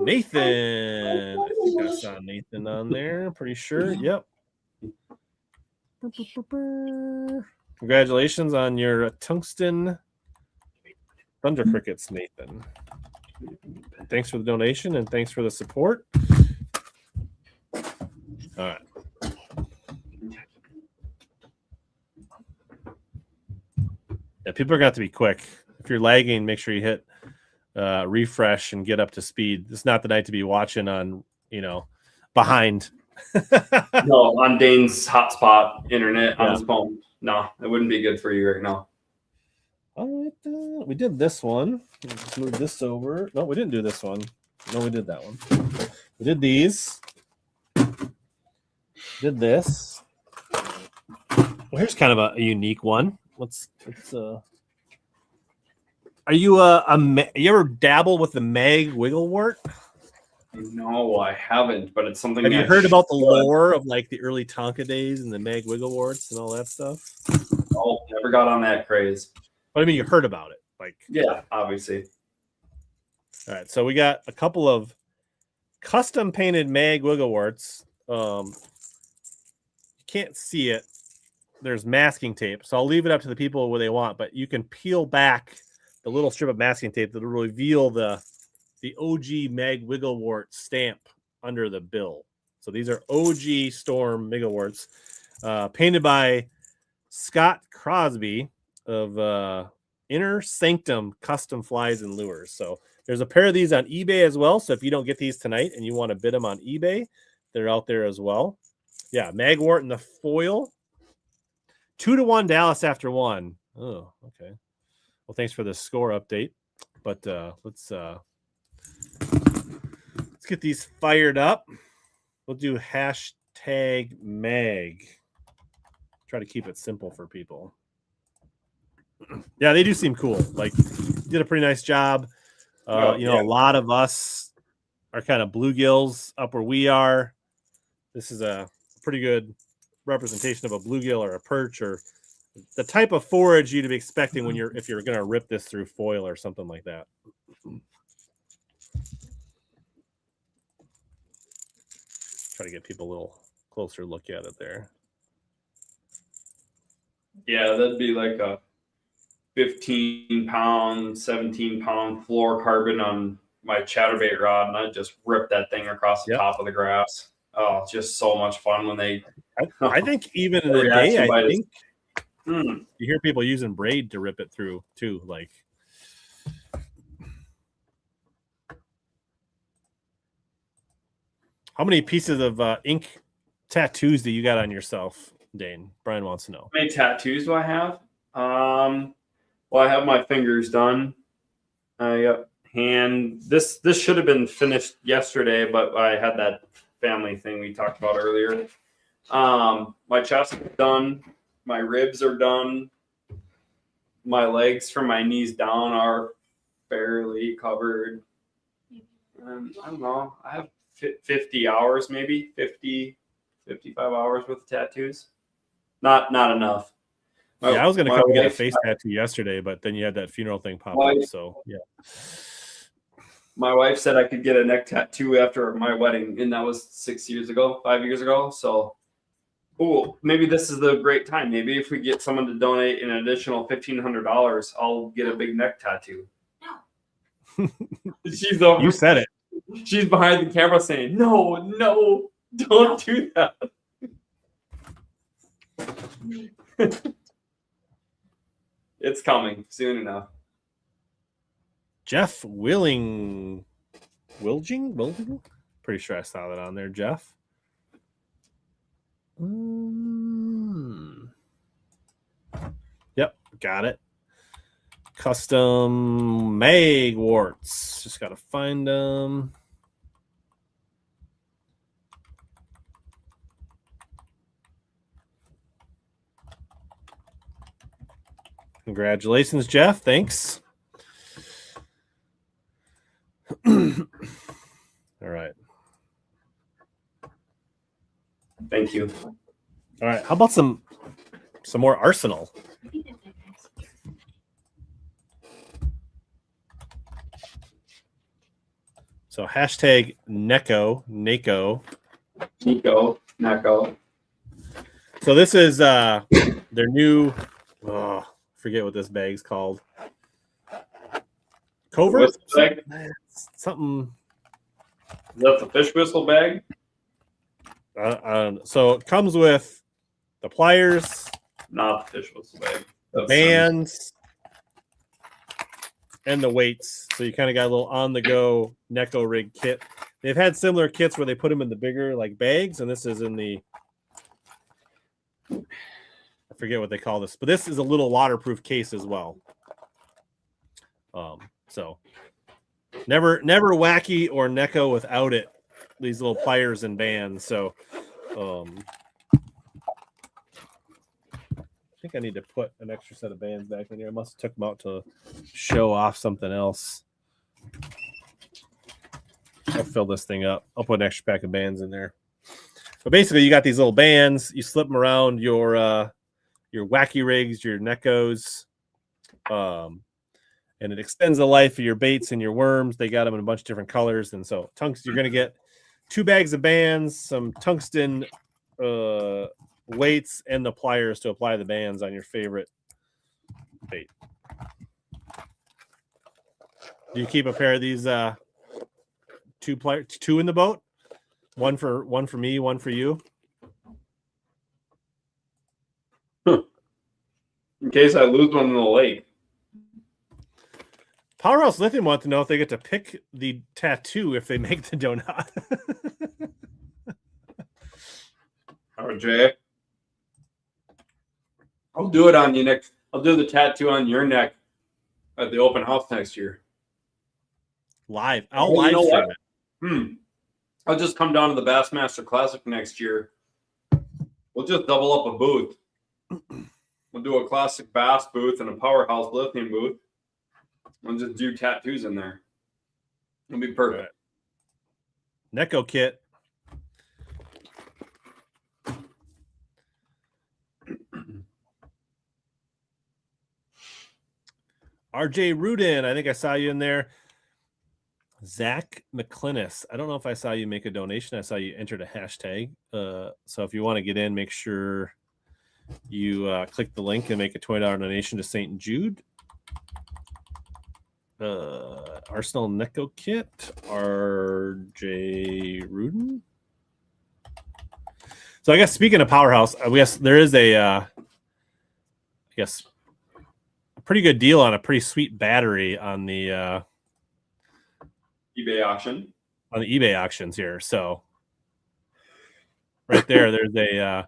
Speaker 1: Nathan. I think I saw Nathan on there. Pretty sure. Yep. Congratulations on your tungsten thunder crickets, Nathan. Thanks for the donation and thanks for the support. All right. Yeah, people are going to have to be quick. If you're lagging, make sure you hit refresh and get up to speed. It's not the night to be watching on, behind.
Speaker 3: No, on Dane's hotspot internet on
Speaker 1: Yeah.
Speaker 3: his phone. No, it wouldn't be good for you right now.
Speaker 1: All right, we did this one. Let's move this over. No, we didn't do this one. No, we did that one. We did these. Did this. Well, here's kind of a unique one. Let's are you you ever dabble with the mag wigglewort?
Speaker 3: No, I haven't, but it's something.
Speaker 1: Have you
Speaker 3: I
Speaker 1: heard about the
Speaker 3: should.
Speaker 1: lore of like the early Tonka days and the mag wiggleworts and all that stuff?
Speaker 3: Oh, never got on that craze.
Speaker 1: But I mean, you heard about it, like.
Speaker 3: Yeah, obviously.
Speaker 1: All right, so we got a couple of custom painted mag wiggleworts. You can't see it. There's masking tape, so I'll leave it up to the people where they want. But you can peel back the little strip of masking tape that will reveal the OG mag wigglewort stamp under the bill. So these are OG Storm wiggleworts, painted by Scott Crosby of Inner Sanctum Custom Flies and Lures. So there's a pair of these on eBay as well. So if you don't get these tonight and you want to bid them on eBay, they're out there as well. Yeah, magwort in the foil. 2-1 Dallas after one. Oh, okay. Well, thanks for the score update. But let's get these fired up. We'll do hashtag mag. Try to keep it simple for people. Yeah, they do seem cool. Like, did a pretty nice job. A lot of us are kind of bluegills up where we are. This is a pretty good representation of a bluegill or a perch or the type of forage you'd be expecting if you're going to rip this through foil or something like that. Try to get people a little closer look at it there.
Speaker 3: Yeah, that'd be like a 15-pound, 17-pound fluorocarbon on my chatterbait rod, and I'd just rip that thing across the top of the grass. Oh, it's just so much fun when they.
Speaker 1: I think even in the day, I think you hear people using braid to rip it through too. Like, how many pieces of ink tattoos do you got on yourself, Dane? Brian wants to know.
Speaker 3: How many tattoos do I have? Well, I have my fingers done. Hand. This should have been finished yesterday, but I had that family thing we talked about earlier. My chest is done. My ribs are done. My legs from my knees down are fairly covered. I don't know. I have 50 hours, maybe 50, 55 hours with tattoos. Not enough.
Speaker 1: Yeah, I was going to come get a face tattoo yesterday, but then you had that funeral thing pop up. So, yeah.
Speaker 3: My wife said I could get a neck tattoo after my wedding, and that was 5 years ago. So, maybe this is the great time. Maybe if we get someone to donate an additional $1,500, I'll get a big neck tattoo. No. She's over.
Speaker 1: You said it.
Speaker 3: She's behind the camera saying, no, don't do that. It's coming soon enough.
Speaker 1: Jeff Wilging? Pretty sure I saw that on there, Jeff. Yep, got it. Custom magworts. Just got to find them. Congratulations, Jeff. Thanks. All right.
Speaker 3: Thank you.
Speaker 1: All right. How about some more Arsenal? So hashtag Neko. So this is their new. Forget what this bag's called. Covert?
Speaker 3: Bag?
Speaker 1: Something.
Speaker 3: Is that the fish whistle bag?
Speaker 1: So it comes with the pliers,
Speaker 3: Not the fish whistle bag.
Speaker 1: the bands, and the weights. So you kind of got a little on-the-go Neko rig kit. They've had similar kits where they put them in the bigger like bags, and this is in the, I forget what they call this, but this is a little waterproof case as well. So never wacky or Neko without it. These little pliers and bands. So I think I need to put an extra set of bands back in here. I must have took them out to show off something else. I'll fill this thing up. I'll put an extra pack of bands in there. But basically, you got these little bands. You slip them around your wacky rigs, your Nekos, and it extends the life of your baits and your worms. They got them in a bunch of different colors, and so you're going to get 2 bags of bands, some tungsten weights, and the pliers to apply the bands on your favorite bait. Do you keep a pair of these 2 in the boat? One for me, one for you.
Speaker 3: In case I lose one in the lake.
Speaker 1: Powerhouse Lithium want to know if they get to pick the tattoo if they make the donut.
Speaker 3: RJ, I'll do it on you next. I'll do the tattoo on your neck at the open house next year.
Speaker 1: Live. I'll
Speaker 3: You
Speaker 1: live
Speaker 3: know
Speaker 1: stream
Speaker 3: what?
Speaker 1: it.
Speaker 3: I'll just come down to the Bassmaster Classic next year. We'll just double up a booth. We'll do a classic bass booth and a Powerhouse Lithium booth. We'll just do tattoos in there. It'll be perfect.
Speaker 1: Neko kit. RJ Rudin, I think I saw you in there. Zach McClinnis. I don't know if I saw you make a donation. I saw you entered a hashtag. So if you want to get in, make sure you click the link and make a $20 donation to St. Jude. Arsenal Neko kit. RJ Rudin. So I guess speaking of Powerhouse, I guess there is a pretty good deal on a pretty sweet battery on the
Speaker 3: eBay auction.
Speaker 1: On the eBay auctions here. So right there, there's a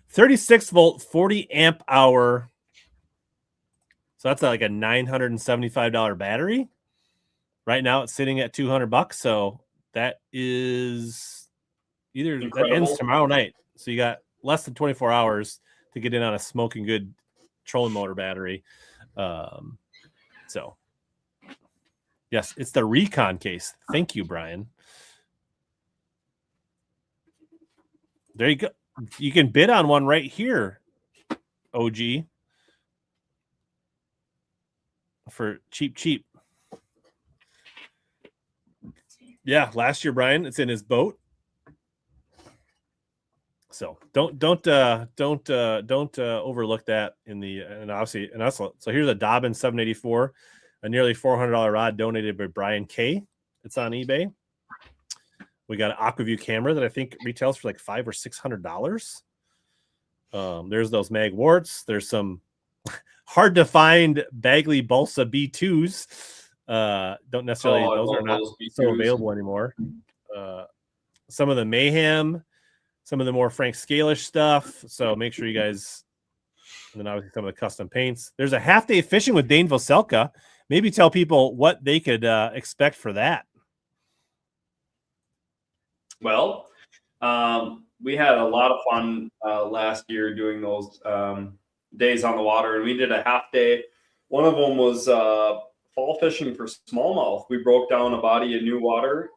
Speaker 1: 36 volt, 40 amp hour. So that's like a $975 battery. Right now it's sitting at $200. So that is that ends tomorrow night. So you got less than 24 hours to get in on a smoking good trolling motor battery. So yes, it's the Recon case. Thank you, Brian. There you go. You can bid on one right here, OG, for cheap. Yeah, last year, Brian, it's in his boat. So don't overlook that so here's a Dobbin 784, a nearly $400 rod donated by Brian K. It's on eBay. We got an Aquaview camera that I think retails for like $500 or $600. There's those mag warts. There's some hard to find Bagley Balsa B2s. Don't necessarily those are not so available anymore. Some of the Mayhem, some of the more Frank Scalish stuff. So make sure you guys, and then obviously some of the custom paints. There's a half day fishing with Dane Voselka. Maybe tell people what they could expect for that.
Speaker 3: Well, we had a lot of fun last year doing those days on the water, and we did a half day. One of them was fall fishing for smallmouth. We broke down a body of new water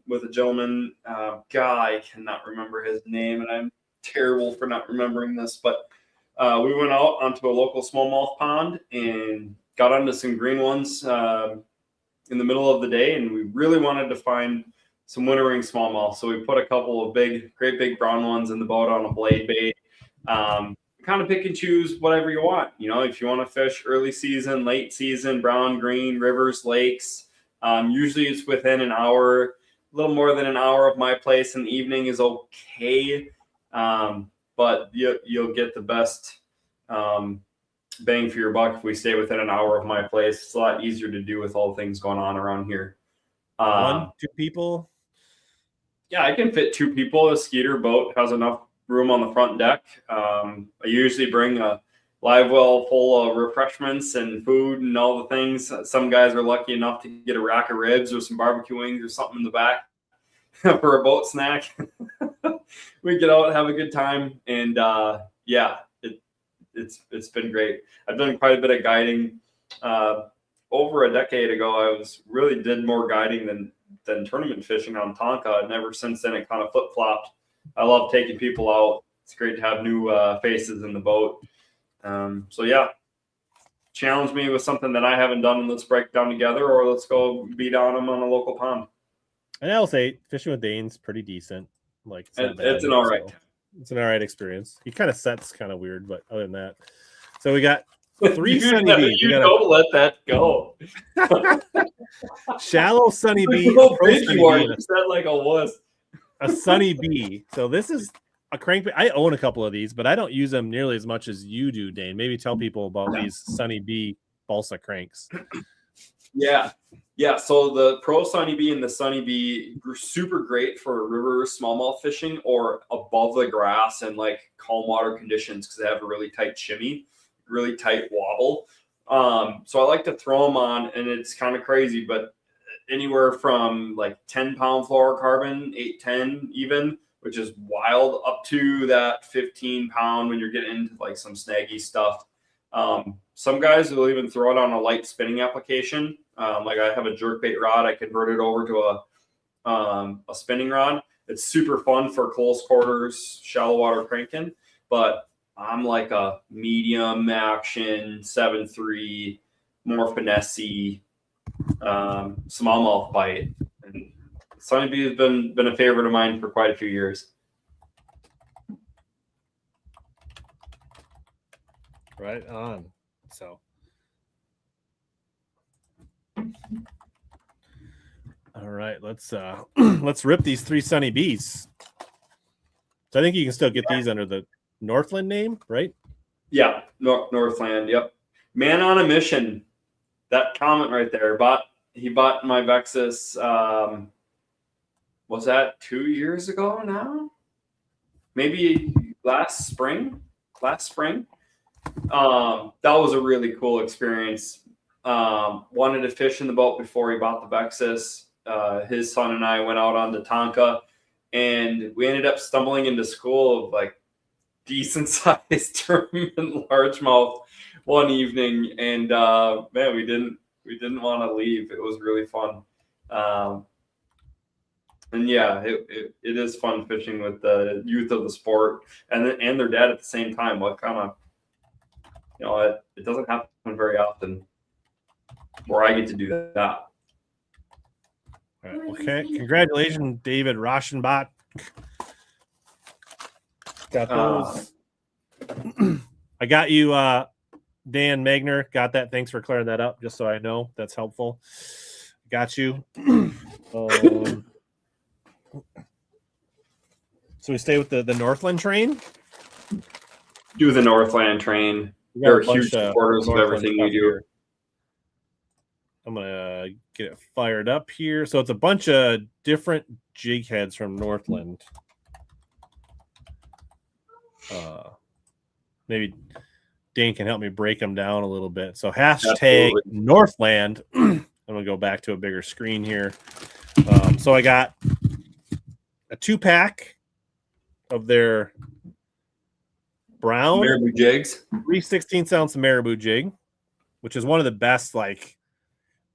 Speaker 3: with a gentleman. I cannot remember his name, and I'm terrible for not remembering this, but we went out onto a local smallmouth pond and got onto some green ones in the middle of the day, and we really wanted to find some wintering smallmouth. So we put a couple of great big brown ones in the boat on a blade bait. Kind of pick and choose whatever you want. You know, if you want to fish early season, late season, brown, green, rivers, lakes, usually it's within an hour, a little more than an hour of my place in the evening is okay. But you'll get the best bang for your buck if we stay within an hour of my place. It's a lot easier to do with all the things going on around here.
Speaker 1: 1, 2 people.
Speaker 3: Yeah, I can fit 2 people. A Skeeter boat has enough room on the front deck. I usually bring a live well full of refreshments and food and all the things. Some guys are lucky enough to get a rack of ribs or some barbecue wings or something in the back for a boat snack. We get out and have a good time, and yeah, it's been great. I've done quite a bit of guiding. Over a decade ago, I did more guiding than tournament fishing on Tonka, and ever since then it kind of flip-flopped. I love taking people out. It's great to have new faces in the boat. So yeah, challenge me with something that I haven't done, and let's break down together, or let's go beat on them on a local pond.
Speaker 1: And I'll say fishing with Dane's pretty decent. Like
Speaker 3: It's an all right.
Speaker 1: It's an all right experience. He kind of sets kind of weird, but other than that, so we got 3
Speaker 3: You
Speaker 1: Sunny B's.
Speaker 3: You don't let that go.
Speaker 1: Shallow Sunny B,
Speaker 3: How
Speaker 1: Pro
Speaker 3: big
Speaker 1: Sunny
Speaker 3: you are.
Speaker 1: B,
Speaker 3: You said like a wuss.
Speaker 1: a Sunny B. So this is a crankbait. I own a couple of these, but I don't use them nearly as much as you do, Dane. Maybe tell people about these Sunny B balsa cranks.
Speaker 3: Yeah. So the Pro Sunny B and the Sunny B are super great for river smallmouth fishing or above the grass and like calm water conditions because they have a really tight shimmy, really tight wobble. So I like to throw them on, and it's kind of crazy, but anywhere from like 10-pound fluorocarbon, 8-10 even, which is wild, up to that 15-pound when you're getting into like some snaggy stuff. Some guys will even throw it on a light spinning application. Like I have a jerkbait rod, I convert it over to a spinning rod. It's super fun for close quarters, shallow water cranking, but I'm like a medium action 7.3, more finessey, smallmouth bite. And Sunny B has been a favorite of mine for quite a few years.
Speaker 1: Right on. So all right, let's let's rip these 3 Sunny B's. So I think you can still get these under the Northland name, right?
Speaker 3: Yeah, Northland. Yep. Man on a mission. That comment right there. He bought my Vexus. Was that 2 years ago now? Maybe last spring. That was a really cool experience. Wanted to fish in the boat before he bought the Vexus. His son and I went out on the Tonka, and we ended up stumbling into school of like decent sized tournament largemouth one evening, and man, we didn't want to leave. It was really fun. And yeah, it is fun fishing with the youth of the sport and their dad at the same time. What kind of, it doesn't happen very often where I get to do that.
Speaker 1: All right. Okay. Congratulations, David Rauschenbach. Got those. I got you, Dan Magner. Got that. Thanks for clearing that up, just so I know. That's helpful. Got you. So we stay with the Northland train?
Speaker 3: Do the Northland train. They're huge supporters of everything we do.
Speaker 1: Here. I'm going to get it fired up here. So it's a bunch of different jig heads from Northland. Maybe Dane can help me break them down a little bit. So hashtag Northland. I'm going to go back to a bigger screen here. So I got a 2-pack of their brown
Speaker 3: Marabou jigs,
Speaker 1: 3/16-ounce Marabou jig, which is one of the best like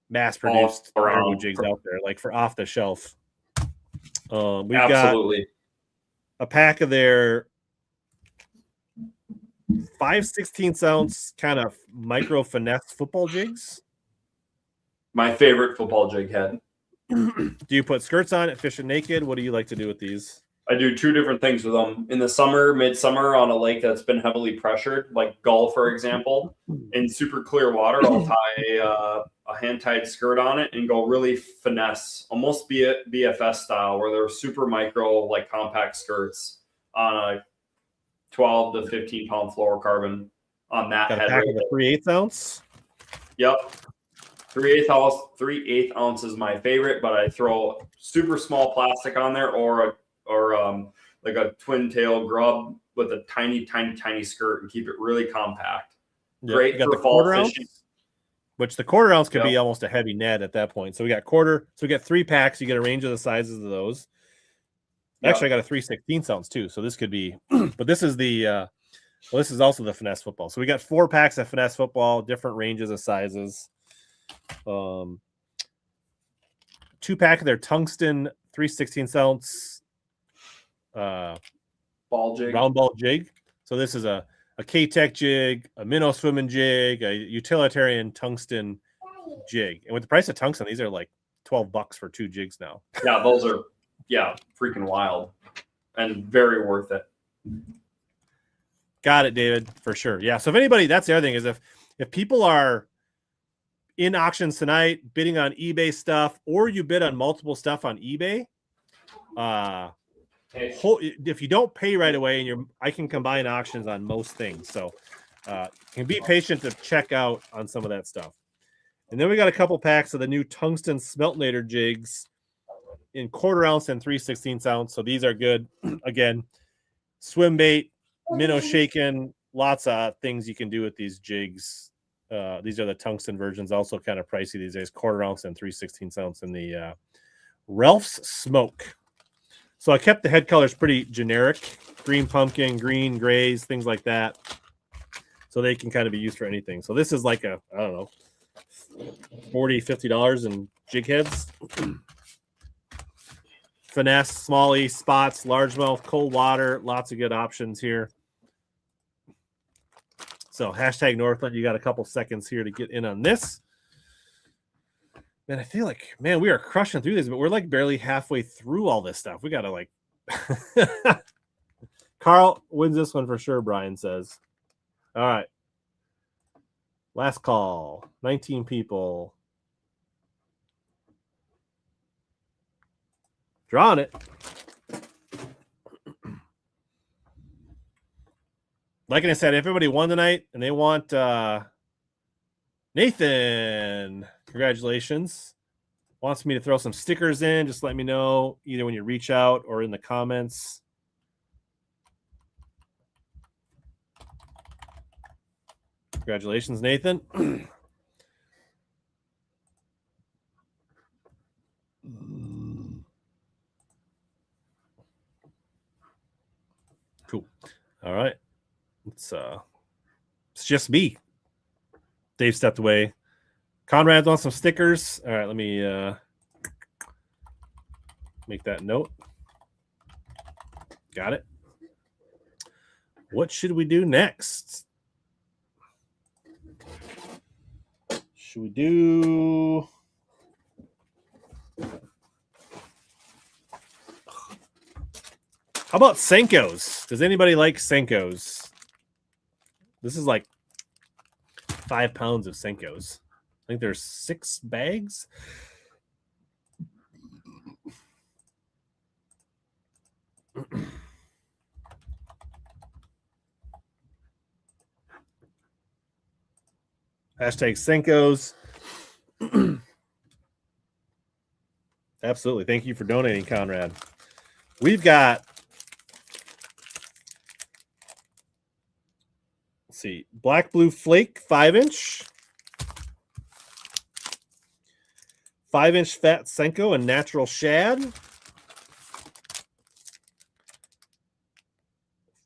Speaker 1: mass-produced Marabou jigs out there, like for off the shelf. We've got a pack of their 5/16-ounce kind of micro finesse football jigs.
Speaker 3: My favorite football jig head.
Speaker 1: Do you put skirts on it, fish it naked? What do you like to do with these?
Speaker 3: I do 2 different things with them. In the summer, midsummer, on a lake that's been heavily pressured, like Gull, for example, in super clear water, I'll tie a hand-tied skirt on it and go really finesse, almost BFS style, where they're super micro, like compact skirts on a 12 to 15-pound fluorocarbon. on that
Speaker 1: Got a
Speaker 3: head
Speaker 1: pack
Speaker 3: weight.
Speaker 1: of the 3/8 ounce.
Speaker 3: Yep. 3/8 ounce is my favorite, but I throw super small plastic on there or like a twin tail grub with a tiny skirt and keep it really compact.
Speaker 1: Yep.
Speaker 3: Great
Speaker 1: You got
Speaker 3: for
Speaker 1: the
Speaker 3: fall
Speaker 1: 1/4
Speaker 3: fishing.
Speaker 1: ounce, which the 1/4 ounce could be
Speaker 3: Yep.
Speaker 1: almost a heavy net at that point. So we got quarter. So we got 3 packs. You get a range of the sizes of those.
Speaker 3: Yep.
Speaker 1: Actually, I got a 3/16 ounce too. So this could be, but this is the, well, this is also the finesse football. So we got 4 packs of finesse football, different ranges of sizes. 2 pack of their tungsten 3/16 ounce
Speaker 3: Ball jig.
Speaker 1: round ball jig. So this is a K-Tech jig, a minnow swimming jig, a utilitarian tungsten jig. And with the price of tungsten, these are like $12 for 2 jigs now.
Speaker 3: Yeah, those are freaking wild and very worth it.
Speaker 1: Got it, David, for sure. Yeah. So if anybody, that's the other thing is if people are in auctions tonight, bidding on eBay stuff, or you bid on multiple stuff on eBay, if you don't pay right away, and I can combine auctions on most things, so can be patient to check out on some of that stuff. And then we got a couple packs of the new tungsten smeltinator jigs in 1/4 ounce and 3/16 ounce. So these are good. Again, swim bait, minnow shaken, lots of things you can do with these jigs. These are the tungsten versions, also kind of pricey these days. 1/4 ounce and 3/16 ounce in the Ralph's Smoke. So I kept the head colors pretty generic: green pumpkin, green grays, things like that. So they can kind of be used for anything. So this is like a, I don't know, $40, $50 in jig heads. Finesse, smallie, spots, largemouth, cold water, lots of good options here. So hashtag Northland, you got a couple seconds here to get in on this. Man, I feel like, man, we are crushing through this, but we're like barely halfway through all this stuff. We got to like, Carl wins this one for sure, Brian says. All right. Last call, 19 people. Drawing it. Like I said, everybody won tonight, and they want Nathan. Congratulations. Wants me to throw some stickers in. Just let me know either when you reach out or in the comments. Congratulations, Nathan. Cool. All right. It's just me. Dave stepped away. Conrad wants some stickers. All right, let me make that note. Got it. What should we do next? Should we do... How about Senkos? Does anybody like Senkos? This is like 5 pounds of Senkos. I think there's 6 bags. Hashtag Senkos. Absolutely. Thank you for donating, Conrad. We've got, let's see, Black Blue Flake 5-inch. 5-inch fat Senko and natural shad.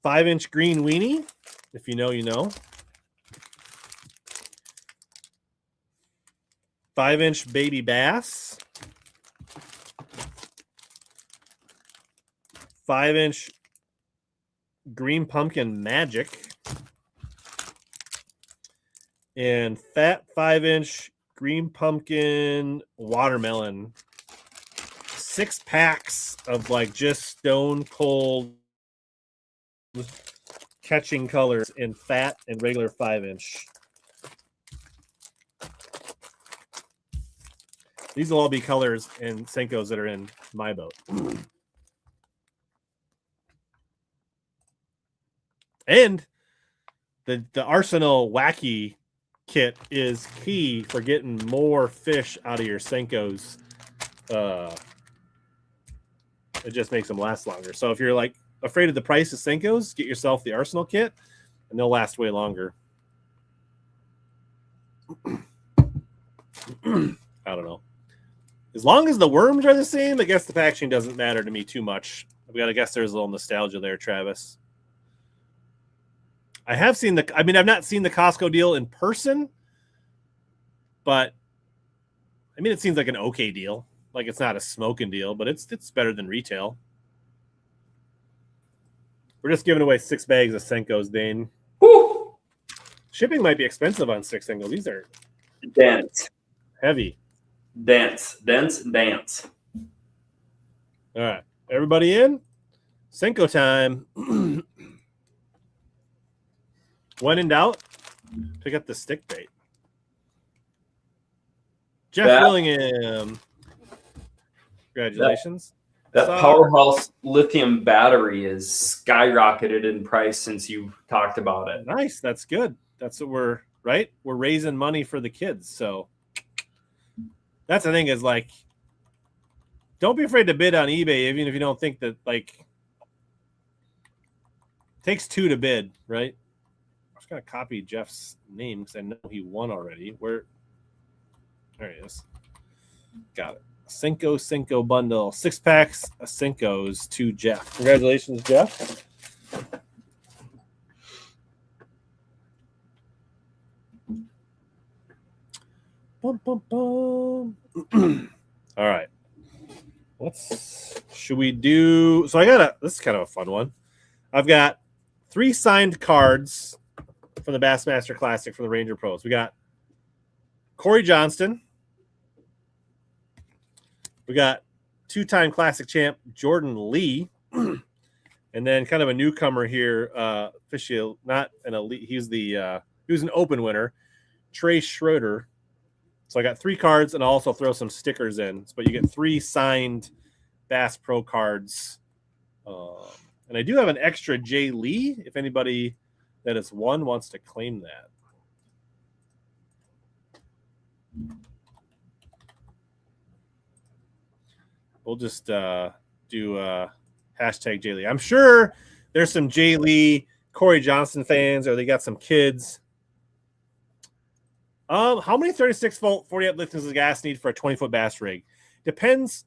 Speaker 1: 5-inch green weenie. If you know, you know. 5-inch baby bass. 5-inch green pumpkin magic. And fat 5-inch green pumpkin watermelon. 6 packs of like just stone cold catching colors in fat and regular 5-inch. These will all be colors and Senkos that are in my boat. And the Arsenal Wacky kit is key for getting more fish out of your Senkos. It just makes them last longer. So if you're like afraid of the price of Senkos, get yourself the Arsenal kit, and they'll last way longer. I don't know. As long as the worms are the same, I guess the packaging doesn't matter to me too much. I guess there's a little nostalgia there, Travis. I have seen I've not seen the Costco deal in person, but I mean, it seems like an okay deal. Like it's not a smoking deal, but it's better than retail. We're just giving away 6 bags of Senkos, Dane.
Speaker 3: Whew.
Speaker 1: Shipping might be expensive on 6 Senkos. These are
Speaker 3: Dense.
Speaker 1: heavy.
Speaker 3: Dance.
Speaker 1: All right. Everybody in? Senko time. When in doubt, pick up the stick bait. Jeff Willingham. Congratulations.
Speaker 3: That powerhouse lithium battery is skyrocketed in price since you talked about it.
Speaker 1: Nice. That's good. That's what we're raising money for the kids. So that's the thing is like, don't be afraid to bid on eBay, even if you don't think that like it takes 2 to bid, right? I'm just gonna copy Jeff's name because I know he won already. There he is. Got it. Cinco bundle, 6 packs of Cincos to Jeff. Congratulations, Jeff. Bum, bum, bum. All right. Should we do? So this is kind of a fun one. I've got 3 signed cards from the Bassmaster Classic for the Ranger Pros. We got Corey Johnston. We got 2-time Classic champ Jordan Lee, and then kind of a newcomer here, officially not an elite. He was an open winner, Trey Schroeder. So I got 3 cards, and I'll also throw some stickers in. But you get 3 signed Bass Pro cards, and I do have an extra Jay Lee. If anybody that has won wants to claim that. We'll just do hashtag Jay Lee. I'm sure there's some Jay Lee, Corey Johnson fans, or they got some kids. How many 36-volt 40-amp liftings does gas need for a 20-foot bass rig? Depends.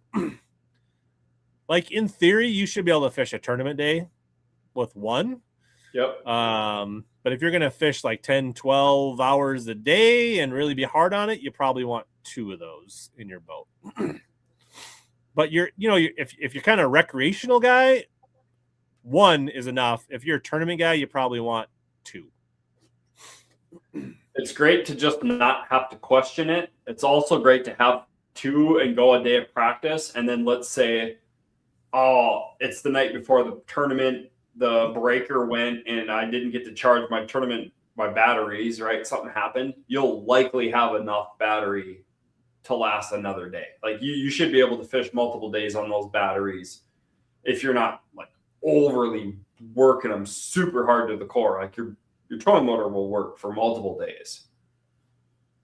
Speaker 1: Like in theory, you should be able to fish a tournament day with 1.
Speaker 3: Yep.
Speaker 1: But if you're going to fish like 10, 12 hours a day and really be hard on it, you probably want 2 of those in your boat. But if you're kind of a recreational guy, 1 is enough. If you're a tournament guy, you probably want 2.
Speaker 3: It's great to just not have to question it. It's also great to have 2 and go a day of practice. And then let's say, it's the night before the tournament, the breaker went and I didn't get to charge my batteries, right? Something happened. You'll likely have enough battery to last another day. Like you should be able to fish multiple days on those batteries if you're not like overly working them super hard to the core. Like your trolling motor will work for multiple days.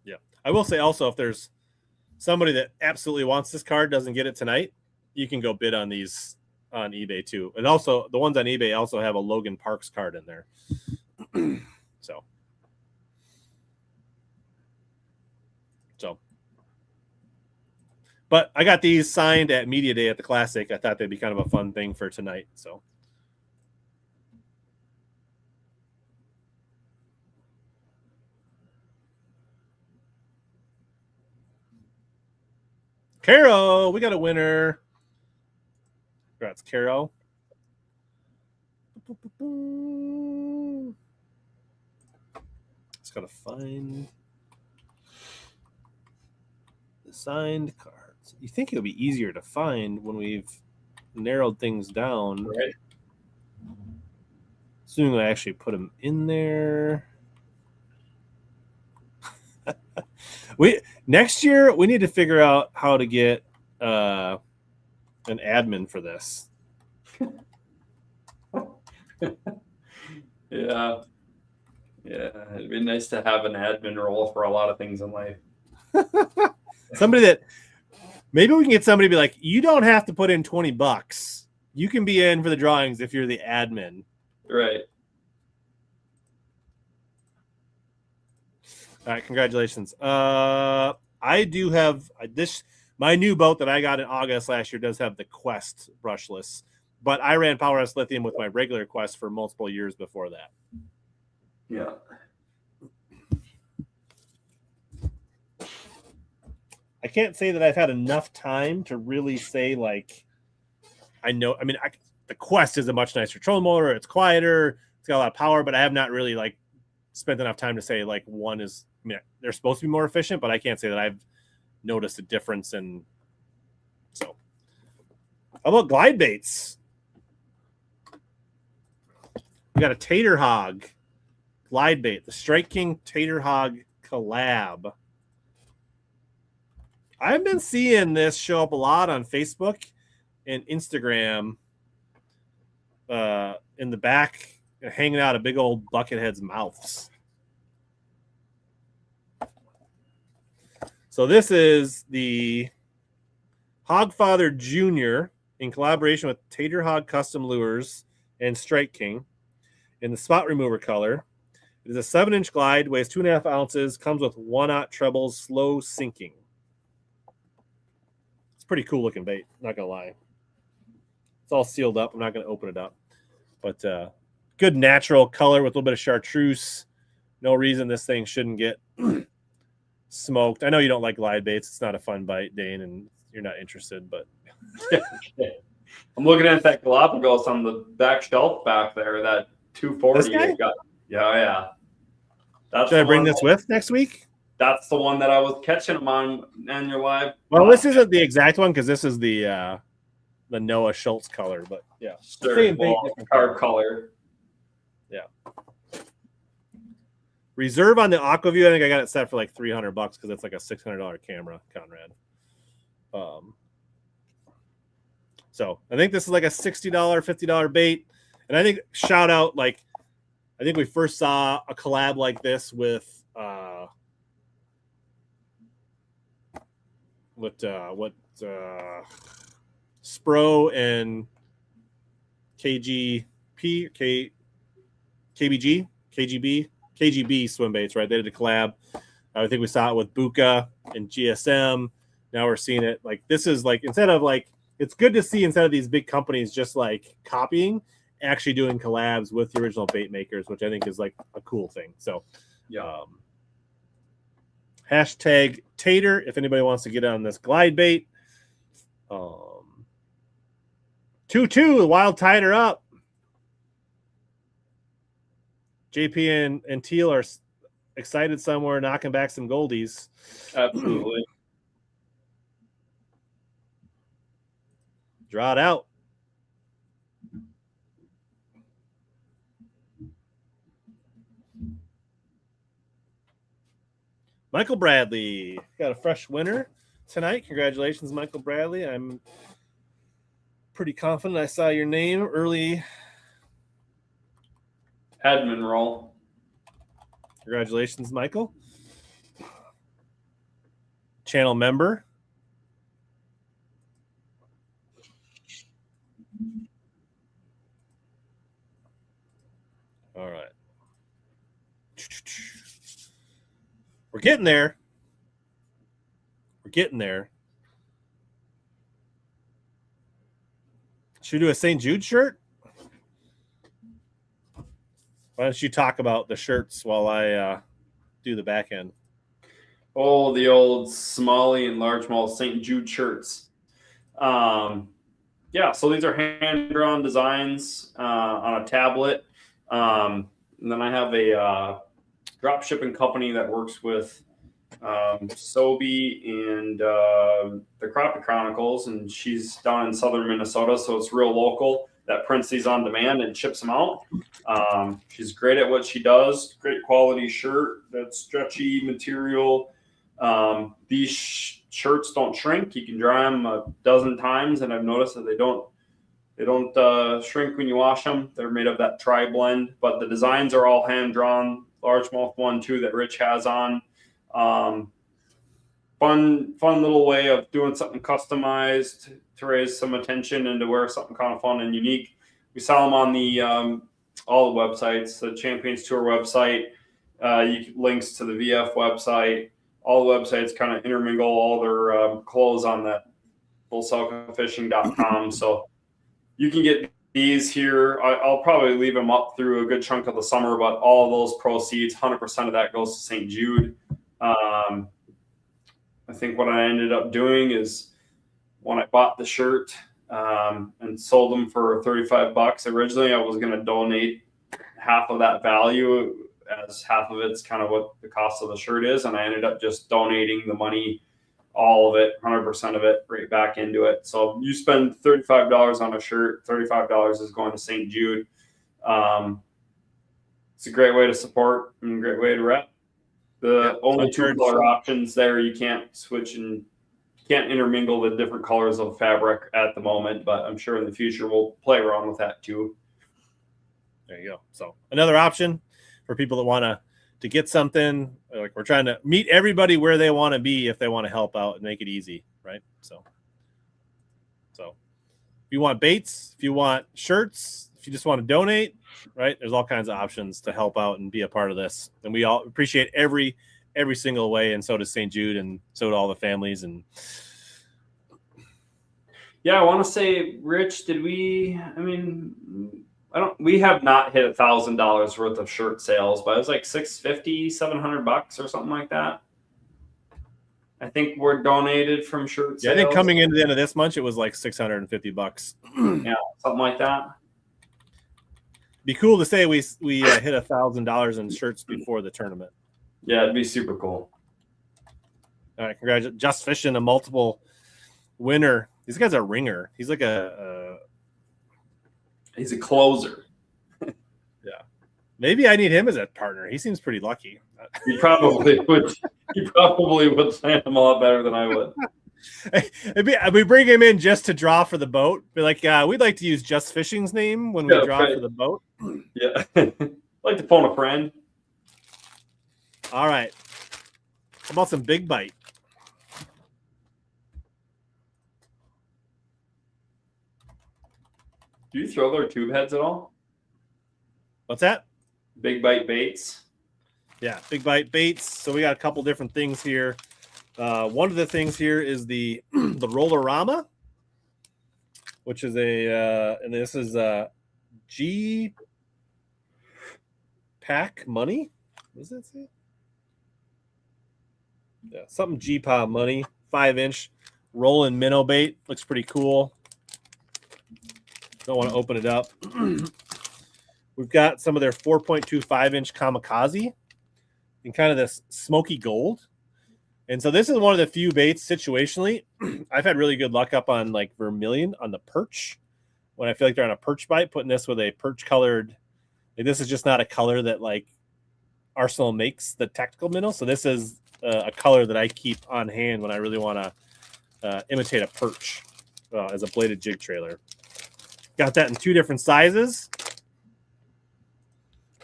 Speaker 1: Yeah. I will say also, if there's somebody that absolutely wants this card, doesn't get it tonight, you can go bid on these on eBay too. And also the ones on eBay also have a Logan Parks card in there. So but I got these signed at Media Day at the Classic. I thought they'd be kind of a fun thing for tonight. So Caro, we got a winner. Congrats, Caro. Just gotta find the signed cards. You think it'll be easier to find when we've narrowed things down.
Speaker 3: Right.
Speaker 1: Assuming I actually put them in there. Next year we need to figure out how to get an admin for this.
Speaker 3: Yeah. Yeah, it'd be nice to have an admin role for a lot of things in life.
Speaker 1: Somebody that maybe we can get somebody to be like, you don't have to put in $20. You can be in for the drawings if you're the admin.
Speaker 3: Right.
Speaker 1: All right, congratulations. I do have this. My new boat that I got in August last year does have the Quest brushless, but I ran Powerhouse Lithium with my regular Quest for multiple years before that.
Speaker 3: Yeah.
Speaker 1: I can't say that I've had enough time to really say like I know. I mean, the Quest is a much nicer trolling motor. It's quieter. It's got a lot of power, but I have not really like spent enough time to say like one is. I mean, they're supposed to be more efficient, but I can't say that I've noticed a difference in. So, how about glide baits? We got a Tater Hog glide bait, the Strike King Tater Hog collab. I've been seeing this show up a lot on Facebook and Instagram. In the back, hanging out of big old bucketheads' mouths. So this is the Hogfather Jr. in collaboration with Tater Hog Custom Lures and Strike King in the spot remover color. It is a 7-inch glide, weighs 2.5 ounces, comes with 1/0 trebles, slow sinking. It's pretty cool looking bait, not gonna lie. It's all sealed up. I'm not gonna open it up, but good natural color with a little bit of chartreuse. No reason this thing shouldn't get smoked. I know you don't like glide baits. It's not a fun bite, Dane, and you're not interested, but
Speaker 3: I'm looking at that Galapagos on the back shelf back there, that 240.
Speaker 1: This guy?
Speaker 3: Got, yeah. That's
Speaker 1: should I bring this with next week?
Speaker 3: That's the one that I was catching them on your live.
Speaker 1: Well, this isn't the exact one because this is the Noah Schultz color, but yeah.
Speaker 3: Sure.
Speaker 1: Same bait,
Speaker 3: Well,
Speaker 1: different
Speaker 3: card color.
Speaker 1: Yeah. Reserve on the Aquaview, I think I got it set for like $300 because it's like a $600 camera, Conrad. So I think this is like a $60, $50 bait. And I think shout out, like, I think we first saw a collab like this with Spro and KGB swim baits, right? They did a collab. I think we saw it with Buka and GSM. Now we're seeing it like this is like instead of like it's good to see instead of these big companies just like copying, actually doing collabs with the original bait makers, which I think is like a cool thing. So
Speaker 3: Yeah.
Speaker 1: Hashtag Tater if anybody wants to get on this glide bait. 2-2, the Wild tied her up. JP and Teal are excited somewhere, knocking back some goldies.
Speaker 3: Absolutely.
Speaker 1: Draw it out. Michael Bradley got a fresh winner tonight. Congratulations, Michael Bradley. I'm pretty confident I saw your name early.
Speaker 3: Admin roll.
Speaker 1: Congratulations, Michael. Channel member. All right. We're getting there. We're getting there. Should we do a St. Jude shirt? Why don't you talk about the shirts while I do the back end?
Speaker 3: Oh, the old Smalley and largemouth St. Jude shirts. Yeah, so these are hand-drawn designs on a tablet. And then I have a drop shipping company that works with Sobe and the Crappie Chronicles, and she's down in southern Minnesota, so it's real local, that prints these on demand and ships them out. She's great at what she does. Great quality shirt, that's stretchy material. These shirts don't shrink. You can dry them a dozen times, and I've noticed that they don't shrink when you wash them. They're made of that tri-blend, but the designs are all hand drawn. largemouth one too that Rich has on. Fun little way of doing something customized to raise some attention and to wear something kind of fun and unique. We sell them on the all the websites, the Champions Tour website, links to the VF website. All the websites kind of intermingle all their clothes on that fullcelticfishing.com. So you can get these here. I'll probably leave them up through a good chunk of the summer, but all those proceeds, 100% of that goes to St. Jude. I think what I ended up doing is when I bought the shirt and sold them for $35 originally, I was going to donate half of that value, as half of it's kind of what the cost of the shirt is. And I ended up just donating the money, all of it, 100% of it, right back into it. So you spend $35 on a shirt, $35 is going to St. Jude. It's a great way to support and a great way to rep. The only two color options there, you can't switch and can't intermingle the different colors of fabric at the moment, but I'm sure in the future we'll play around with that too.
Speaker 1: There you go. So another option for people that want to get something. Like, we're trying to meet everybody where they want to be if they want to help out and make it easy, right? So if you want baits, if you want shirts, if you just want to donate, right, there's all kinds of options to help out and be a part of this. And we all appreciate every single way, and so does St. Jude, and so do all the families. And
Speaker 3: yeah, I want to say, Rich, we have not hit $1,000 worth of shirt sales, but it was like $650, $700 or something like that. I think we're donated from shirt sales.
Speaker 1: Yeah, I think coming into the end of this month, it was like $650.
Speaker 3: Yeah, something like that.
Speaker 1: Be cool to say we hit $1,000 in shirts before the tournament.
Speaker 3: Yeah, it'd be super cool.
Speaker 1: All right, congratulations. Just Fishing, a multiple winner. This guy's a ringer. He's like
Speaker 3: he's a closer.
Speaker 1: Yeah. Maybe I need him as a partner. He seems pretty lucky.
Speaker 3: He probably would. He probably would plan him a lot better than I would.
Speaker 1: We bring him in just to draw for the boat. Be like, we'd like to use Just Fishing's name when we draw for the boat.
Speaker 3: Yeah. Like to phone a friend.
Speaker 1: All right. How about some big bite?
Speaker 3: Do you throw their tube heads at all?
Speaker 1: What's that?
Speaker 3: Big bite baits.
Speaker 1: Yeah, big bite baits. So we got a couple different things here. One of the things here is the Rollerama, which is and this is G Pack Money. What does that say? Yeah, something G-Pa Money, 5-inch rolling minnow bait. Looks pretty cool. Don't want to open it up. We've got some of their 4.25-inch Kamikaze in kind of this smoky gold. And so this is one of the few baits situationally. I've had really good luck up on like vermilion on the perch. When I feel like they're on a perch bite, putting this with a perch colored, like this is just not a color that like Arsenal makes the tactical minnow. So this is a color that I keep on hand when I really want to imitate a perch as a bladed jig trailer. Got that in 2 different sizes.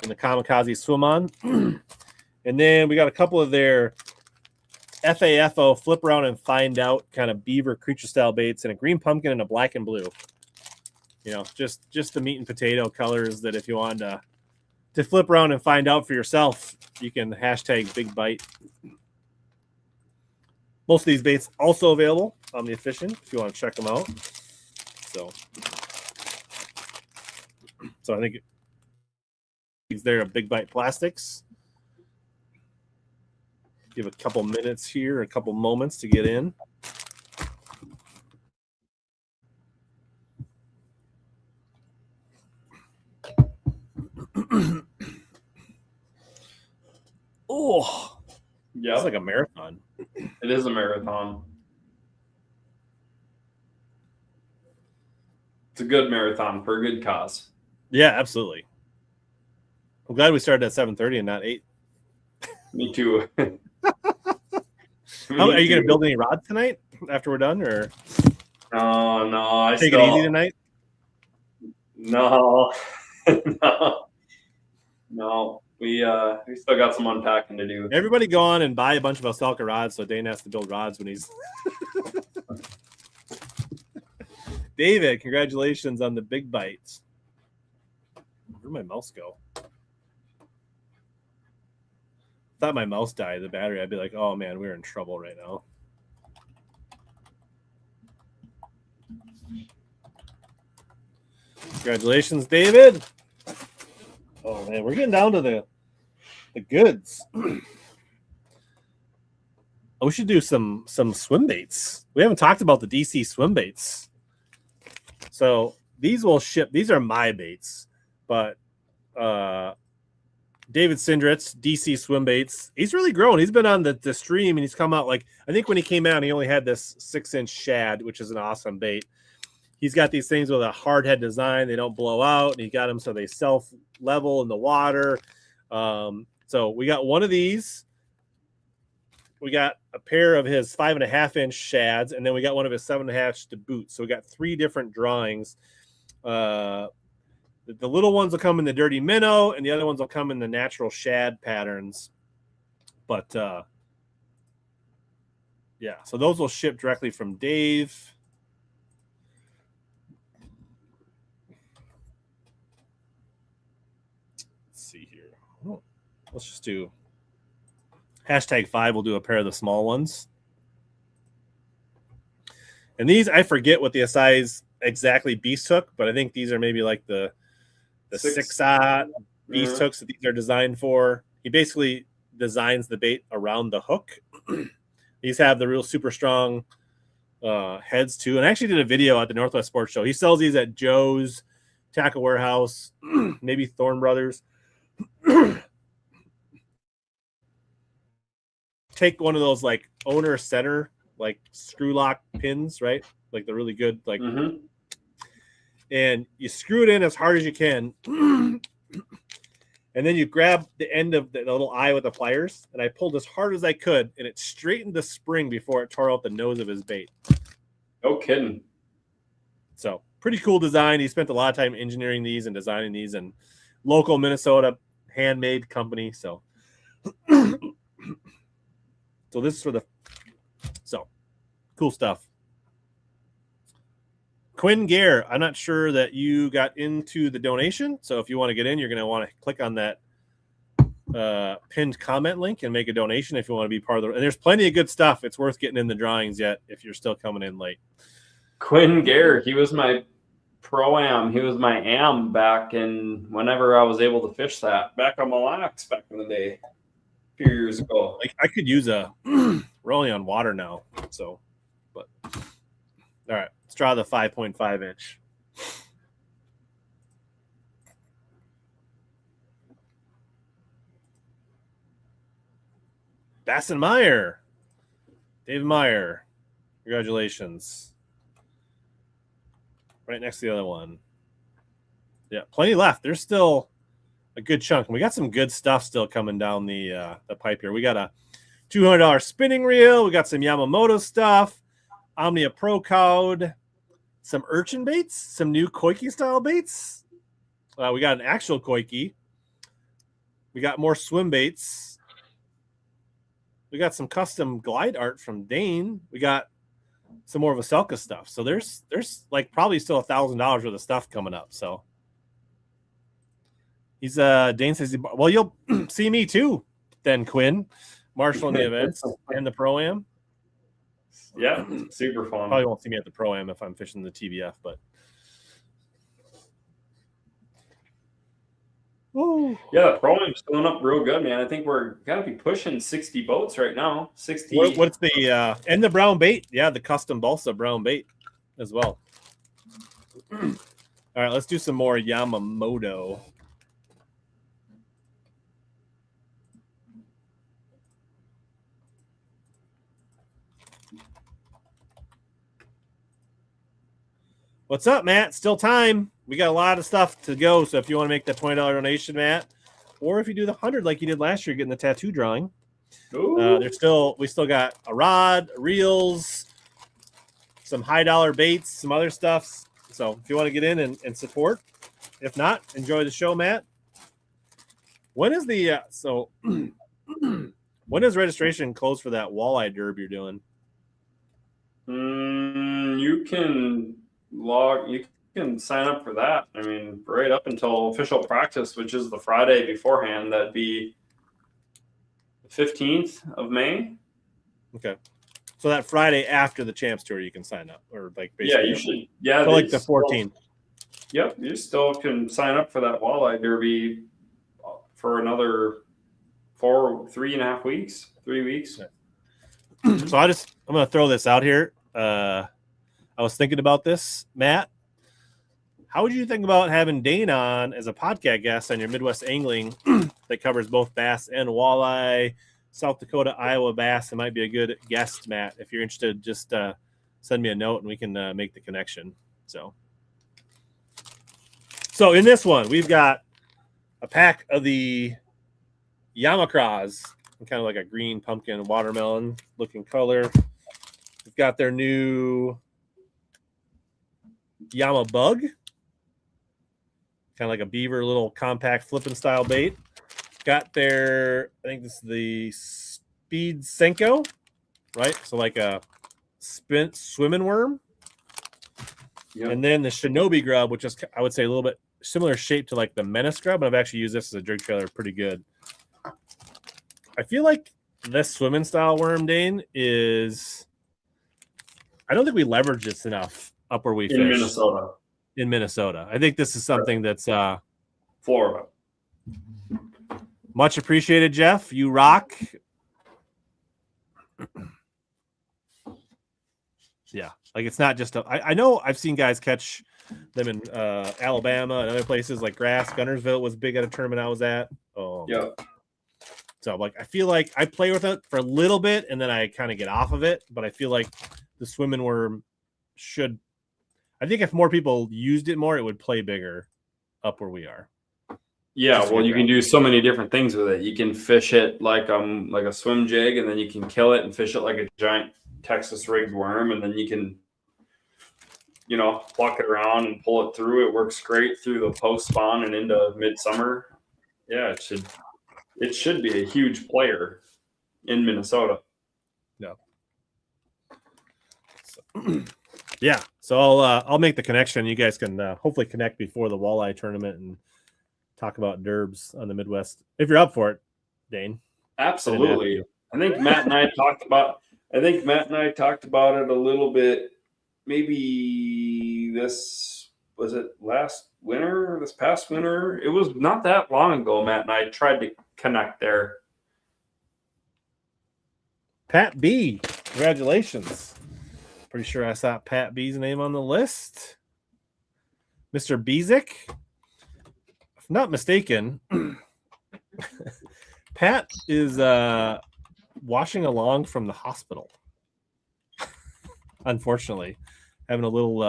Speaker 1: In the Kamikaze Swim On. And then we got a couple of their FAFO Flip Around and Find Out kind of beaver creature style baits, and a green pumpkin and a black and blue. You know, just the meat and potato colors that if you want to flip around and find out for yourself, you can hashtag big bite. Most of these baits also available on the Efficient if you want to check them out. So I think they're a Big Bite Plastics. Give a couple minutes here, a couple moments to get in. Oh,
Speaker 3: yeah,
Speaker 1: it's like a marathon.
Speaker 3: It is a marathon. It's a good marathon for a good cause.
Speaker 1: Yeah, absolutely. I'm glad we started at 7:30 and not 8.
Speaker 3: Me too.
Speaker 1: Are you going to build any rods tonight after we're done, or
Speaker 3: No, I
Speaker 1: take it easy tonight?
Speaker 3: No, no. We still got some unpacking to do.
Speaker 1: Everybody go on and buy a bunch of Oselka rods so Dane has to build rods when he's. David, congratulations on the big bites. Where'd my mouse go? Thought my mouse died, the battery. I'd be like, oh man, we're in trouble right now. Congratulations, David. Oh man, we're getting down to the goods. Oh, we should do some swim baits. We haven't talked about the DC swim baits. So these will ship. These are my baits, but David Sindritz, DC swim baits. He's really grown. He's been on the stream and he's come out like, I think when he came out, he only had this 6-inch shad, which is an awesome bait. He's got these things with a hard head design. They don't blow out, and he got them so they self level in the water. So we got one of these. We got a pair of his 5.5-inch shads, and then we got one of his 7.5 to boot. So we got 3 different drawings. The little ones will come in the dirty minnow, and the other ones will come in the natural shad patterns. But yeah, so those will ship directly from Dave. Let's see here. Oh, let's just do #5. We'll do a pair of the small ones. And these, I forget what the size exactly Beast hook, but I think these are maybe like the 6-aught Beast hooks that these are designed for. He basically designs the bait around the hook. These have the real super strong heads too. And I actually did a video at the Northwest Sports Show. He sells these at Joe's, Tackle Warehouse, maybe Thorn Brothers. Take one of those like owner center like screw lock pins, right? Like the really good like. And you screw it in as hard as you can. And then you grab the end of the little eye with the pliers. And I pulled as hard as I could, and it straightened the spring before it tore out the nose of his bait.
Speaker 3: No kidding.
Speaker 1: So pretty cool design. He spent a lot of time engineering these and designing these, and local Minnesota handmade company. So, so this is for the, so cool stuff. Quinn Gare, I'm not sure that you got into the donation. So if you want to get in, you're going to want to click on that pinned comment link and make a donation if you want to be part of the. And there's plenty of good stuff. It's worth getting in the drawings yet if you're still coming in late.
Speaker 3: Quinn Gare, he was my pro-am. He was my am back in whenever I was able to fish that. Back on Mille Lacs back in the day. A few years ago.
Speaker 1: Like I could use a, we're only on water now. So, but all right. Let's draw the 5.5-inch. Basson Meyer. David Meyer. Congratulations. Right next to the other one. Yeah, plenty left. There's still a good chunk. And we got some good stuff still coming down the pipe here. We got a $200 spinning reel. We got some Yamamoto stuff. Omnia Pro Code, some urchin baits, some new koiki style baits. We got an actual koiki. We got more swim baits. We got some custom glide art from Dane. We got some more of Oselka stuff. So there's like probably still $1,000 worth of stuff coming up. So he's Dane says, well, you'll see me too then, Quinn, marshaling the events and the Pro-Am.
Speaker 3: Yeah, super fun.
Speaker 1: Probably won't see me at the Pro-Am if I'm fishing the TBF, but
Speaker 3: ooh. Yeah, the Pro-Am's going up real good, man. I think we're gotta be pushing 60 boats right now. 60.
Speaker 1: What's the and the brown bait? Yeah, the custom balsa brown bait as well. All right, let's do some more Yamamoto. What's up, Matt? Still time. We got a lot of stuff to go. So if you want to make that $20 donation, Matt, or if you do the 100 like you did last year, getting the tattoo drawing, we still got a rod, reels, some high-dollar baits, some other stuff. So if you want to get in and support, if not, enjoy the show, Matt. When is the when does registration close for that walleye derb you're doing?
Speaker 3: You can sign up for that. I mean, right up until official practice, which is the Friday beforehand. That'd be the 15th of May.
Speaker 1: Okay. So that Friday after the Champs Tour, you can sign up, or like
Speaker 3: Yeah,
Speaker 1: basically,
Speaker 3: you should. Yeah,
Speaker 1: so like the 14th.
Speaker 3: Yep, you still can sign up for that walleye derby for another 3.5 weeks, 3 weeks.
Speaker 1: So I'm gonna throw this out here. I was thinking about this, Matt. How would you think about having Dane on as a podcast guest on your Midwest Angling that covers both bass and walleye, South Dakota, Iowa bass? It might be a good guest, Matt. If you're interested, just send me a note and we can make the connection. So in this one, we've got a pack of the Yamacras, kind of like a green pumpkin watermelon looking color. We've got their new Yama Bug, kind of like a beaver, little compact flipping style bait. Got their, I think this is the Speed Senko, right? So like a swimming worm.
Speaker 3: Yep.
Speaker 1: And then the Shinobi grub, which is, I would say, a little bit similar shape to like the Menace grub, but I've actually used this as a drug trailer pretty good. I feel like this swimming style worm, Dane, is, I don't think we leverage this enough up where we fish. In Minnesota. I think this is something that's
Speaker 3: Florida.
Speaker 1: Much appreciated, Jeff. You rock. Yeah, like it's not just I know I've seen guys catch them in Alabama and other places like Grass. Gunnersville was big at a tournament I was at. Oh,
Speaker 3: yeah.
Speaker 1: So like I feel like I play with it for a little bit and then I kind of get off of it. But I feel like the swimming worm should. I think if more people used it more, it would play bigger up where we are.
Speaker 3: Yeah, well, you can do so many different things with it. You can fish it like a swim jig, and then you can kill it and fish it like a giant Texas rigged worm, and then you can, pluck it around and pull it through. It works great through the post spawn and into midsummer. Yeah, it should be a huge player in Minnesota.
Speaker 1: No. Yeah, so I'll make the connection. You guys can hopefully connect before the walleye tournament and talk about derbs on the Midwest if you're up for it, Dane.
Speaker 3: Absolutely. I think Matt and I talked about it a little bit. Maybe this past winter. It was not that long ago. Matt and I tried to connect there.
Speaker 1: Pat B, congratulations. Pretty sure I saw Pat B's name on the list. Mr. Bezick. If not mistaken, Pat is washing along from the hospital. Unfortunately, having a little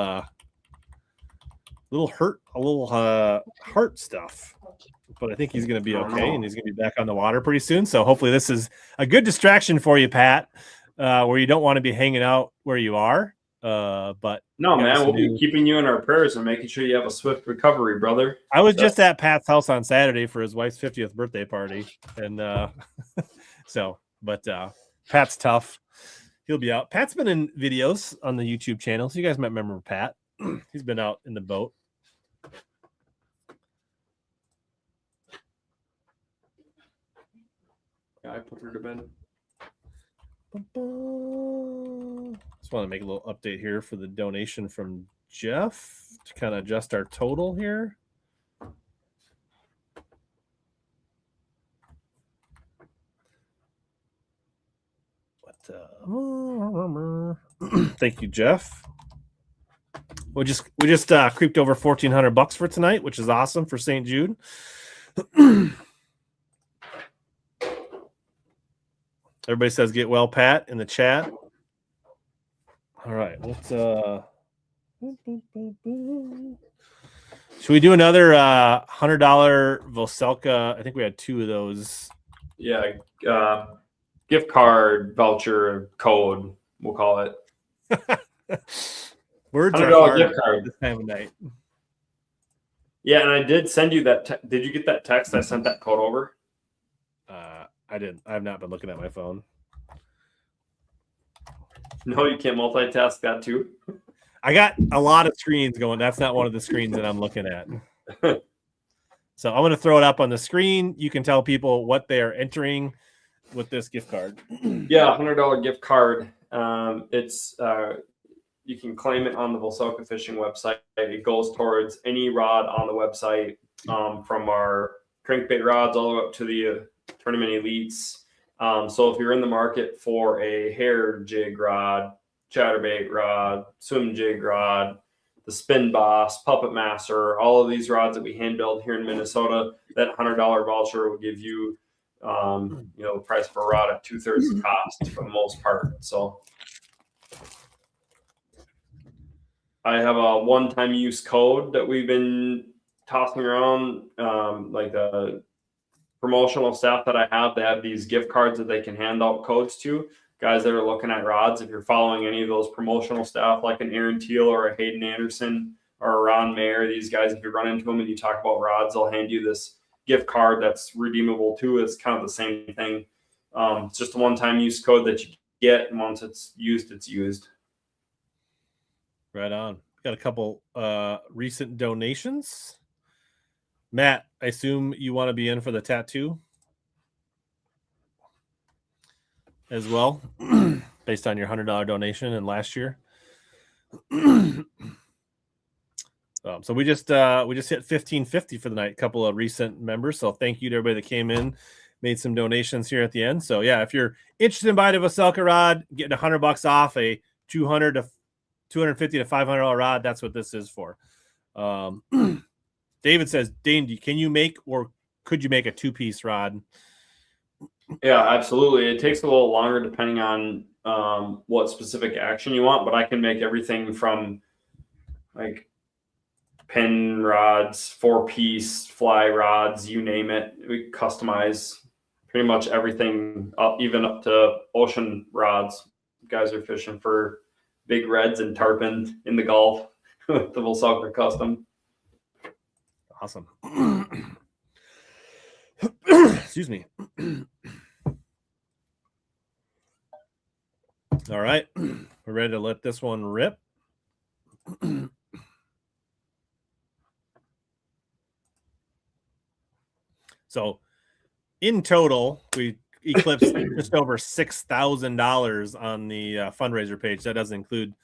Speaker 1: heart stuff. But I think he's going to be okay, and he's going to be back on the water pretty soon. So hopefully this is a good distraction for you, Pat, where you don't want to be hanging out where you are. But
Speaker 3: no, man, we'll be keeping you in our prayers and making sure you have a swift recovery, brother.
Speaker 1: I was just at Pat's house on Saturday for his wife's 50th birthday party, and Pat's tough. He'll be out. Pat's been in videos on the YouTube channel, so you guys might remember Pat. He's been out in the boat.
Speaker 3: Yeah, I put her to bed.
Speaker 1: Just want to make a little update here for the donation from Jeff to kind of adjust our total here. Thank you, Jeff. We just creeped over $1,400 for tonight, which is awesome for St. Jude. Everybody says get well, Pat, in the chat. All right, let's should we do another $100 Voselka? I think we had 2 of those.
Speaker 3: Yeah, gift card voucher code, we'll call it.
Speaker 1: Words are hard
Speaker 3: gift card
Speaker 1: this time of night.
Speaker 3: Yeah, and I did send you that. Did you get that text? I sent that code over.
Speaker 1: I didn't. I've not been looking at my phone.
Speaker 3: No, you can't multitask that too.
Speaker 1: I got a lot of screens going. That's not one of the screens that I'm looking at. So I'm going to throw it up on the screen. You can tell people what they are entering with this gift card.
Speaker 3: Yeah, $100 gift card. It's you can claim it on the Villisca Fishing website. It goes towards any rod on the website, from our crankbait rods all the way up to the tournament elites. So if you're in the market for a hair jig rod, chatterbait rod, swim jig rod, the Spin Boss, Puppet Master, all of these rods that we hand build here in Minnesota, that $100 voucher will give you, the price per rod at 2/3 the cost for the most part. So I have a one-time use code that we've been tossing around, like the promotional staff that I have. They have these gift cards that they can hand out codes to guys that are looking at rods. If you're following any of those promotional staff, like an Aaron Teal or a Hayden Anderson or a Ron Mayer, these guys, if you run into them and you talk about rods, they'll hand you this gift card that's redeemable too. It's kind of the same thing. It's just a one-time use code that you get, and once it's used, it's used.
Speaker 1: Right on. Got a couple recent donations. Matt, I assume you want to be in for the tattoo as well, based on your $100 donation and last year. So we just hit 1550 for the night. A couple of recent members, so thank you to everybody that came in, made some donations here at the end. So yeah, if you're interested in buying a Villisca rod, getting $100 off a $200 to $250 to $500 rod, that's what this is for. David says, Dane, can you make, or could you make a 2-piece rod?
Speaker 3: Yeah, absolutely. It takes a little longer depending on what specific action you want, but I can make everything from like pin rods, 4-piece fly rods, you name it. We customize pretty much everything up, even up to ocean rods. You guys are fishing for big reds and tarpon in the Gulf with the Villisca Custom.
Speaker 1: Awesome. Excuse me. All right. We're ready to let this one rip. So in total, we eclipsed just over $6,000 on the fundraiser page. That doesn't include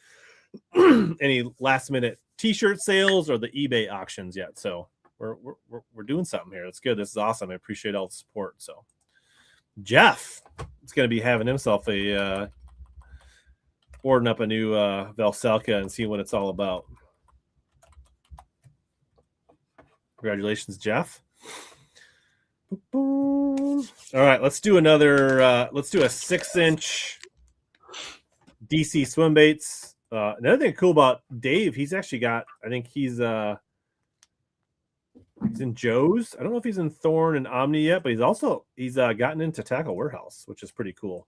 Speaker 1: any last minute t-shirt sales or the eBay auctions yet. So we're doing something here. That's good. This is awesome. I appreciate all the support. So Jeff is going to be having himself ordering up a new Villisca and seeing what it's all about. Congratulations, Jeff. All right, let's do another. Let's do a 6-inch DC swim baits. Another thing cool about Dave, he's actually got. I think he's in Joe's. I don't know if he's in Thorn and Omni yet, but he's gotten into Tackle Warehouse, which is pretty cool.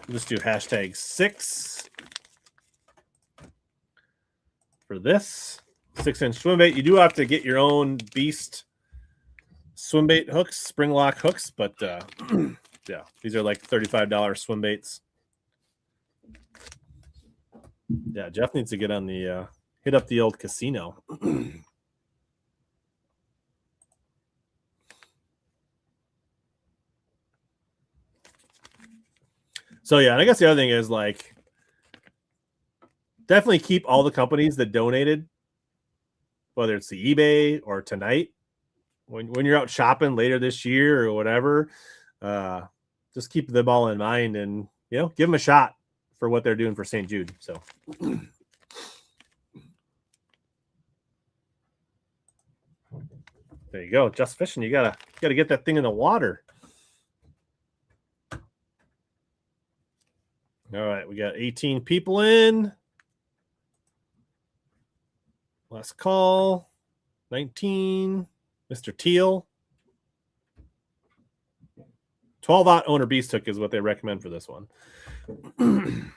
Speaker 1: Let's do #6 for this 6-inch swim bait. You do have to get your own beast swim bait hooks, spring lock hooks, but yeah, these are like $35 swim baits. Yeah, Jeff needs to get on the hit up the old casino. So yeah, and I guess the other thing is like definitely keep all the companies that donated, whether it's the eBay or tonight, when you're out shopping later this year or whatever, just keep them all in mind and give them a shot for what they're doing for St. Jude. So there you go. Just fishing. You gotta get that thing in the water. All right, we got 18 people in. Last call. 19. Mr. Teal. 12-aught owner beast hook is what they recommend for this one. I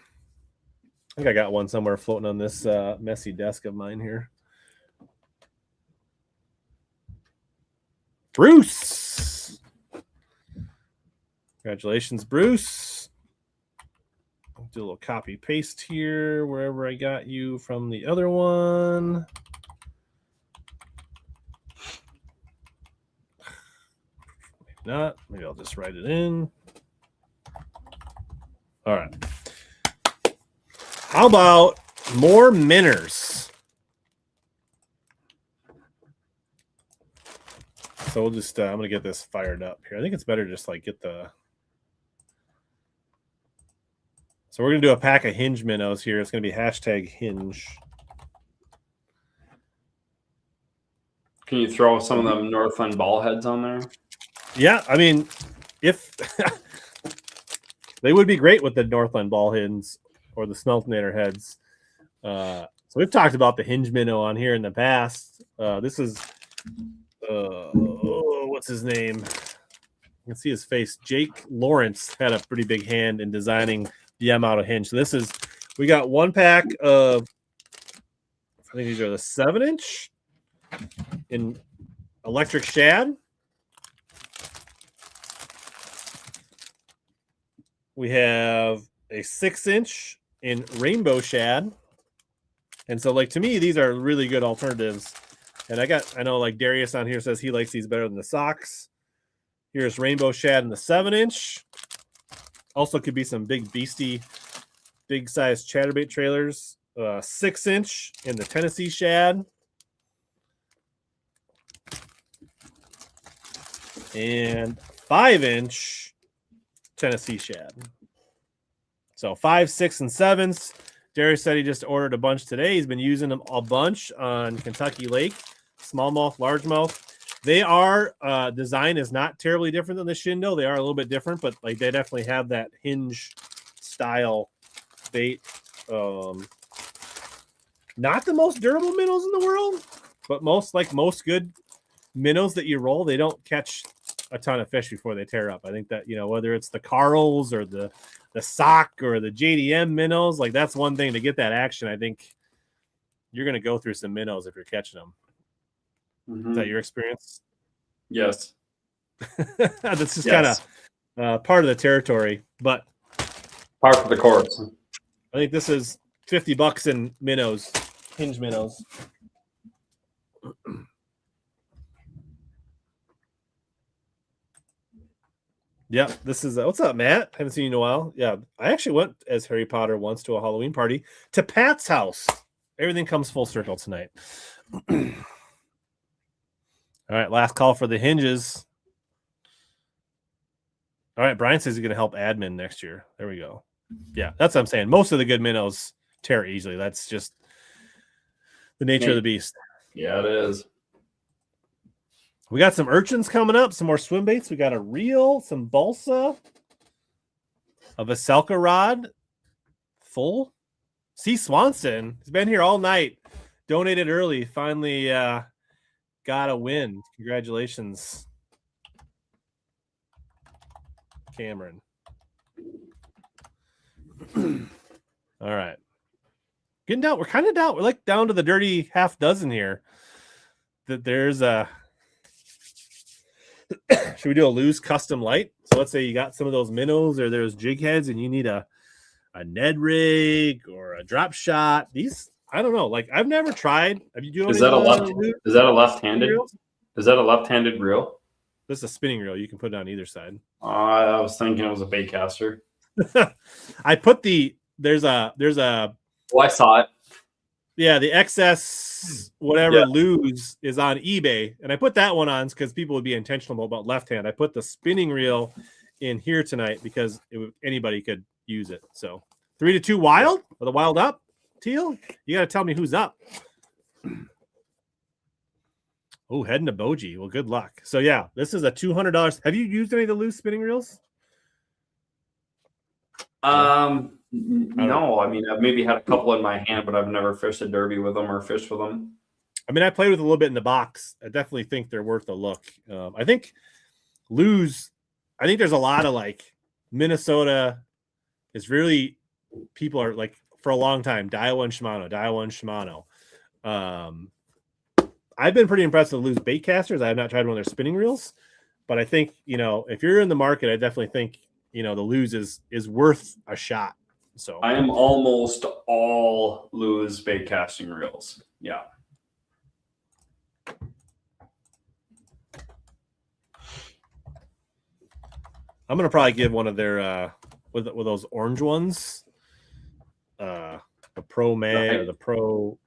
Speaker 1: think I got one somewhere floating on this messy desk of mine here. Bruce. Congratulations, Bruce. I'll do a little copy paste here wherever I got you from the other one. Maybe not. Maybe I'll just write it in. All right. How about more Minners? So we'll just, I'm going to get this fired up here. I think it's better just like get the. So we're going to do a pack of Hinge minnows here. It's going to be hashtag Hinge.
Speaker 3: Can you throw some of them Northland ball heads on there?
Speaker 1: Yeah, I mean, if they would be great with the Northland ball heads or the Smeltinator heads. So we've talked about the Hinge minnow on here in the past. This is, what's his name? You can see his face. Jake Lawrence had a pretty big hand in designing the M out of Hinge. So this is, we got one pack of, I think these are the 7-inch in electric shad. We have a 6-inch in rainbow shad. And so, like, to me, these are really good alternatives. And I know like Darius on here says he likes these better than the socks. Here's rainbow shad in the 7-inch. Also could be some big beastie, big size chatterbait trailers. 6-inch in the Tennessee shad. And 5-inch Tennessee shad. So 5, 6, and 7s. Darius said he just ordered a bunch today. He's been using them a bunch on Kentucky Lake, smallmouth, largemouth. They are design is not terribly different than the Shindo. They are a little bit different, but like they definitely have that Hinge style bait. Not the most durable minnows in the world, but most good minnows that you roll, they don't catch a ton of fish before they tear up. I think that, whether it's the Carls or the sock or the JDM minnows, like that's one thing to get that action. I think you're going to go through some minnows if you're catching them. Mm-hmm. Is that your experience?
Speaker 3: Yes.
Speaker 1: That's just kind of part of the territory, but
Speaker 3: part of the course.
Speaker 1: I think this is $50 in minnows, Hinge minnows. Yeah, this is what's up, Matt? Haven't seen you in a while. Yeah, I actually went as Harry Potter once to a Halloween party to Pat's house. Everything comes full circle tonight. All right, last call for the hinges. All right, Brian says he's going to help admin next year. There we go. Yeah, that's what I'm saying. Most of the good minnows tear easily. That's just the nature of the beast.
Speaker 3: Yeah, it is.
Speaker 1: We got some urchins coming up, some more swim baits. We got a reel, some balsa, a Veselka rod, full. C. Swanson, he's been here all night. Donated early. Finally got a win. Congratulations, Cameron. All right. Getting down. We're kind of down. We're like down to the dirty half dozen here. That there's a. Should we do a loose custom light? So let's say you got some of those minnows or there's jig heads and you need a Ned rig or a drop shot. These, I don't know. Like I've never tried. Have you doing?
Speaker 3: Is that a left-handed? Is that a left-handed reel?
Speaker 1: This is a spinning reel. You can put it on either side.
Speaker 3: I was thinking it was a bait caster.
Speaker 1: I put there's a.
Speaker 3: Oh, I saw it.
Speaker 1: Yeah, the XS whatever lose is on eBay, and I put that one on because people would be intentional about left hand. I put the spinning reel in here tonight because anybody could use it. So 3-2 wild or the wild up, Teal. You got to tell me who's up. Oh, heading to Boji. Well, good luck. So yeah, this is a $200. Have you used any of the loose spinning reels?
Speaker 3: No. I mean, I've maybe had a couple in my hand, but I've never fished a derby with them or fished with them.
Speaker 1: I mean, I played with a little bit in the box. I definitely think they're worth a look. I think there's a lot of like Minnesota is really people are like for a long time Daiwa and Shimano. I've been pretty impressed with Lew's bait casters. I have not tried one of their spinning reels, but I think, you know, if you're in the market, I definitely think, you know, the Lew's is worth a shot. So
Speaker 3: I am almost all Lew's bait casting reels. Yeah.
Speaker 1: I'm gonna probably give one of their with those orange ones, the Pro May or the Pro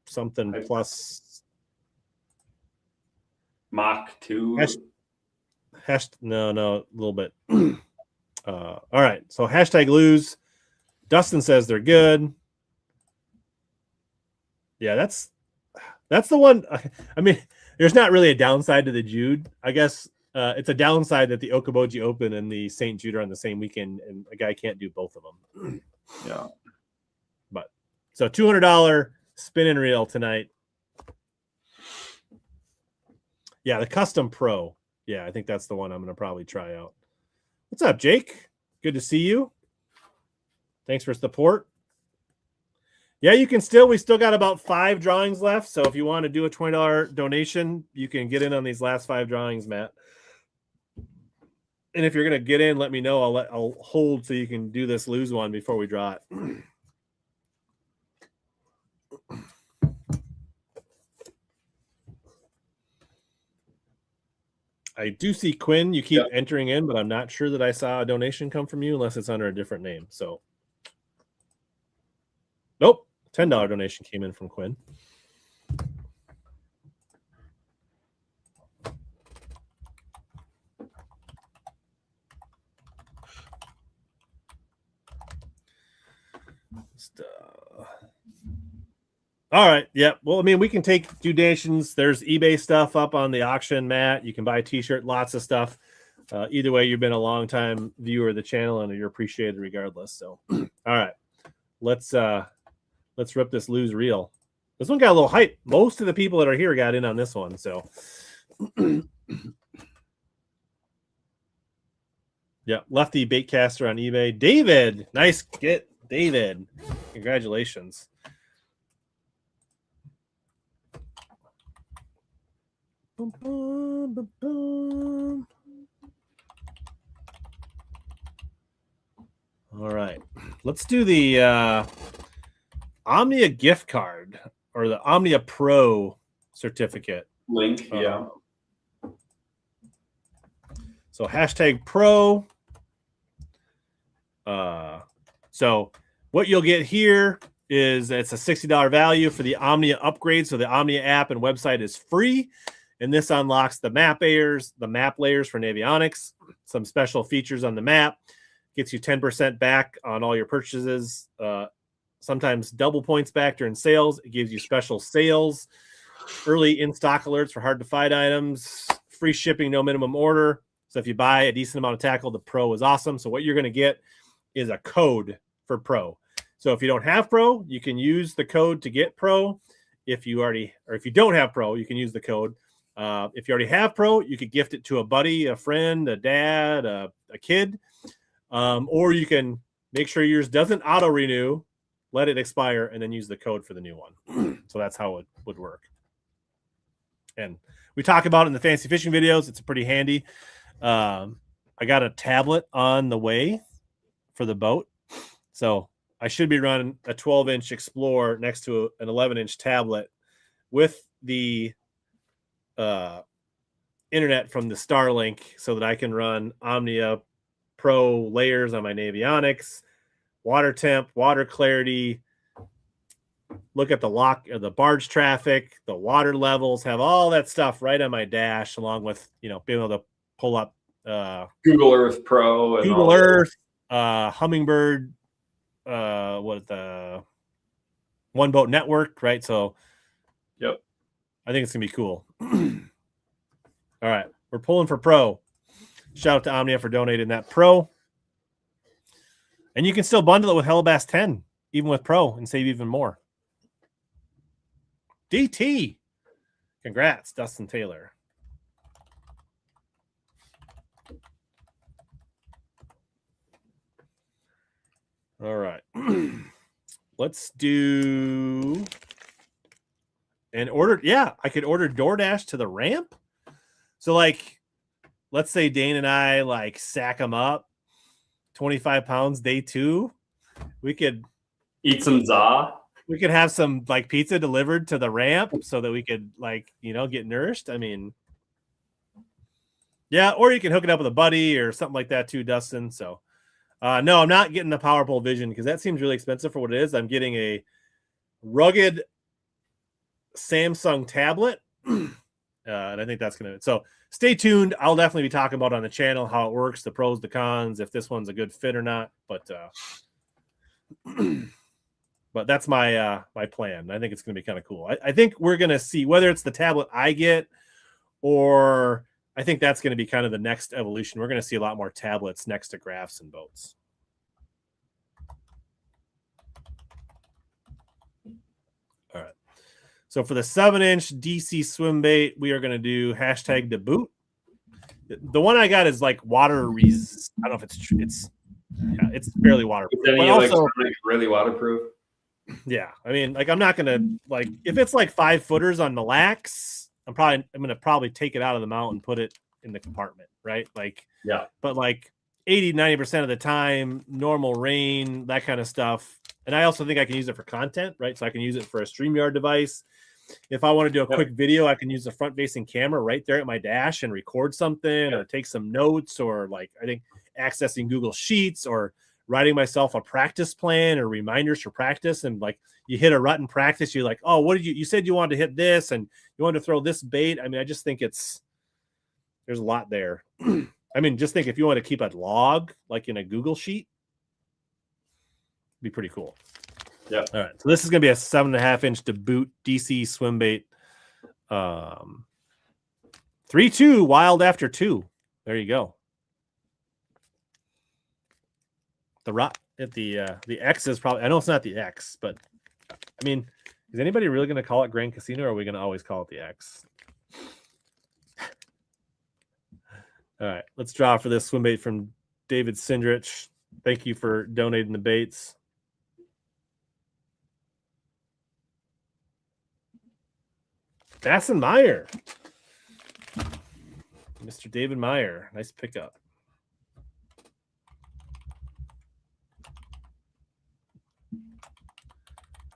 Speaker 1: something plus
Speaker 3: Mach 2.
Speaker 1: no, a little bit. All right, so hashtag Lew's. Dustin says they're good. Yeah, that's the one. I mean, there's not really a downside to the Jude, I guess. It's a downside that the Okoboji Open and the St. Jude are on the same weekend, and a guy can't do both of them.
Speaker 3: Yeah.
Speaker 1: But so $200 spin and reel tonight. Yeah, the Custom Pro. Yeah, I think that's the one I'm going to probably try out. What's up, Jake? Good to see you. Thanks for support. Yeah, you can we still got about 5 drawings left. So if you want to do a $20 donation, you can get in on these last 5 drawings, Matt. And if you're going to get in, let me know. I'll hold so you can do this Lew's one before we draw it. I do see Quinn. You keep entering in, but I'm not sure that I saw a donation come from you unless it's under a different name. So, nope. $10 donation came in from Quinn. All right. Yeah. Well, I mean, we can take donations. There's eBay stuff up on the auction, Matt. You can buy a t-shirt, lots of stuff. Either way, you've been a long time viewer of the channel and you're appreciated regardless. So, all right, let's rip this Lew's reel. This one got a little hype. Most of the people that are here got in on this one. So, yeah, lefty baitcaster on eBay. David, nice get, David. Congratulations. Boom, boom, boom, boom. All right, let's do the Omnia gift card or the Omnia Pro certificate
Speaker 3: link. Yeah.
Speaker 1: So hashtag Pro. So what you'll get here is it's a $60 value for the Omnia upgrade. So the Omnia app and website is free. And this unlocks the map layers for Navionics, some special features on the map, gets you 10% back on all your purchases, sometimes double points back during sales. It gives you special sales, early in-stock alerts for hard-to-find items, free shipping, no minimum order. So if you buy a decent amount of tackle, the Pro is awesome. So what you're going to get is a code for Pro. So if you don't have Pro, you can use the code to get Pro. If you don't have Pro, you can use the code. If you already have Pro, you could gift it to a buddy, a friend, a dad, a kid, or you can make sure yours doesn't auto renew, let it expire, and then use the code for the new one. So that's how it would work. And we talk about it in the fancy fishing videos. It's pretty handy. I got a tablet on the way for the boat, so I should be running a 12-inch Explorer next to an 11-inch tablet with the internet from the Starlink so that I can run Omnia Pro layers on my Navionics, water temp, water clarity, look at the barge traffic, the water levels, have all that stuff right on my dash, along with, being able to pull up
Speaker 3: Google Earth Pro and
Speaker 1: Google Earth, Hummingbird, the One Boat Network, right? So,
Speaker 3: yep,
Speaker 1: I think it's gonna be cool. All right, we're pulling for Pro. Shout out to Omnia for donating that Pro. And you can still bundle it with HellaBass 10, even with Pro, and save even more. DT. Congrats, Dustin Taylor. All right. Let's do and order. Yeah, I could order DoorDash to the ramp. So like, let's say Dane and I like sack them up, 25 pounds day 2. We could
Speaker 3: Eat some za.
Speaker 1: we could have some like pizza delivered to the ramp so that we could like, get nourished. I mean, yeah, or you can hook it up with a buddy or something like that too, Dustin. So no, I'm not getting the PowerPole Vision because that seems really expensive for what it is. I'm getting a rugged Samsung tablet. And I think that's going to, so stay tuned. I'll definitely be talking about on the channel how it works, the pros, the cons, if this one's a good fit or not. But but that's my my plan. I think it's going to be kind of cool. I think we're going to see whether it's the tablet I get, or I think that's going to be kind of the next evolution. We're going to see a lot more tablets next to graphs and boats. All right. So for the 7-inch DC swim bait, we are going to do hashtag debut. The one I got is like water resist. I don't know if it's true. It's fairly waterproof.
Speaker 3: Is any
Speaker 1: But also,
Speaker 3: really waterproof?
Speaker 1: yeah, I mean, like I'm not gonna like if it's like 5 footers on Mille Lacs, I'm gonna probably take it out of the mount and put it in the compartment, right? Like,
Speaker 3: Yeah.
Speaker 1: But like 80-90% of the time, normal rain, that kind of stuff. And I also think I can use it for content, right? So I can use it for a StreamYard device. If I want to do a quick video, I can use the front-facing camera right there at my dash and record something or take some notes, or like I think accessing Google Sheets or writing myself a practice plan or reminders for practice. And like you hit a rut in practice, you're like, oh, what did you said you wanted to hit this and you wanted to throw this bait. I mean, I just think there's a lot there. I mean, just think if you want to keep a log like in a Google Sheet, it'd be pretty cool.
Speaker 3: Yeah.
Speaker 1: All right. So this is going to be a 7.5-inch debut DC swim bait. 3-2 wild after 2. There you go. The X is probably, I know it's not the X, but I mean, is anybody really going to call it Grand Casino, or are we going to always call it the X? All right, let's draw for this swim bait from David Sindrich. Thank you for donating the baits. Bass and Meyer. Mr. David Meyer. Nice pickup.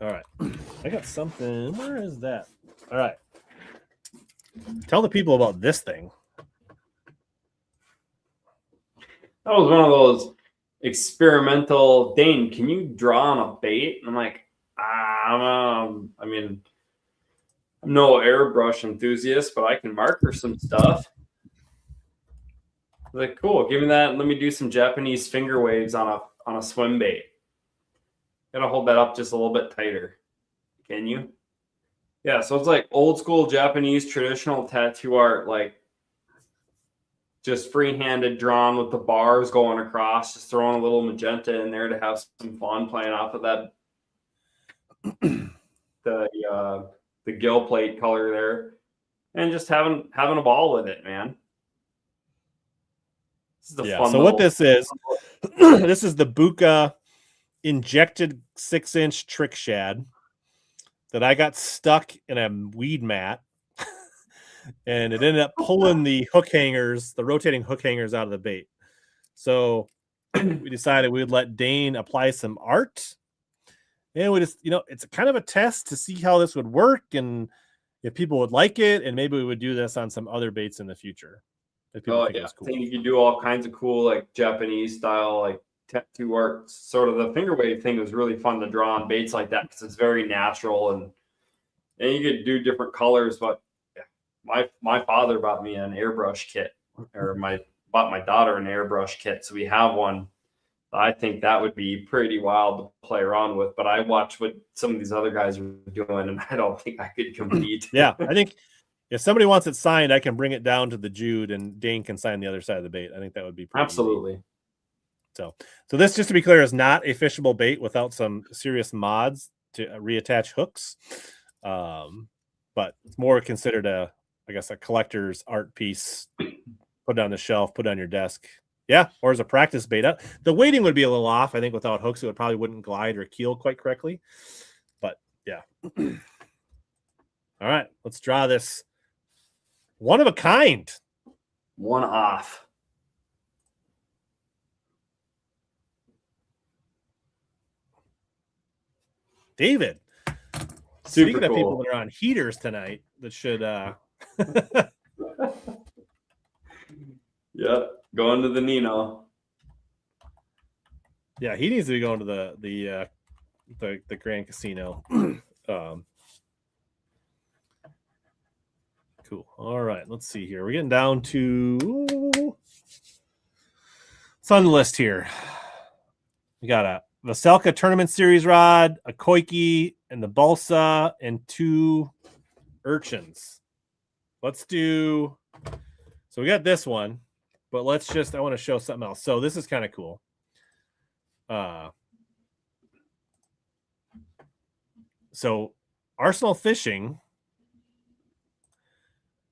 Speaker 1: All right. I got something. Where is that? All right. Tell the people about this thing.
Speaker 3: That was one of those experimental, Dane, can you draw on a bait? And I'm like, I mean, I'm no airbrush enthusiast, but I can marker some stuff. Like, cool, give me that and let me do some Japanese finger waves on a swim bait. Gotta hold that up just a little bit tighter. Can you? Yeah, so it's like old school Japanese traditional tattoo art, like just free-handed drawn with the bars going across, just throwing a little magenta in there to have some fun playing off of that the gill plate color there, and just having a ball with it, man. This is the fun.
Speaker 1: So what this is, this is the Buka injected 6-inch trick shad that I got stuck in a weed mat. And it ended up pulling the hook hangers, the rotating hook hangers out of the bait. So we decided we would let Dane apply some art. And we just, it's kind of a test to see how this would work and if people would like it. And maybe we would do this on some other baits in the future. If people think it's cool.
Speaker 3: I think you can do all kinds of cool, like Japanese style, like tattoo art. Sort of the finger wave thing was really fun to draw on baits like that because it's very natural and you could do different colors, but my father bought me an airbrush kit, or bought my daughter an airbrush kit. So we have one. I think that would be pretty wild to play around with. But I watched what some of these other guys are doing, and I don't think I could compete.
Speaker 1: Yeah, I think if somebody wants it signed, I can bring it down to the Jude, and Dane can sign the other side of the bait. I think that would be pretty
Speaker 3: Absolutely.
Speaker 1: Easy. So this, just to be clear, is not a fishable bait without some serious mods to reattach hooks. But it's more considered a collector's art piece. Put it on the shelf, put it on your desk. Yeah, or as a practice bait. The weighting would be a little off. I think without hooks, it probably wouldn't glide or keel quite correctly. But yeah. All right, let's draw this one of a kind.
Speaker 3: One off.
Speaker 1: David.
Speaker 3: Super
Speaker 1: Speaking of people
Speaker 3: cool.
Speaker 1: that are on heaters tonight, that should
Speaker 3: Yep. Going to the Nino.
Speaker 1: yeah, he needs to be going to the Grand Casino. Cool. All right, let's see here. We're getting down to it's on the list here. We got a Veselka Tournament Series rod, a Koike, and the Balsa, and 2 urchins. Let's do. So we got this one, but let's just. I want to show something else. So this is kind of cool. So Arsenal Fishing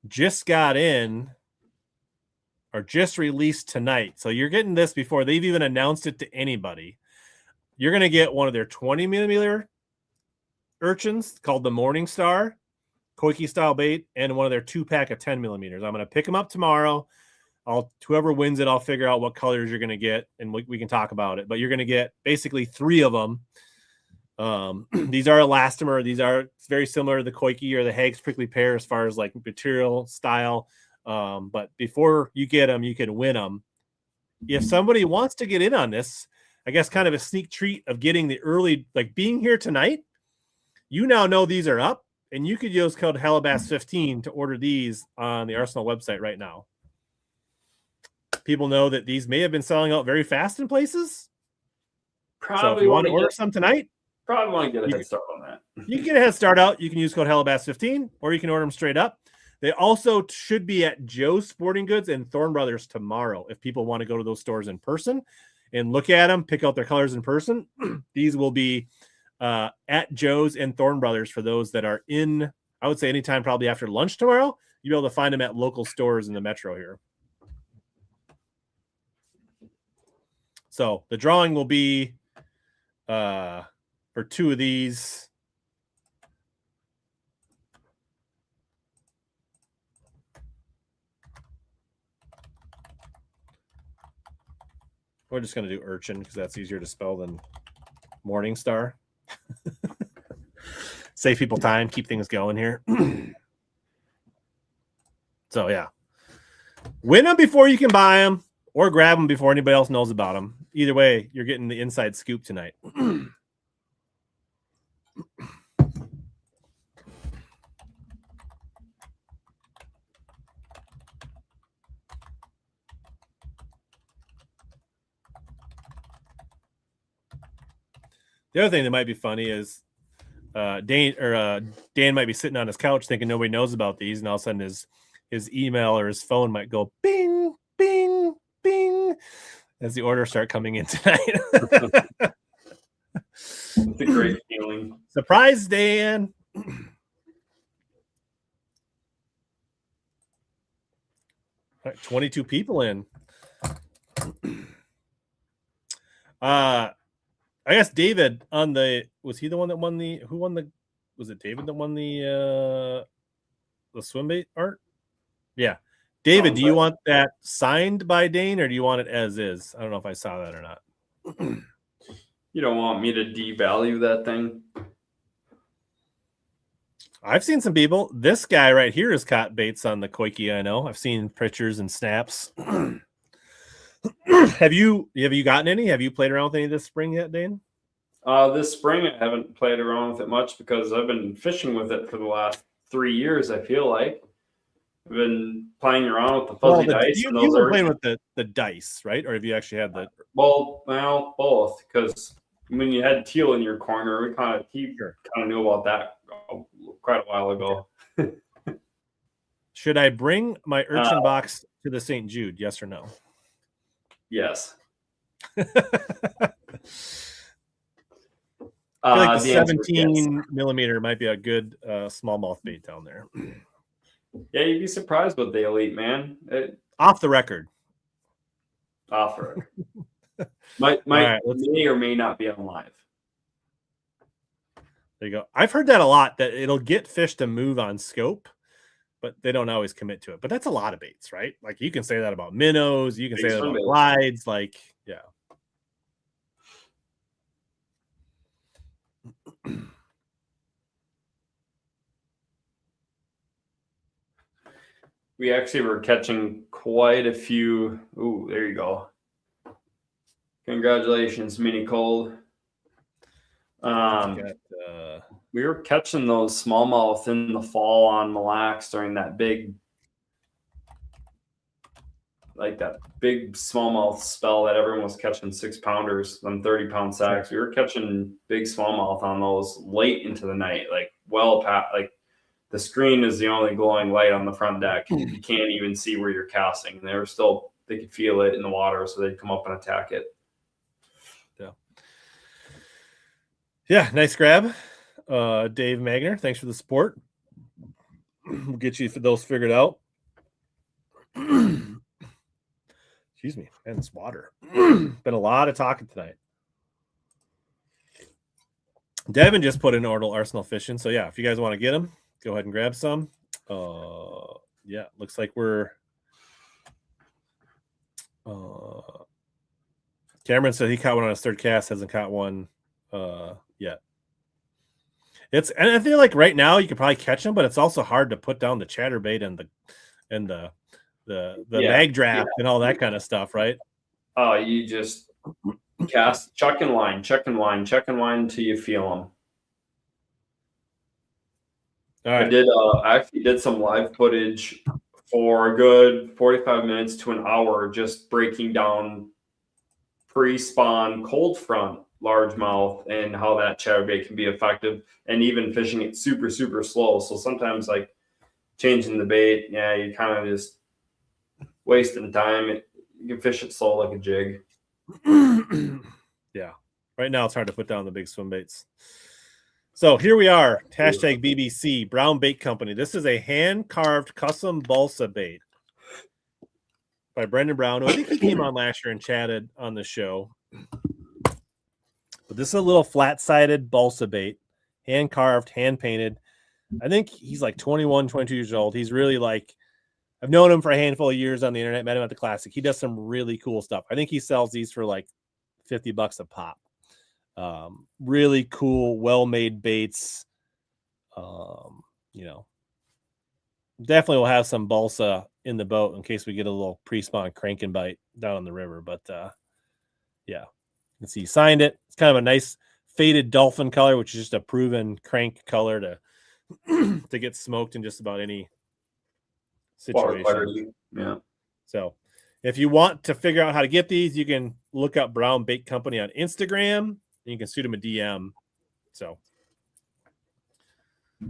Speaker 1: just got in or just released tonight. So you're getting this before they've even announced it to anybody. You're going to get one of their 20 millimeter urchins called the Morning Star, Koike style bait, and one of their 2-pack of 10 millimeters. I'm going to pick them up tomorrow. Whoever wins it, I'll figure out what colors you're going to get, and we can talk about it. But you're going to get basically 3 of them. These are elastomer. These are very similar to the Koike or the Haig's prickly pear as far as like material style. But before you get them, you can win them. If somebody wants to get in on this, I guess kind of a sneak treat of getting the early, like being here tonight, you now know these are up, and you could use code HellaBass15 to order these on the Arsenal website right now. People know that these may have been selling out very fast in places. So if you want to order some tonight,
Speaker 3: probably want to get a head start on that.
Speaker 1: You can get a head start out. You can use code HellaBass15, or you can order them straight up. They also should be at Joe's Sporting Goods and Thorn Brothers tomorrow if people want to go to those stores in person and look at them, pick out their colors in person. These will be at Joe's and Thorn Brothers for those that are in, I would say anytime probably after lunch tomorrow. You'll be able to find them at local stores in the metro here. So the drawing will be for 2 of these. We're just going to do urchin because that's easier to spell than Morning Star. Save people time, keep things going here. So, yeah. Win them before you can buy them or grab them before anybody else knows about them. Either way, you're getting the inside scoop tonight. The other thing that might be funny is Dan might be sitting on his couch thinking nobody knows about these, and all of a sudden his email or his phone might go bing, bing, bing as the orders start coming in tonight.
Speaker 3: It's a great feeling.
Speaker 1: Surprise, Dan. All right, 22 people in. I guess David was he the one that won was it David that won the swim bait art? Yeah. David, do you want that signed by Dane or do you want it as is? I don't know if I saw that or not.
Speaker 3: You don't want me to devalue that thing?
Speaker 1: I've seen some people. This guy right here has caught baits on the Koike, I know. I've seen pictures and snaps. Have you gotten any? Have you played around with any this spring yet, Dane?
Speaker 3: This spring I haven't played around with it much because I've been fishing with it for the last 3 years, I feel like. I've been playing around with the fuzzy dice.
Speaker 1: You've been playing with the dice, right? Or have you actually had the...
Speaker 3: Well, both. Because when you had teal in your corner, we kind of knew about that quite a while ago.
Speaker 1: Should I bring my urchin box to the St. Jude? Yes or no?
Speaker 3: Yes.
Speaker 1: I feel like the 17 millimeter might be a good smallmouth bait down there.
Speaker 3: Yeah, you'd be surprised with the elite, man.
Speaker 1: Off the record.
Speaker 3: Off the record. May or may not be on live.
Speaker 1: There you go. I've heard that a lot, that it'll get fish to move on scope, but they don't always commit to it. But that's a lot of baits, right? Like you can say that about minnows, you can say that about glides, like, yeah.
Speaker 3: We actually were catching quite a few. Ooh, there you go. Congratulations, Mini Cold. We were catching those smallmouth in the fall on Mille Lacs during that big smallmouth spell that everyone was catching 6-pounders, them 30-pound sacks. We were catching big smallmouth on those late into the night, like well past, like the screen is the only glowing light on the front deck. You can't even see where you're casting. And they could feel it in the water, so they'd come up and attack it.
Speaker 1: Yeah, nice grab. Dave Magner, thanks for the support. We'll get you those figured out. Excuse me, man, this water. Been a lot of talking tonight. Devin just put in Arsenal fishing, so yeah, if you guys want to get them, go ahead and grab some. Yeah, looks like we're. Cameron said he caught one on his third cast, hasn't caught one yet. And I feel like right now you could probably catch them, but it's also hard to put down the chatterbait and the mag draft and all that kind of stuff, right?
Speaker 3: Oh, you just cast chuck and line until you feel them.
Speaker 1: All right.
Speaker 3: I actually did some live footage for a good 45 minutes to an hour, just breaking down pre-spawn cold front largemouth and how that chatterbait can be effective, and even fishing it super, super slow. So sometimes like changing the bait, yeah, you kind of just wasting time. You can fish it slow like a jig.
Speaker 1: Yeah. Right now it's hard to put down the big swim baits. So here we are. Hashtag BBC Brown Bait Company. This is a hand-carved custom balsa bait by Brendan Brown, who I think he came on last year and chatted on the show. But this is a little flat-sided balsa bait, hand-carved, hand-painted. I think he's like 21, 22 years old. He's really like, I've known him for a handful of years on the internet, met him at the Classic. He does some really cool stuff. I think he sells these for like $50 a pop. Really cool, well-made baits. Definitely will have some balsa in the boat in case we get a little pre-spawn crank and bite down on the river. But yeah, you can see he signed it. It's kind of a nice faded dolphin color, which is just a proven crank color to get smoked in just about any situation.
Speaker 3: Yeah.
Speaker 1: So if you want to figure out how to get these, you can look up Brown Bait Company on Instagram and you can shoot them a DM. So a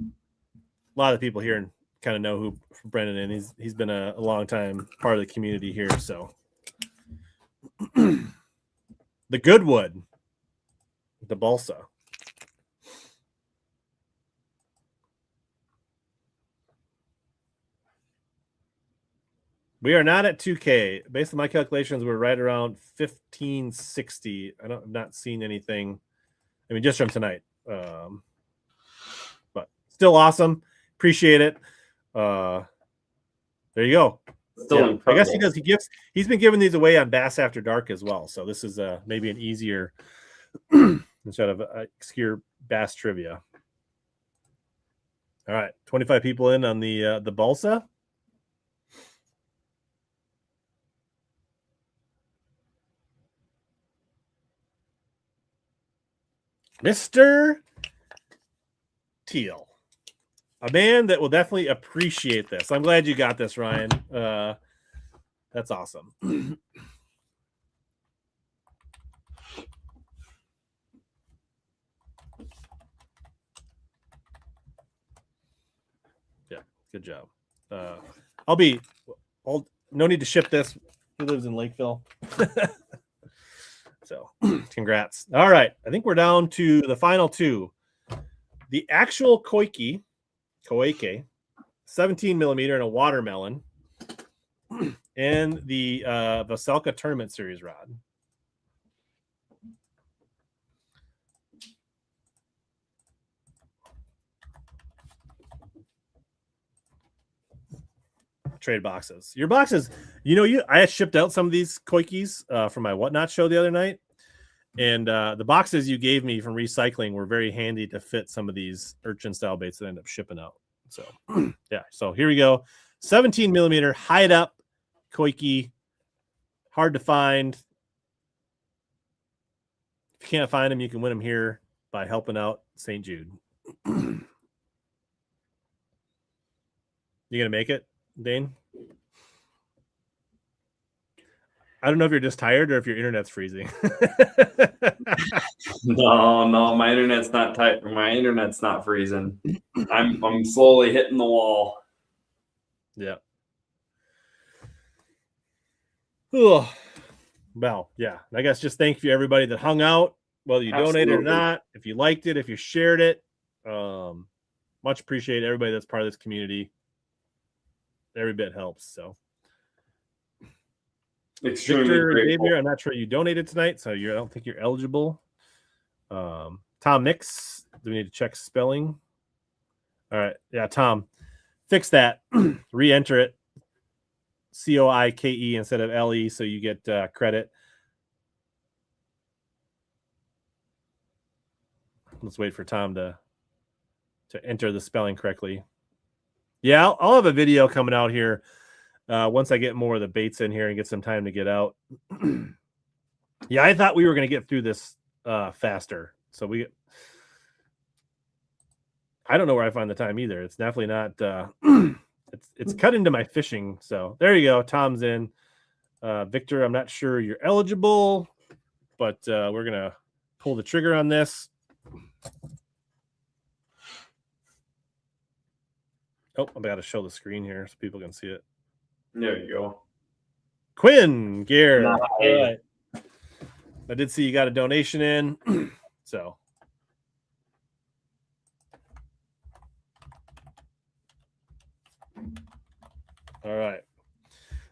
Speaker 1: lot of people here kind of know who Brendan, and he's been a long time part of the community here. So the Goodwood, the balsa. We are not at 2K. Based on my calculations, we're right around 1560. I've not seen anything. I mean, just from tonight. But still awesome. Appreciate it. There you go.
Speaker 3: Still
Speaker 1: I guess he's been giving these away on Bass After Dark as well. So this is maybe an easier instead of obscure bass trivia. All right, 25 people in on the balsa. Mr. Teal, a man that will definitely appreciate this. I'm glad you got this, Ryan. That's awesome. Yeah, good job. No need to ship this. He lives in Lakeville. So congrats. All right. I think we're down to the final two. The actual Koike, 17 millimeter and a watermelon, and the Vaselka Tournament Series rod. trade boxes. Your boxes, I had shipped out some of these koikis from my Whatnot show the other night. And the boxes you gave me from recycling were very handy to fit some of these urchin style baits that end up shipping out. So yeah, so here we go. 17 millimeter hide up koiki, hard to find. If you can't find them, you can win them here by helping out St. Jude. You gonna make it, Dane? I don't know if you're just tired or if your internet's freezing.
Speaker 3: No, my internet's not tight. My internet's not freezing. I'm slowly hitting the wall.
Speaker 1: Yeah. Oh, well, yeah. I guess just thank you everybody that hung out, whether you donated or not, if you liked it, if you shared it. Much appreciate everybody that's part of this community. Every bit helps. So
Speaker 3: Extremely
Speaker 1: Victor
Speaker 3: grateful.
Speaker 1: Xavier, I'm not sure you donated tonight, so I don't think you're eligible. Tom Nix, do we need to check spelling? All right, yeah, Tom, fix that. Re-enter it. COIKE instead of LE, so you get credit. Let's wait for Tom to enter the spelling correctly. Yeah, I'll have a video coming out here once I get more of the baits in here and get some time to get out. Yeah, I thought we were going to get through this faster. So I don't know where I find the time either. It's definitely not. It's cut into my fishing. So there you go. Tom's in. Victor, I'm not sure you're eligible, but we're going to pull the trigger on this. Oh, I'm about to show the screen here so people can see it.
Speaker 3: There you go.
Speaker 1: Quinn Gear.
Speaker 3: Nice.
Speaker 1: All right. I did see you got a donation in. So all right.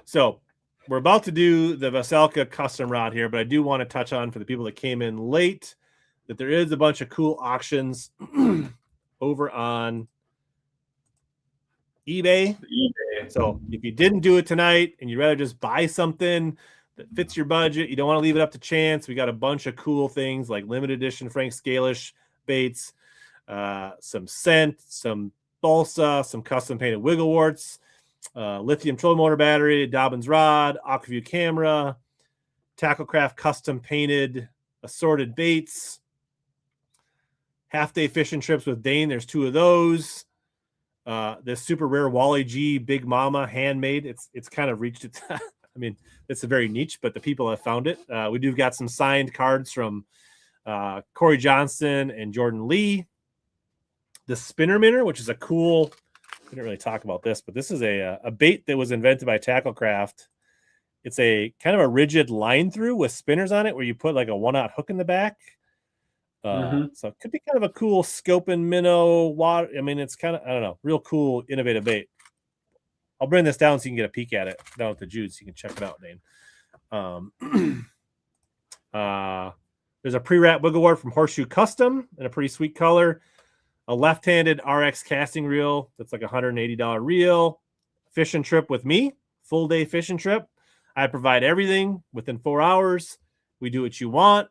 Speaker 1: So we're about to do the Veselka custom rod here, but I do want to touch on for the people that came in late that there is a bunch of cool auctions over on eBay. So if you didn't do it tonight and you'd rather just buy something that fits your budget, you don't want to leave it up to chance. We got a bunch of cool things like limited edition Frank Scalish baits, some scent, some balsa, some custom painted wiggle warts, lithium trolling motor battery, Dobbins rod, Aquaview camera, Tacklecraft custom painted assorted baits, half-day fishing trips with Dane. There's 2 of those. This super rare Wally G Big Mama handmade. It's kind of reached its. I mean, it's a very niche, but the people have found it. We do got some signed cards from Corey Johnson and Jordan Lee. The Spinner Minnow, which is a cool. We didn't really talk about this, but this is a bait that was invented by Tacklecraft. It's a kind of a rigid line through with spinners on it, where you put like a 1/0 hook in the back. So it could be kind of a cool scoping minnow water. I mean, it's kind of, I don't know, real cool, innovative bait. I'll bring this down so you can get a peek at it down at the Jude, so you can check it out, Dane. There's a pre-wrap wiggle wart from Horseshoe Custom in a pretty sweet color. A left-handed RX casting reel that's like a $180 reel. Fishing trip with me, full day fishing trip. I provide everything within 4 hours. We do what you want.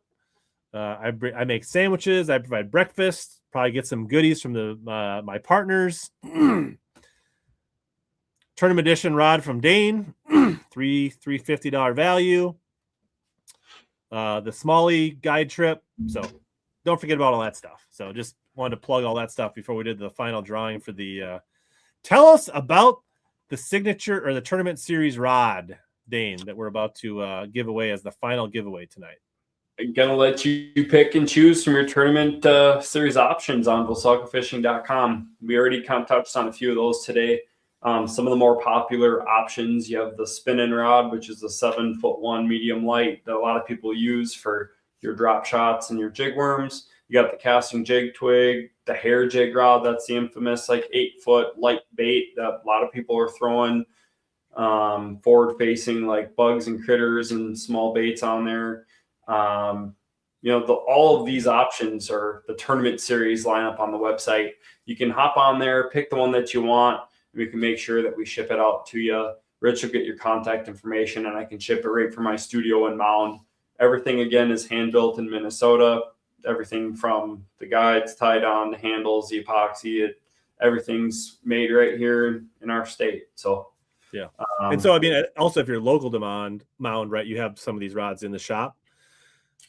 Speaker 1: I make sandwiches. I provide breakfast. Probably get some goodies from my partners. Tournament edition rod from Dane, $350 value. The Smalley guide trip. So don't forget about all that stuff. So just wanted to plug all that stuff before we did the final drawing for the. Tell us about the signature or the tournament series rod, Dane, that we're about to give away as the final giveaway tonight.
Speaker 3: I'm gonna let you pick and choose from your tournament series options on VeselkaFishing.com. We already kind of touched on a few of those today. Some of the more popular options, you have the spinning rod, which is a 7'1" medium light that a lot of people use for your drop shots and your jig worms. You got the casting jig twig, the hair jig rod. That's the infamous like 8-foot light bait that a lot of people are throwing forward facing, like bugs and critters and small baits on there. All of these options are the tournament series lineup on the website. You can hop on there, pick the one that you want. We can make sure that we ship it out to you. Rich will get your contact information, and I can ship it right from my studio in Mound. Everything, again, is hand-built in Minnesota. Everything from the guides, tied on, the handles, the epoxy, everything's made right here in our state. So,
Speaker 1: yeah. And so, I mean, also, if you're local to Mound, right, you have some of these rods in the shop.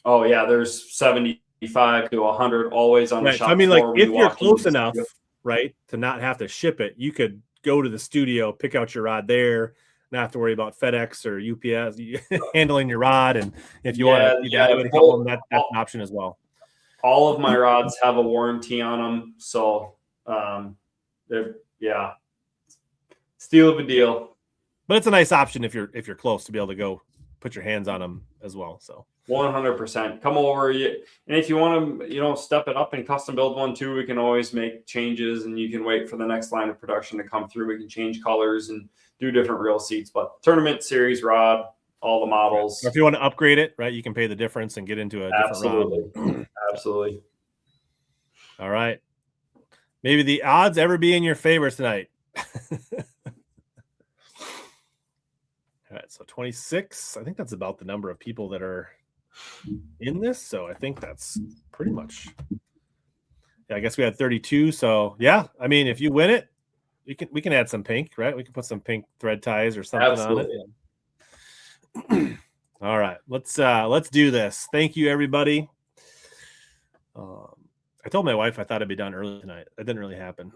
Speaker 3: Oh, yeah, there's 75 to 100 always on the
Speaker 1: Right.
Speaker 3: shop
Speaker 1: So, I mean,
Speaker 3: floor
Speaker 1: like,
Speaker 3: when
Speaker 1: if
Speaker 3: you
Speaker 1: you're
Speaker 3: walk into
Speaker 1: close
Speaker 3: the
Speaker 1: enough,
Speaker 3: studio.
Speaker 1: right, to not have to ship it, you could go to the studio, pick out your rod there, not have to worry about FedEx or UPS handling your rod. And if you want to evaluate a couple of them, that's an option as well.
Speaker 3: All of my rods have a warranty on them. So, they're, steal of a deal.
Speaker 1: But it's a nice option if you're close to be able to go put your hands on them as well. So
Speaker 3: 100%. Come over. And if you want to, step it up and custom build one too, we can always make changes, and you can wait for the next line of production to come through. We can change colors and do different reel seats, but tournament series rod, all the models.
Speaker 1: Or if you want to upgrade it, right, you can pay the difference and get into a different rod.
Speaker 3: Absolutely.
Speaker 1: All right. Maybe the odds ever be in your favor tonight. All right, so 26. I think that's about the number of people that are in this. So I think that's pretty much. Yeah, I guess we had 32. So yeah, I mean, if you win it, we can add some pink, right? We can put some pink thread ties or something on it. All right, let's do this. Thank you, everybody. I told my wife I thought I'd be done early tonight. That didn't really happen.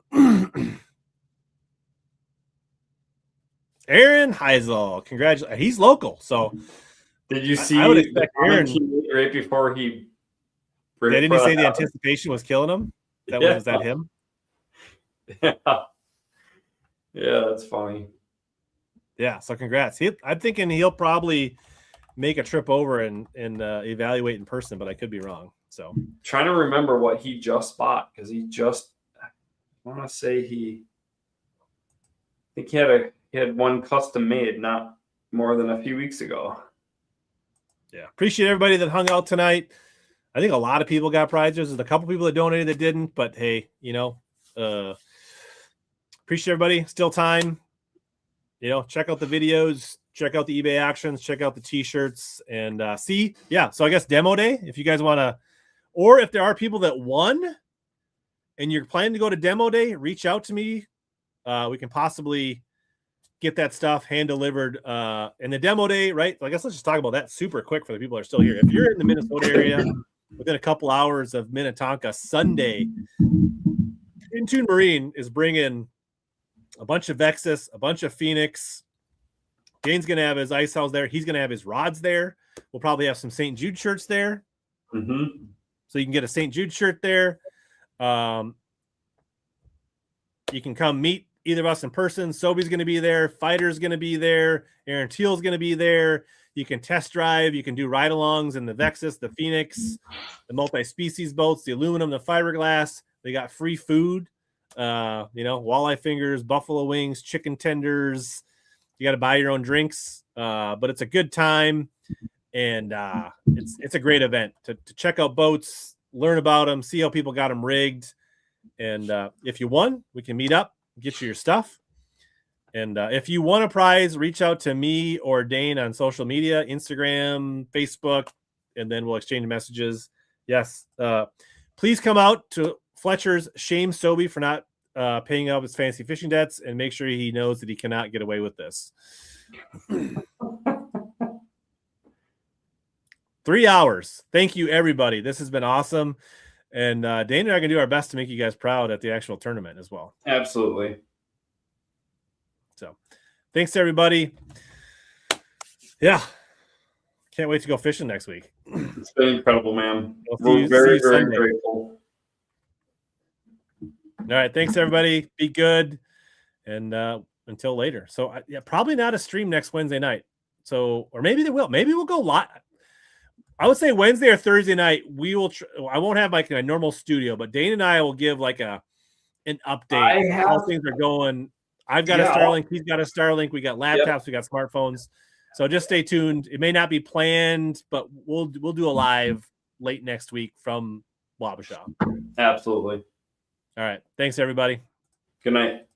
Speaker 1: Aaron Heisel, congratulations. He's local, so
Speaker 3: did you see?
Speaker 1: I would expect Aaron
Speaker 3: right before he.
Speaker 1: Didn't he say the anticipation was killing him? Was that him?
Speaker 3: Yeah, that's funny.
Speaker 1: Yeah, so congrats. I'm thinking he'll probably make a trip over and evaluate in person, but I could be wrong. So
Speaker 3: trying to remember what he just bought, because I want to say I think he had one custom made not more than a few weeks ago.
Speaker 1: Yeah, appreciate everybody that hung out tonight. I think a lot of people got prizes. There's a couple people that donated that didn't, but hey, appreciate everybody. Still time. Check out the videos, check out the eBay actions, check out the t-shirts, and see. Yeah, so I guess demo day, if you guys want to, or if there are people that won and you're planning to go to demo day, reach out to me. We can possibly get that stuff hand delivered. And the demo day, right? I guess let's just talk about that super quick for the people that are still here. If you're in the Minnesota area, within a couple hours of Minnetonka, Sunday, Intune Marine is bringing a bunch of Vexus, a bunch of Phoenix. Dane's going to have his ice house there. He's going to have his rods there. We'll probably have some St. Jude shirts there.
Speaker 3: Mm-hmm.
Speaker 1: So you can get a St. Jude shirt there. You can come meet either of us in person. Sobe's going to be there. Fighter's going to be there. Aaron Teal's going to be there. You can test drive. You can do ride-alongs in the Vexus, the Phoenix, the multi-species boats, the aluminum, the fiberglass. They got free food. Walleye fingers, buffalo wings, chicken tenders. You got to buy your own drinks, but it's a good time, and it's a great event to check out boats, learn about them, see how people got them rigged, and if you won, we can meet up, get you your stuff, and if you want a prize, reach out to me or Dane on social media, Instagram, Facebook, and then we'll exchange messages. Yes, please come out to Fletcher's. Shame Sobe for not paying up his fancy fishing debts, and make sure he knows that he cannot get away with this. 3 hours. Thank you, everybody. This has been awesome. And Dane and I are going to do our best to make you guys proud at the actual tournament as well.
Speaker 3: Absolutely.
Speaker 1: So thanks, everybody. Yeah. Can't wait to go fishing next week.
Speaker 3: It's been incredible, man.
Speaker 1: We'll
Speaker 3: We're very, very
Speaker 1: Sunday.
Speaker 3: grateful.
Speaker 1: All right. Thanks, everybody. Be good. And until later. So, probably not a stream next Wednesday night. So, or maybe they will. Maybe we'll go live. I would say Wednesday or Thursday night, we will. I won't have my normal studio, but Dane and I will give like an update how things are going. I've got a Starlink. He's got a Starlink. We got laptops. We got smartphones. So just stay tuned. It may not be planned, but we'll do a live late next week from Wabasha.
Speaker 3: Absolutely.
Speaker 1: All right. Thanks, everybody.
Speaker 3: Good night.